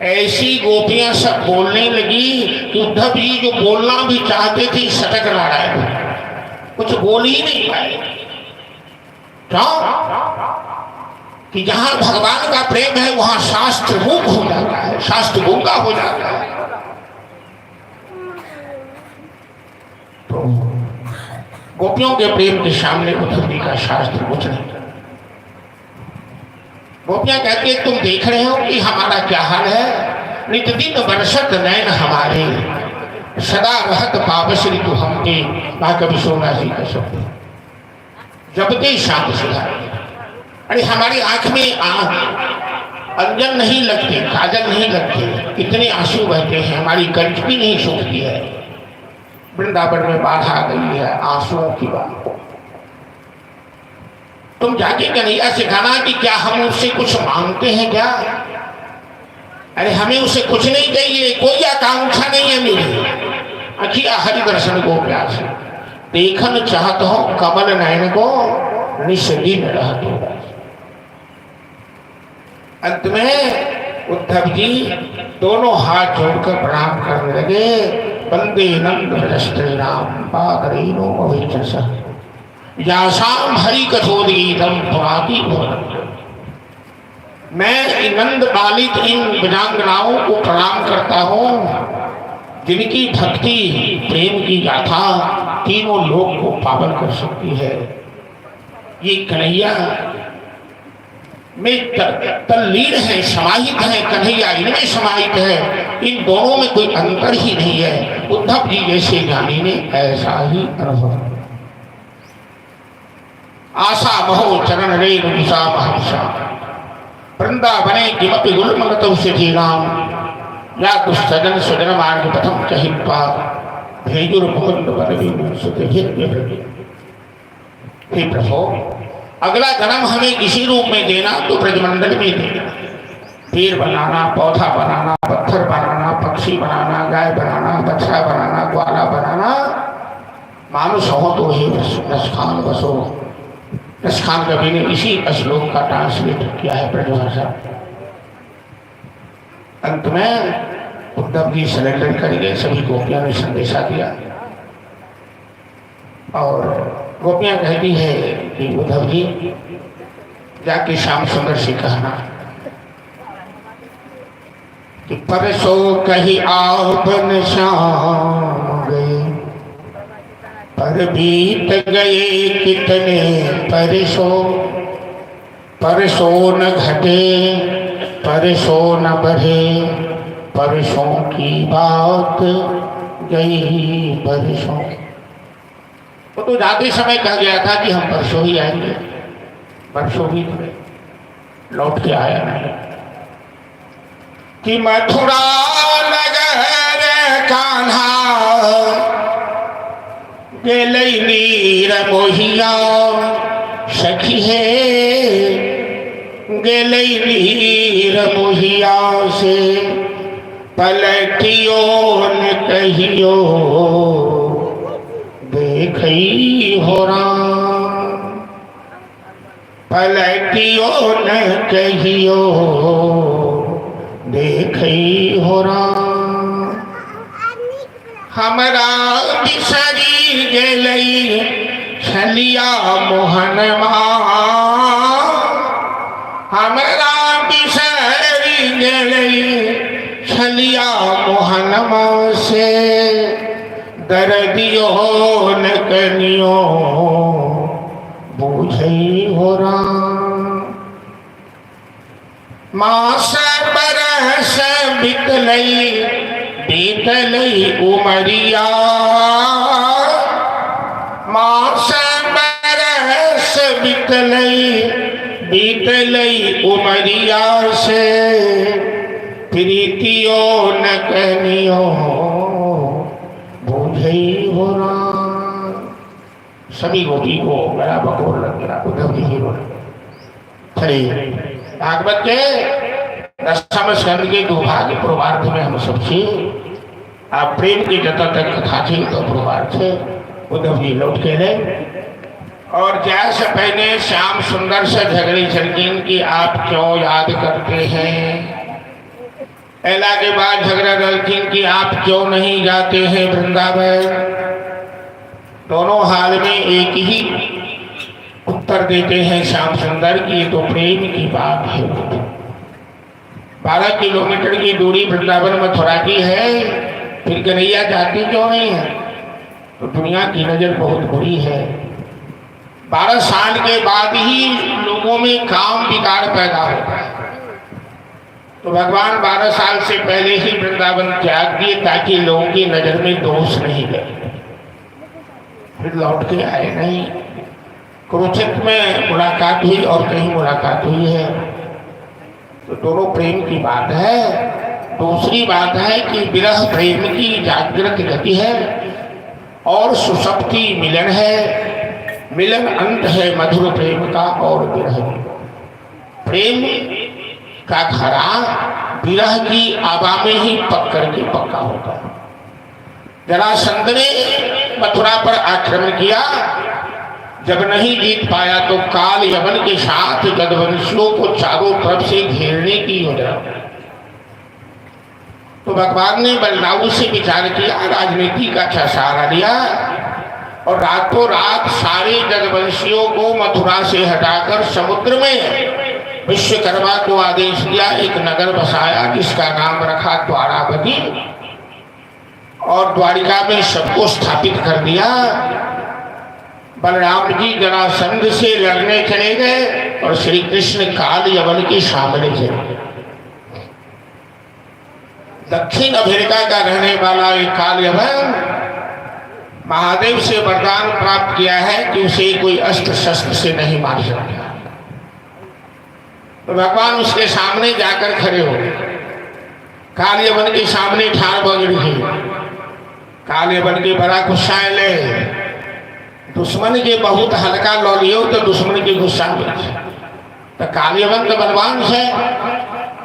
ऐसी गोपियां सब बोलने लगी कि उद्धव जी जो बोलना भी चाहते थे सटक नारायण, कुछ बोल ही नहीं पाए। क्यों? कि जहां भगवान का प्रेम है वहां शास्त्र मूक हो जाता है, शास्त्र गूंगा हो जाता है। तो गोपियों के प्रेम के सामने उद्धव जी का शास्त्र कुछ नहीं था। गोपियां कहती है तुम देख रहे हो कि हमारा क्या हाल है? नित दिन बरसत नैन हमारे, सदा रहत पावश्री तू हमके। कवि सोना जी का शब्द जबते शाम सुधारे। अरे हमारी आंख में अंजन नहीं लगते, काजल नहीं लगते, कितने आंसू बहते हैं, हमारी कंठ भी नहीं सूखती है। वृंदावन में बाढ़ आ गई है, आंसुओं की बात। तुम जाके कन्हैया से कहना कि क्या हम उससे कुछ मांगते हैं क्या? अरे हमें उससे कुछ नहीं चाहिए, कोई आकांक्षा नहीं है मेरी। अखिया हरि दर्शन को प्यास, देखन चाहत हो कमल नयन को, निष्दिन रहत हो। अंत में उद्धव जी दोनों हाथ जोड़कर प्रणाम करने लगे। वंदे नंद श्री राम पादरेणो अभिचस यासाम हरि कथोदीतम पुराती भुवन। मैं नंद बालित इन विरांगनाओं को प्रणाम करता हूँ जिनकी भक्ति प्रेम की गाथा तीनों लोक को पावन कर सकती है। ये कन्हैया में तल्लीन है, समाहित है, कन्हैया इनमें समाहित है, इन दोनों में कोई अंतर ही नहीं है। उद्धव जी जैसे ज्ञानी ने ऐसा ही अनुभव। आशा महो चरण रे रुषा महर्षा वृंदावने किमपि गुलमगतौ सिद्धीनाम या दुष्सजन सुजन मार्ग पथम चहित्वा भेजुर्मुकुंद वरवीन सुतिभिर्विभ्रति। हे प्रभु, अगला जन्म हमें इसी रूप में देना तो ब्रजमंडल में देना। पेड़ बनाना, पौधा बनाना, पत्थर बनाना, पक्षी बनाना, गाय बनाना, बछड़ा बनाना, ग्वाला बनाना, मानुष हो तो हे नस्खान बसो। नस्खान कवि ने इसी श्लोक का ट्रांसलेट किया है ब्रजभाषा। अंत में उद्धव जी सरेंडर कर गए, सभी गोपियां ने संदेशा दिया और गोपियां कहती है कि उद्धव जी जाके श्याम सुंदर से कहना कि परसों कही आपन श्याम गए, पर बीत गए कितने परसों। परसों न घटे परसों न बढ़े, परसों की बात गई परसों। वो तो जाते समय कह गया था कि हम परसों ही आएंगे, परसों भी लौट के आया नहीं। कि मथुरा नगर कान्हा गेलई नीर मोहिया सखी है, गेलई नीर मोहिया से पलटियो न कहियो देखई हो राम। पलटियो न कहियो देखई हो राम। हमरा बिसरी गेलई छलिया मोहनमा, हमरा बिसरी गेलई छलिया मोहनमा से दर्दियो न कनियो बूझई हो राम। मास बरस बितलई बीतलई उमरिया, मास बरस बितलई बीतलई उमरिया से प्रीतियो न कनियो बूझई हो राम। सभी गोपी को गला बकोर लग गया। उद्धव जी ही बोले चलिए भागवत के 10वें स्कंद के दुर्भाग्य पूर्वार्ध में हम सब थे। आप प्रेम की जता तक कथा थी तो पूर्वार्ध थे। उद्धव जी लौट के गए और जैसे पहले श्याम सुंदर से झगड़ी झड़कीन की आप क्यों याद करते हैं। एला के बाद झगड़ा झड़कीन की आप क्यों नहीं जाते हैं वृंदावन। दोनों हाल में एक ही उत्तर देते हैं श्याम सुंदर की, ये तो प्रेम की बात है। 12 किलोमीटर की दूरी वृंदावन मथुरा की है, फिर कन्हैया जाती क्यों नहीं है। तो दुनिया की नजर बहुत बुरी है। 12 साल के बाद ही लोगों में काम विकार पैदा होता है। तो भगवान 12 साल से पहले ही वृंदावन त्याग दिए ताकि लोगों की नजर में दोष नहीं लगे। फिर लौट के आए नहीं। कुरुक्षेत्र में मुलाकात हुई और कहीं मुलाकात हुई है, तो दोनों प्रेम की बात है। दूसरी बात है कि विरह प्रेम की जागृत गति है और सुसप्ति मिलन है। मिलन अंत है मधुर प्रेम का और विरह प्रेम का घरा विरह की आबा में ही पक करके पक्का होता है। जरासंध ने मथुरा पर आक्रमण किया, जब नहीं जीत पाया तो काल यवन के साथ गदवंशियों को चारों तरफ से घेरने की योजना। तो भगवान ने बलराऊ से विचार किया, राजनीति का अच्छा सहारा लिया और रातों रात सारे जगवंशियों को मथुरा से हटाकर समुद्र में विश्वकर्मा को आदेश दिया, एक नगर बसाया जिसका नाम रखा द्वारावती, और द्वारिका में सबको स्थापित कर दिया। बलराम जी जरासंध से लड़ने चले गए और श्री कृष्ण काल यवन के सामने चले गए। दक्षिण अमेरिका का रहने वाला एक काल यवन महादेव से वरदान प्राप्त किया है कि उसे कोई अस्त्र शस्त्र से नहीं मार सकता। तो भगवान उसके सामने जाकर खड़े हो गए। काल यवन के सामने ठाड़ बगड़ी थी। काल यवन के बड़ा गुस्सा ले, दुश्मन के बहुत हल्का लो लियो तो दुश्मन के गुस्सा में तो काल यवन तो बलवान से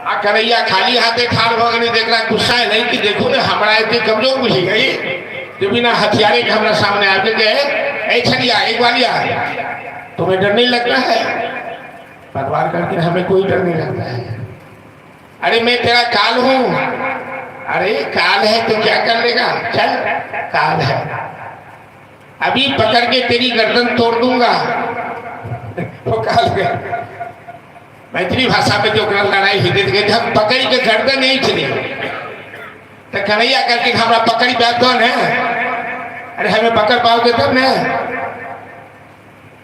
आ करैया खाली हाथे ठाड़ भगनी देख रहा, गुस्सा है नहीं कि देखो ना हमारा इतने कमजोर बुझी गई जो बिना हथियारे के हमारे सामने आके गए, ऐ छड़िया एक वालिया तुम्हें डर नहीं लगता है? भगवान करके हमें कोई डर नहीं लगता है। अरे मैं तेरा काल हूं। अरे काल है तो क्या कर लेगा, चल काल है, अभी पकड़ के तेरी गर्दन तोड़ दूंगा। वो काल गया मैथिली भाषा में जो लड़ाई हिंदी के हम पकड़ी के गर्दन नहीं चली तो कन्हैया करके हमारा पकड़ी बात कौन है? अरे हमें पकड़ पाओगे तब ना।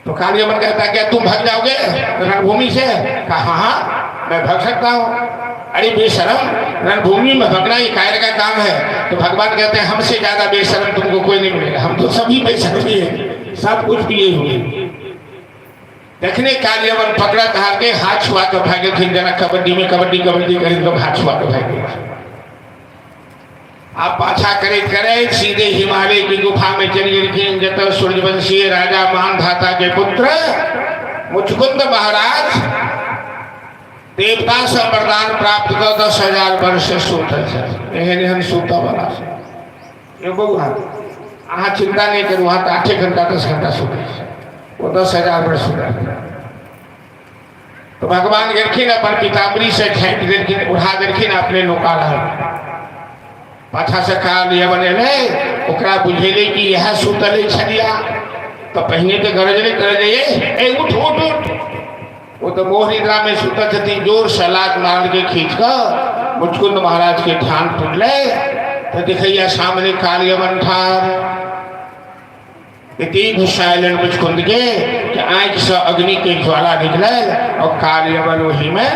तो काल यवन कहता क्या तुम भाग जाओगे रणभूमि से? कहा हाँ मैं भाग सकता हूँ। अरे बेशरम, रणभूमि में भगना ये कायर का काम है। तो भगवान कहते हैं हमसे ज्यादा बेशरम तुमको कोई नहीं मिलेगा, हम तो सभी बेशरम है, सब कुछ पिए हुए। देखने काल यवन पकड़ा धार के हाथ छुआ कर भागे थे। जना कबड्डी में कबड्डी करें तो हाथ छुआ कर भागे। आप पाछा करे सीधे हिमालय की गुफा में चली गई। जत सूर्यवंशी राजा मानधाता के पुत्र मुचकुंद महाराज देवता से वरदान प्राप्त कर 10,000 वर्ष से सूत सूता बना अहाँ चिंता नहीं करूँ, वहाँ तो 8 घंटा 10 घंटा सूते वो 10,000 वर्ष सूता। तो भगवान गेलखिन अपन पिताम्बरी से झैंक देलखिन, उड़ा देलखिन अपने नौकारा पाछा से काल यवन ले ओकरा बुझेले कि यह सुतले छलिया। तो पहले तो गरजले कर जाइए ए उठ उठ उठ। वो तो मोह निद्रा में सुतत थी, जोर से लात मार के खींच कर मुचकुंद महाराज के ध्यान टूटले तो दिखैया सामने काल यवन ठार। इतनी घुसायलन मुचकुंद के कि आंख से अग्नि के ज्वाला निकले और काल यवन वही में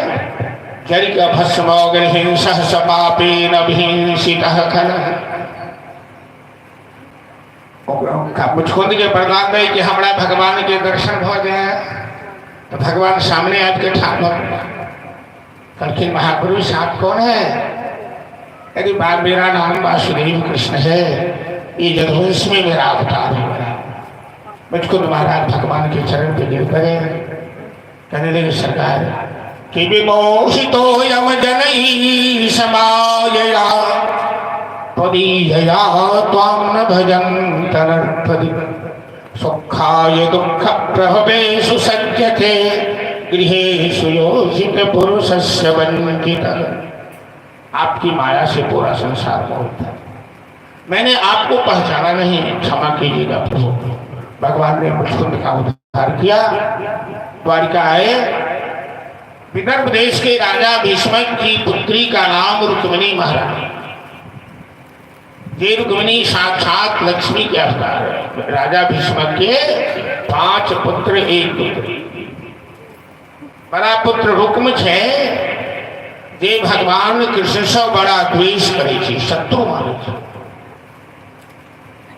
जल का भस्म हिंसा सपापेन अभिहिंसितः खलः। मुचकुंद के वरदान में कि हमारा भगवान के दर्शन हो जाए। तो भगवान सामने आपके ठाकुर कलखिन महापुरुष आप कौन है? यदि बात मेरा नाम वासुदेव कृष्ण है, ये जगवंश में मेरा अवतार है। मुचकुंद महाराज भगवान के चरण पे गिर पड़े, कहने लगे सरकार कि विमोहितो यम जनैः समायया त्वदीयया त्वां न भजन्तनर्थदि सुखाय दुःख प्रभवेषु सज्जते गृहेषु योषित पुरुषस्य वञ्चितः। आपकी माया से पूरा संसार मोहित है, मैंने आपको पहचाना नहीं, क्षमा कीजिएगा प्रभु। भगवान ने मुचकुंद का उद्धार किया। द्वारिका आए। विदर्भ देश के राजा भीष्मक की पुत्री का नाम रुक्मिणी महारानी। ये रुक्मिणी साक्षात लक्ष्मी के अवतार है। राजा भीष्मक के 5 पुत्र 1 पुत्री। बड़ा पुत्र रुक्म छे जे भगवान कृष्ण से बड़ा द्वेष करे थी, शत्रु माने थे।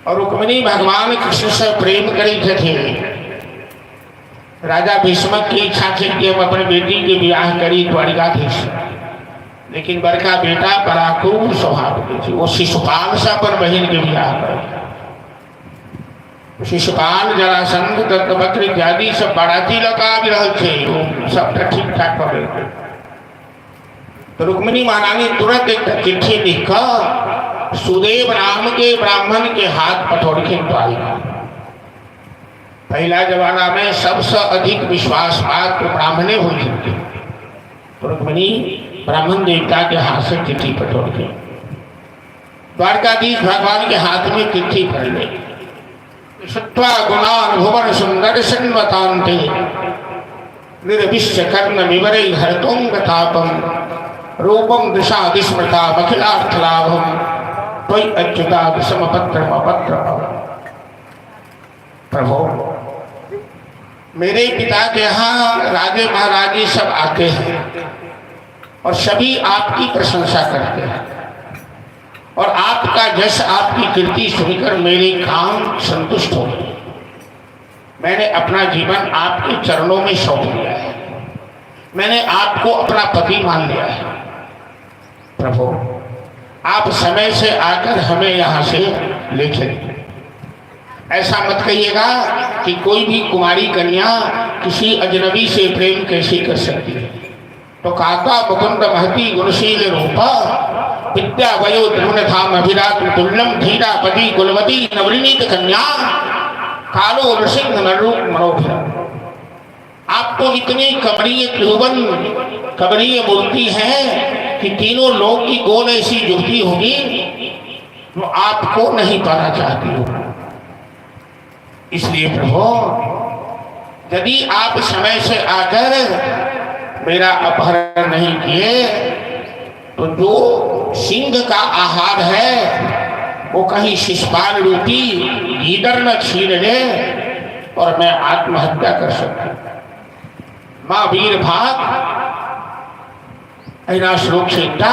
और रुक्मिणी भगवान कृष्ण से प्रेम करे थे। राजा भीष्मक की इच्छा थी कि हम अपने बेटी के ब्याह करी द्वारिकाधीश, लेकिन बड़का बेटा बड़ा क्रूर स्वभाव के थी। वो शिशुपाल से अपन बहन के ब्याह कर। शिशुपाल जरासंध दत्तवक्र इत्यादि सब बाराती लगा भी रहे थे, वो सब ठीक ठाक कर रहे थे। तो रुक्मिणी महारानी तुरंत एक चिट्ठी लिखकर सुदेव नाम के ब्राह्मण के हाथ पठौड़ के द्वारिका। पहला जमाना में सबसे अधिक विश्वास पात्र ब्राह्मणे हुई थी। तो रुक्मिणी ब्राह्मण देवता के हाथ से चिट्ठी पठौड़ के द्वारकाधीश भगवान के हाथ में चिट्ठी पड़ गई। सत्वा गुणान भुवन सुंदर सन्वतांते निर्विश्य कर्ण विवरे हरतों गतापम रूपम दिशा दिस्मृता अखिलार्थ लाभम त्वयि अच्युता समपत्र अपत्र। प्रभु, मेरे पिता के यहाँ राजे महाराजे सब आते हैं और सभी आपकी प्रशंसा करते हैं और आपका जश, आपकी कीर्ति सुनकर मेरे कान संतुष्ट हो गए। मैंने अपना जीवन आपके चरणों में सौंप दिया है, मैंने आपको अपना पति मान लिया है। प्रभु, आप समय से आकर हमें यहाँ से ले चलिए। ऐसा मत कहिएगा कि कोई भी कुमारी कन्या किसी अजनबी से प्रेम कैसे कर सकती है। तो काका मुकुंद महती गुणशील रूपा विद्या वयो द्रुण धाम अभिरात तुल्यम धीरा पति कुलवती नवरीनीत कन्या कालो नृसिंह नरूप मनोभिरा। आप तो इतनी कमरीय त्रिभुवन कमरीय मूर्ति है कि तीनों लोग की गोल ऐसी जुड़ती होगी तो आपको नहीं पाना चाहती हो। इसलिए प्रभु, यदि आप समय से आकर मेरा अपहरण नहीं किए तो जो सिंह का आहार है वो कहीं शिशुपाल रूपी गीदड़ न छीन ले और मैं आत्महत्या कर सकता। माँ वीर भाग ऐना श्लोक सीखता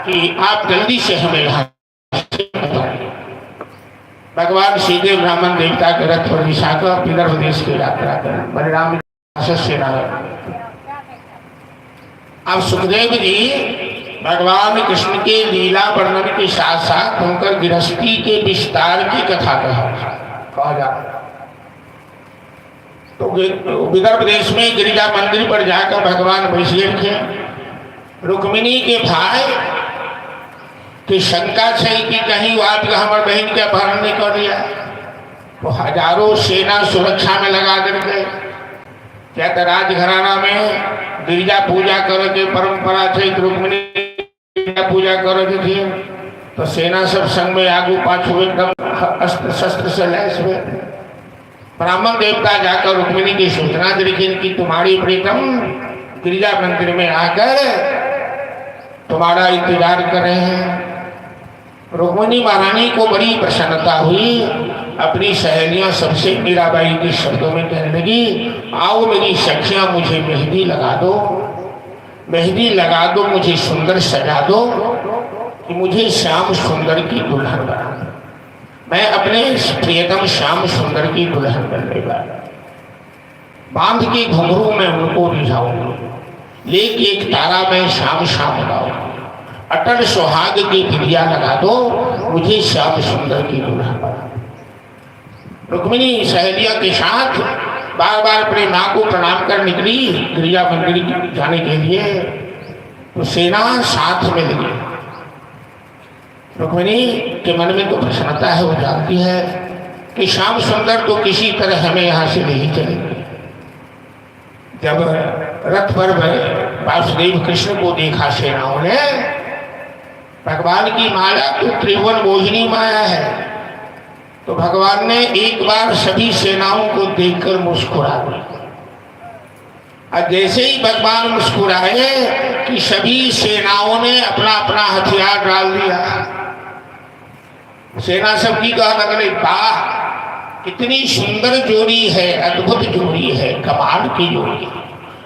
कि आप जल्दी से हमें यहाँ भगवान सीधे ब्राह्मण देवता के रथ पर बिछाकर विदर्भ देश की यात्रा करें। बलराम से अब सुखदेव जी भगवान कृष्ण के लीला वर्णन के साथ साथ उनकर गृहस्थी के विस्तार की कथा कहा जाता। तो विदर्भ देश में गिरिजा मंदिर पर जाकर भगवान बैठे थे। रुक्मिणी के भाई की शंका छै कि कहीं आपका हमारे बहन के अपहरण नहीं कर दिया, तो हजारों सेना सुरक्षा में लगा करके क्या तो राजघराना में गिरिजा पूजा करे के परंपरा थे, रुक्मिणी पूजा करे थे, तो सेना सब संग में आगू पाछू एकदम अस्त्र शस्त्र से लैस हुए। ब्राह्मण देवता जाकर रुक्मिणी की सूचना दी कि तुम्हारी प्रीतम गिरिजा मंदिर में आकर तुम्हारा इंतजार कर रहे हैं। रुक्मिणी महारानी को बड़ी प्रसन्नता हुई, अपनी सहेलियां सबसे मीराबाई के शब्दों में कहने लगी, आओ मेरी सखियां मुझे मेहंदी लगा दो, मेहंदी लगा दो, मुझे सुंदर सजा दो कि मुझे श्याम सुंदर की दुल्हन बना दो। मैं अपने प्रियतम श्याम सुंदर की दुल्हन बनने वाला, बांध के घुंघरू में उनको रिझाऊंगी, लेके एक तारा में शाम शाम लगाऊंगी, अटल सुहाग की गिरिया लगा दो, मुझे श्याम सुंदर की दुल्हन बना दो। रुक्मिणी सहेलिया के साथ बार बार अपनी माँ को प्रणाम कर निकली गिरिजा मंदिर जाने के लिए, तो सेना साथ में लगी। रुक्मिणी के मन में तो प्रसन्नता है, वो जानती है कि श्याम सुंदर तो किसी तरह हमें यहाँ से नहीं चलेंगे। जब रथ पर वासुदेव कृष्ण को देखा सेनाओं ने, भगवान की माया तो त्रिभुवन मोहिनी माया है, तो भगवान ने एक बार सभी सेनाओं को देखकर मुस्कुरा दिया। और जैसे ही भगवान मुस्कुराए कि सभी सेनाओं ने अपना अपना हथियार डाल दिया। सेना सबकी कहा लगने, वाह कितनी सुंदर जोड़ी है, अद्भुत जोड़ी है, कमाल की जोड़ी है,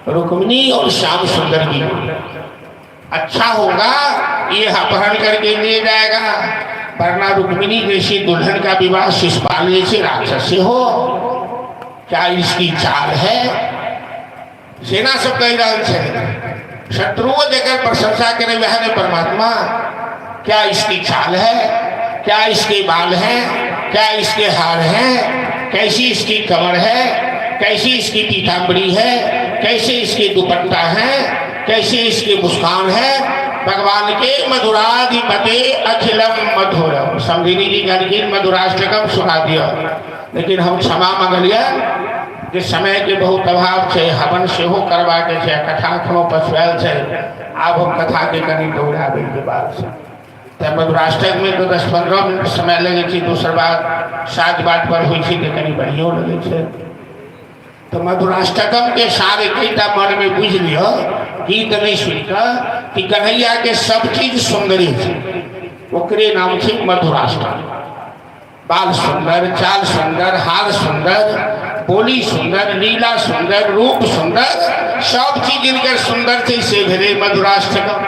रुक्मिणी और श्याम सुंदर की जोड़ी। अच्छा होगा ये अपहरण करके ले जाएगा, वरना रुक्मिणी जैसी दुल्हन का विवाह शिशुपाल जैसे राक्षस से हो, क्या इसकी चाल है? सेना सब कह रहे थे, शत्रुओं जगह प्रशंसा करे वह ने परमात्मा, क्या इसकी चाल है, क्या इसके बाल हैं, क्या इसके हार हैं, कैसी इसकी कमर है, कैसी इसकी पीताम्बरी है, कैसे इसके दुपट्टा है, कैसे इसकी मुस्कान है। भगवान के मधुराधिपते अखिलम मधुरम, समझिनी जी कहने मधुराष्टकम सुना दिया, लेकिन हम क्षमा मंगलिया जिस समय के बहुत अभाव से हवन से हो करवा के कथा खनो पशुएल से, अब हम कथा के करी दौड़ा के बाद से तब मधुराष्टक में तो 10-15 मिनट समय लगे थी, दूसर बात साज बात पर हुई थी तो कहीं बढ़िया लगे थे। तो मधुराष्टकम के सारे कईटा मन में बुझ लियो, गीत नहीं सुनकर कि कन्हैया के सब चीज सुंदरी थी, ओकरे नाम थी मधुराष्टक। बाल सुंदर, चाल सुंदर, हाल सुंदर, बोली सुंदर, लीला सुंदर, रूप सुंदर, सब चीज इनके सुंदर थी। से भेरे मधुराष्टकम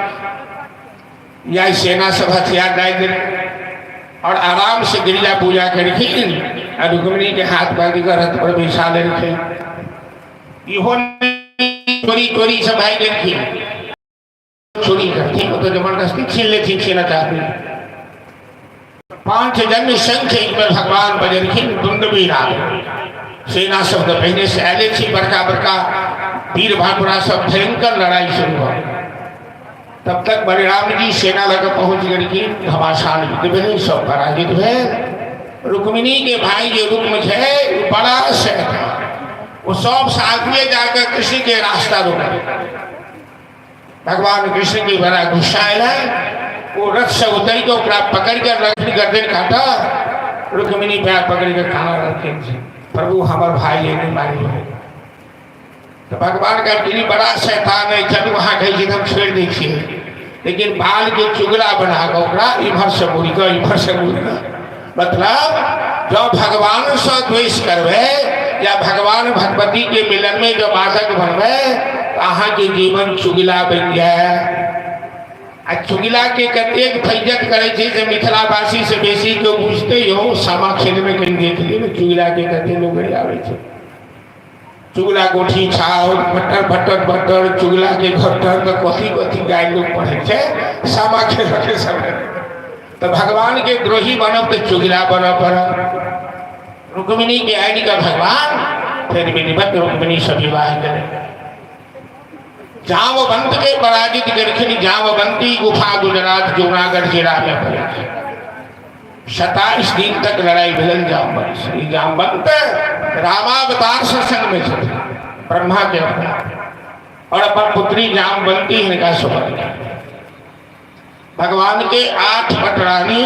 या सेना सब हथियार डाल दे और आराम से गिरिजा पूजा करके रुक्मिणी के हाथ बांध कर रथ पर बैठा ले रखे। चोरी चोरी सब भाई देखी चोरी करती वो तो जबरदस्ती छीन लेती, छीना चाहती। 5 जन संख्य में भगवान बजरखिन दुंदबी राग सेना शब्द पहले से आले थी। बड़का बड़का वीर भाकुरा सब भयंकर लड़ाई शुरू हो। तब तक बलराम जी सेना लगा पहुंच गई कि घमासान युद्ध में सब पराजित हुए। रुक्मिणी के भाई जो रुक्म थे बड़ा शह था, वो सब साथ में जाकर कृष्ण के रास्ता रोका। भगवान कृष्ण की बड़ा गुस्सा है, वो रथ से उतर के पकड़ कर रथ गर्दन काटा। रुक्मिणी पैर पकड़ कर खाना रखे थे, प्रभु हमारे भाई लेने मारी है। तो भगवान का दिल बड़ा शैतान है, चल वहां कहीं हम छेड़ देखिए, लेकिन बाल के चुगला बना इधर से मुड़गा इधर से मुड़गा। मतलब जो भगवान से द्वेष करवे या भगवान भगवती के मिलन में जो बाधक बनवे, अहाँ के जीवन चुगला बन गया। चुगला के कतेक फैजत करे थे मिथिलावासी से बेसी जो बुझते हो सामा खेल में कहीं देख लिए चुगला के कते लोग आवे थे। चुगला गोठी छाव बटर बटर बटर चुगला के घटर तो कथी कथी गाय लोग पढ़े थे सामा खेल के समय। तो भगवान के द्रोही बनब तो चुगला बन पर रुक्मिणी के आईडी का भगवान फिर विधिवत रुक्मिणी से विवाह करे। जामवंत के पराजित करखिन जामवंती गुफा गुजरात जूनागढ़ जिला में पड़े। 27 दिन तक लड़ाई भिड़ल जामवंत। जामवंत रामावतार सत्संग में थे ब्रह्मा के और अपन पुत्री जामवंती इनका सुपर। भगवान के 8 पटरानी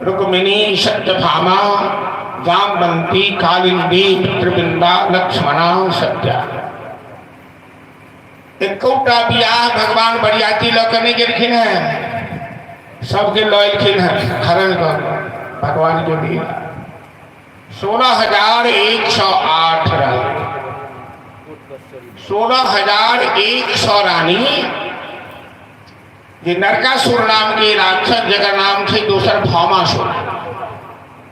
रुक्मिणी, सत्यभामा, जामवंती, कालिंदी, पितृविंदा, लक्ष्मणा, सत्या। एकौटा बियाह भगवान बरियाती लौकने गेलखिन है, सबके लौलखिन है हरण कर भगवान के लिए 16,108 रानी। 16,100 रानी ये नरकासुर नाम के राक्षस जगह नाम थे, दूसर भौमासुर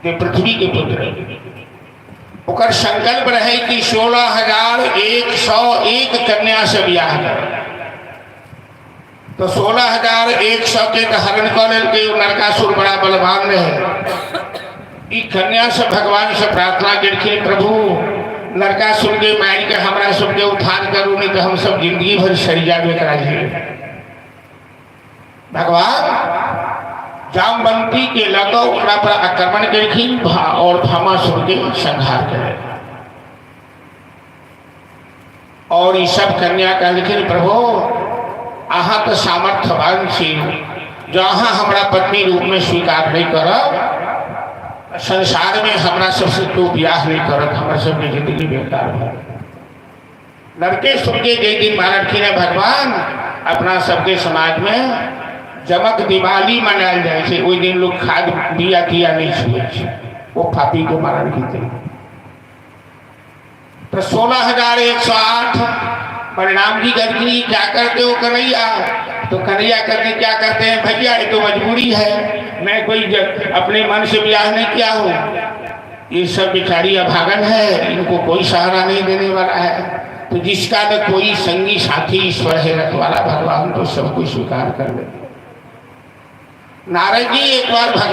के पृथ्वी के पुत्र। ओकर संकल्प रहे कि 16,101 कन्या से ब्याह कर। तो 16,100 के हरण कर के नरकासुर बड़ा बलवान रहे। ई कन्या से भगवान से प्रार्थना करके प्रभु नरकासुर के मार के हमरा सबके उद्धार करू, नहीं तो हम सब जिंदगी भर सरिया में करा लिए। भगवान जामवंती के लगो ओकरा पर आक्रमण करखिन और भौमासुर के संहार करे। और ये सब कन्या कहलखिन प्रभु अहाँ तो सामर्थ्यवान छी, जहाँ हमरा पत्नी रूप में स्वीकार नहीं करब, संसार में हमरा सबसे तो ब्याह नहीं करत, हमरा सबके जिंदगी बेकार है। नरकेश्वर के जे दिन मारखिन है भगवान अपना सबके समाज में जमक दिवाली मनायल जाए छे। ओई दिन लोग खाद बिया दिया नहीं छुए छे, वो पापी को मारन की थे। तो 16,108 परिणाम जी गर्गिनी क्या करते हो कन्हैया? तो कन्हैया करके क्या करते हैं भैया, ये तो मजबूरी है, मैं कोई अपने मन से ब्याह नहीं किया हूँ। ये सब बेचारी अभागन है, इनको कोई सहारा नहीं देने वाला है। तो जिसका न कोई संगी साथी ईश्वर है रखवाला भगवान, तो सब कुछ स्वीकार कर ले। नारद जी एक बार भगवान